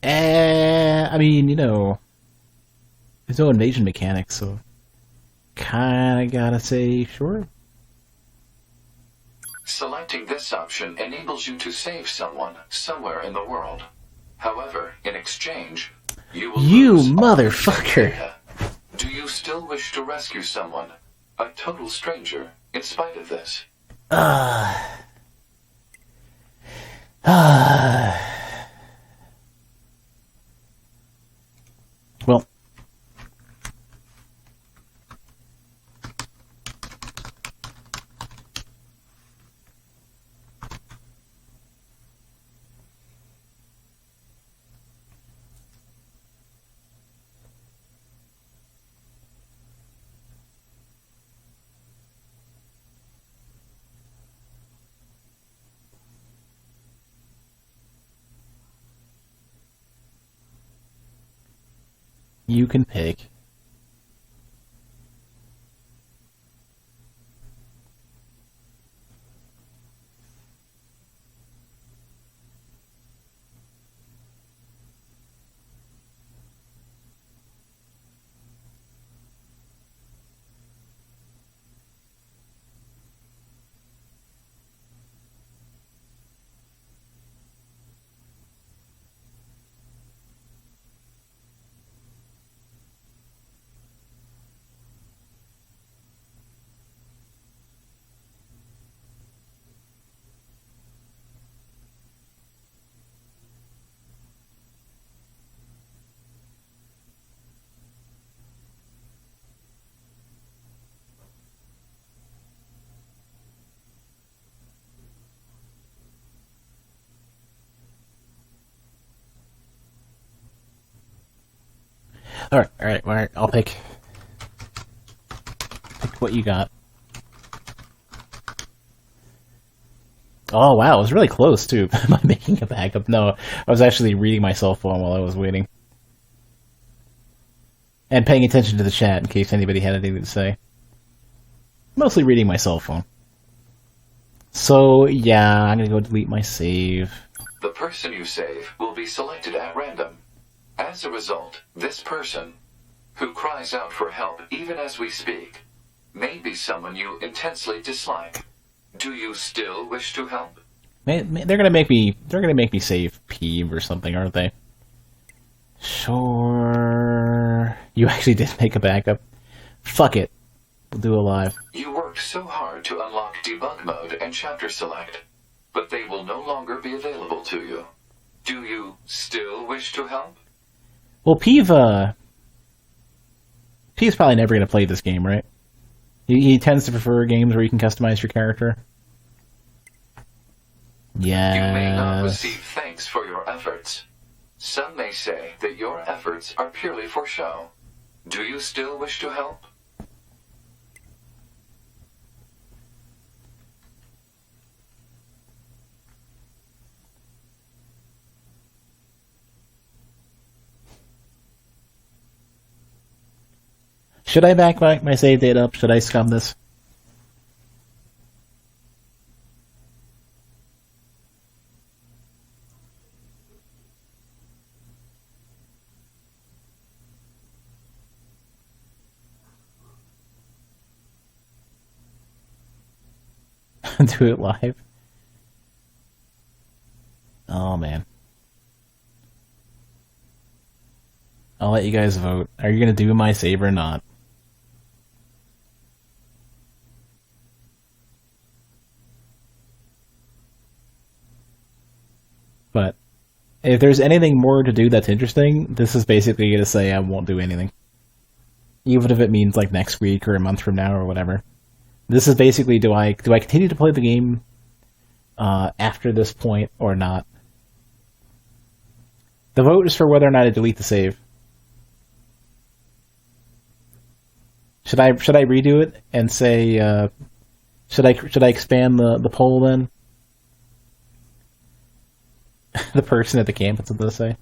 I mean, you know, there's no invasion mechanics, so kinda gotta say sure. Selecting this option enables you to save someone somewhere in the world. However, in exchange, you will lose motherfucker. data. Do you still wish to rescue someone, a total stranger, in spite of this? Well, you can pick. Alright, I'll pick what you got. Oh wow, it was really close too. Am I making a backup? No, I was actually reading my cell phone while I was waiting. And paying attention to the chat in case anybody had anything to say. Mostly reading my cell phone. So, yeah, I'm gonna go delete my save. The person you save will be selected at random. As a result, this person, who cries out for help even as we speak, may be someone you intensely dislike. Do you still wish to help? They're gonna make me save Peeve or something, aren't they? Sure. You actually did make a backup. Fuck it. We'll do a live. You worked so hard to unlock debug mode and chapter select, but they will no longer be available to you. Do you still wish to help? Well, Peeve's probably never gonna play this game, right? He tends to prefer games where you can customize your character. Yeah. You may not receive thanks for your efforts. Some may say that your efforts are purely for show. Do you still wish to help? Should I back my save date up? Should I scum this? Do it live? Oh, man. I'll let you guys vote. Are you going to do my save or not? But if there's anything more to do that's interesting, this is basically going to say I won't do anything. Even if it means like next week or a month from now or whatever. This is basically, do I continue to play the game after this point or not? The vote is for whether or not I delete the save. Should I redo it and say should I expand the poll then? The person at the camp, that's what they say.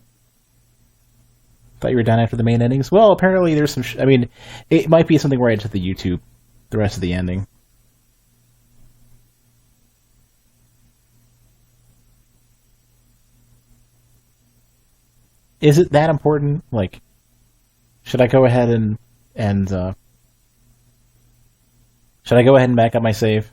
Thought you were done after the main endings. Well, apparently there's some. I mean, it might be something where I just the YouTube, the rest of the ending. Is it that important? Like, should I go ahead and should I go ahead and back up my save?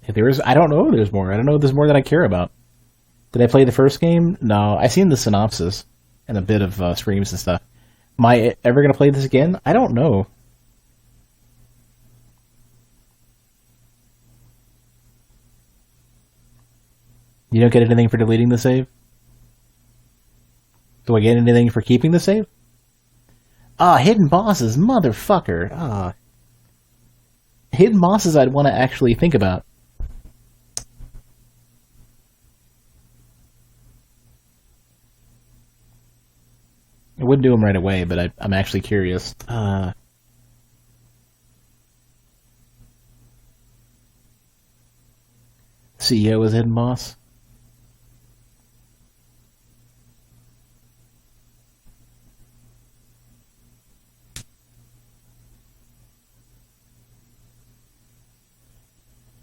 If there is, I don't know if there's more. I don't know if there's more that I care about. Did I play the first game? No, I seen the synopsis and a bit of streams and stuff. Am I ever gonna play this again? I don't know. You don't get anything for deleting the save? Do I get anything for keeping the save? Ah, hidden bosses, motherfucker. Ah. Hidden bosses I'd want to actually think about. I wouldn't do them right away, but I'm actually curious. CEO is hidden boss.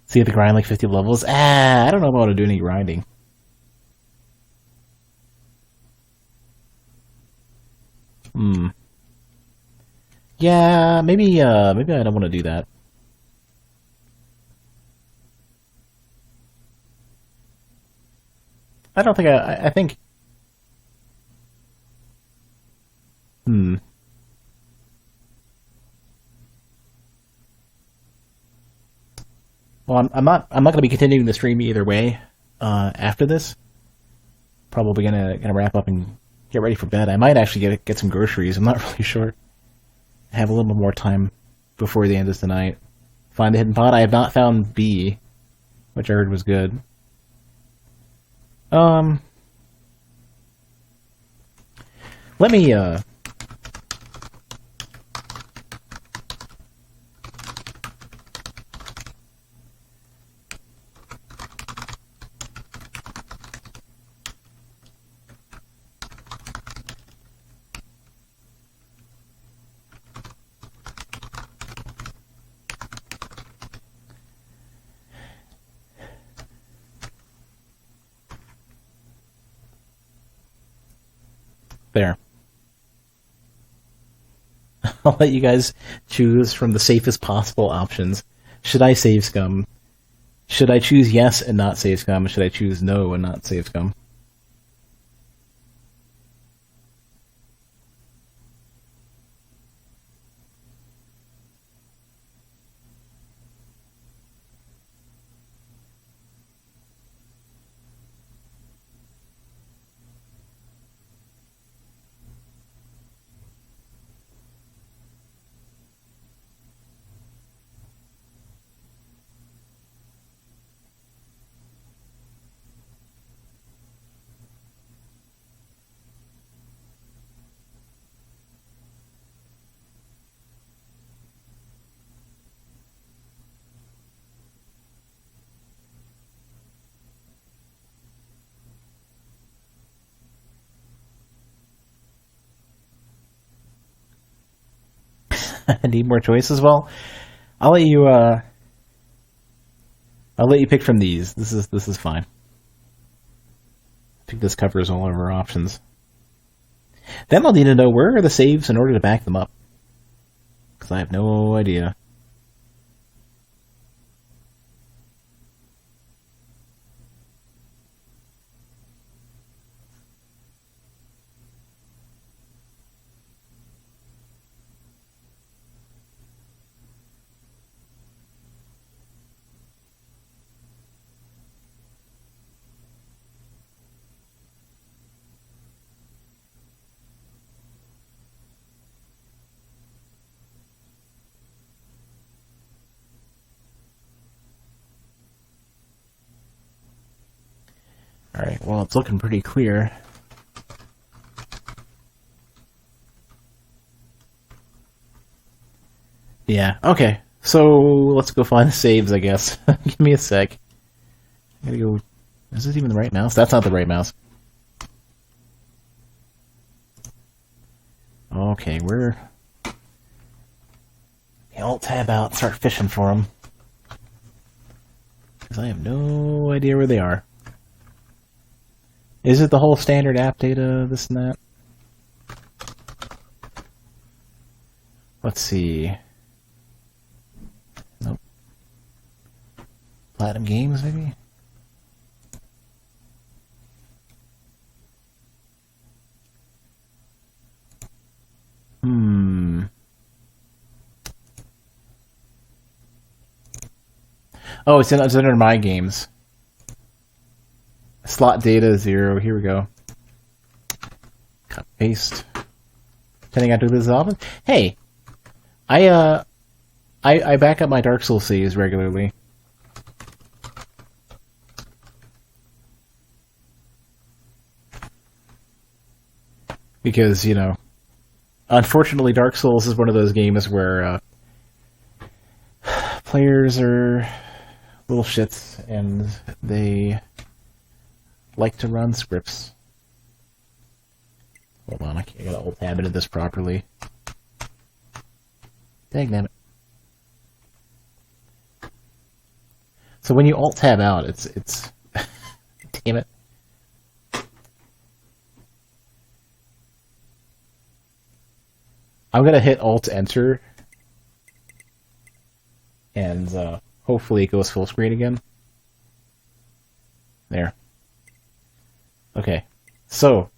See the grind like 50 levels? I don't know if I want to do any grinding. Yeah, maybe I don't want to do that. I don't think I think. Well, I'm not going to be continuing the stream either way. After this, probably gonna wrap up and get ready for bed. I might actually get some groceries. I'm not really sure. I have a little bit more time before the end of tonight. Find the hidden pot. I have not found B, which I heard was good. Let me, there. I'll let you guys choose from the safest possible options. Should I save scum? Should I choose yes and not save scum? Should I choose no and not save scum? I need more choices. Well, I'll let you. I'll let you pick from these. This is fine. I think this covers all of our options. Then I'll need to know where are the saves in order to back them up, because I have no idea. Alright, well, it's looking pretty clear. Yeah, okay. So, let's go find the saves, I guess. Give me a sec. I gotta go... Is this even the right mouse? That's not the right mouse. Okay, we're... Alt-tab out, start fishing for them. Because I have no idea where they are. Is it the whole standard app data, this and that? Let's see. Nope. Platinum Games, maybe? Oh, it's under My Games. Slot data 0. Here we go. Cut, paste. Pretending I do this often. Hey, I back up my Dark Souls saves regularly. Because, you know, unfortunately Dark Souls is one of those games where players are little shits and they like to run scripts. Hold on, I gotta alt-tab into this properly. Dangnammit. So when you alt-tab out, it's damn it. I'm gonna hit Alt-Enter, and hopefully it goes full screen again. There. Okay, so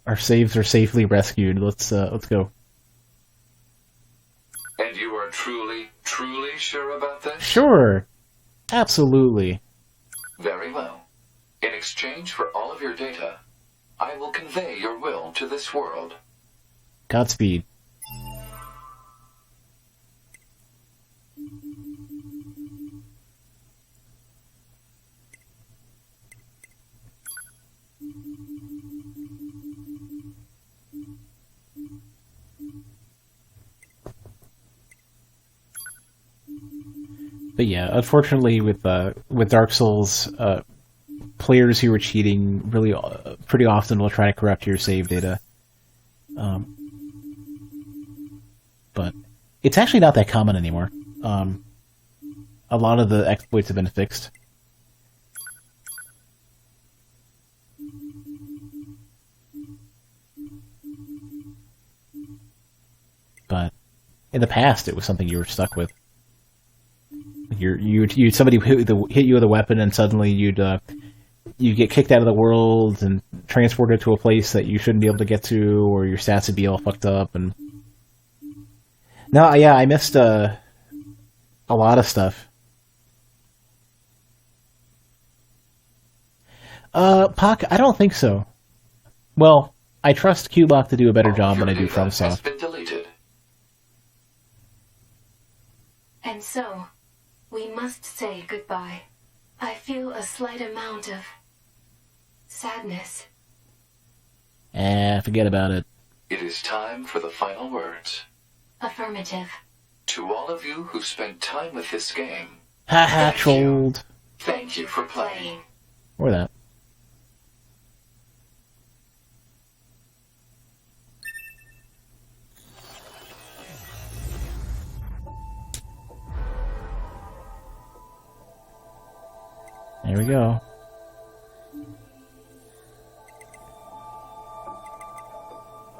our saves are safely rescued. Let's go. And you are truly sure about that? Sure, absolutely. Very well. In exchange for all of your data, I will convey your will to this world. Godspeed. But yeah, unfortunately, with Dark Souls, players who are cheating really pretty often will try to corrupt your save data. But it's actually not that common anymore. A lot of the exploits have been fixed. But in the past, it was something you were stuck with. You somebody hit you with a weapon, and suddenly you get kicked out of the world and transported to a place that you shouldn't be able to get to, or your stats would be all fucked up. And no, yeah, I missed a lot of stuff. Puck, I don't think so. Well, I trust Qblock to do a better job than I do FromSoft. And so, we must say goodbye. I feel a slight amount of sadness. Forget about it. It is time for the final words. Affirmative. To all of you who spent time with this game. Haha, trolled. Thank you for playing. Or that. There we go.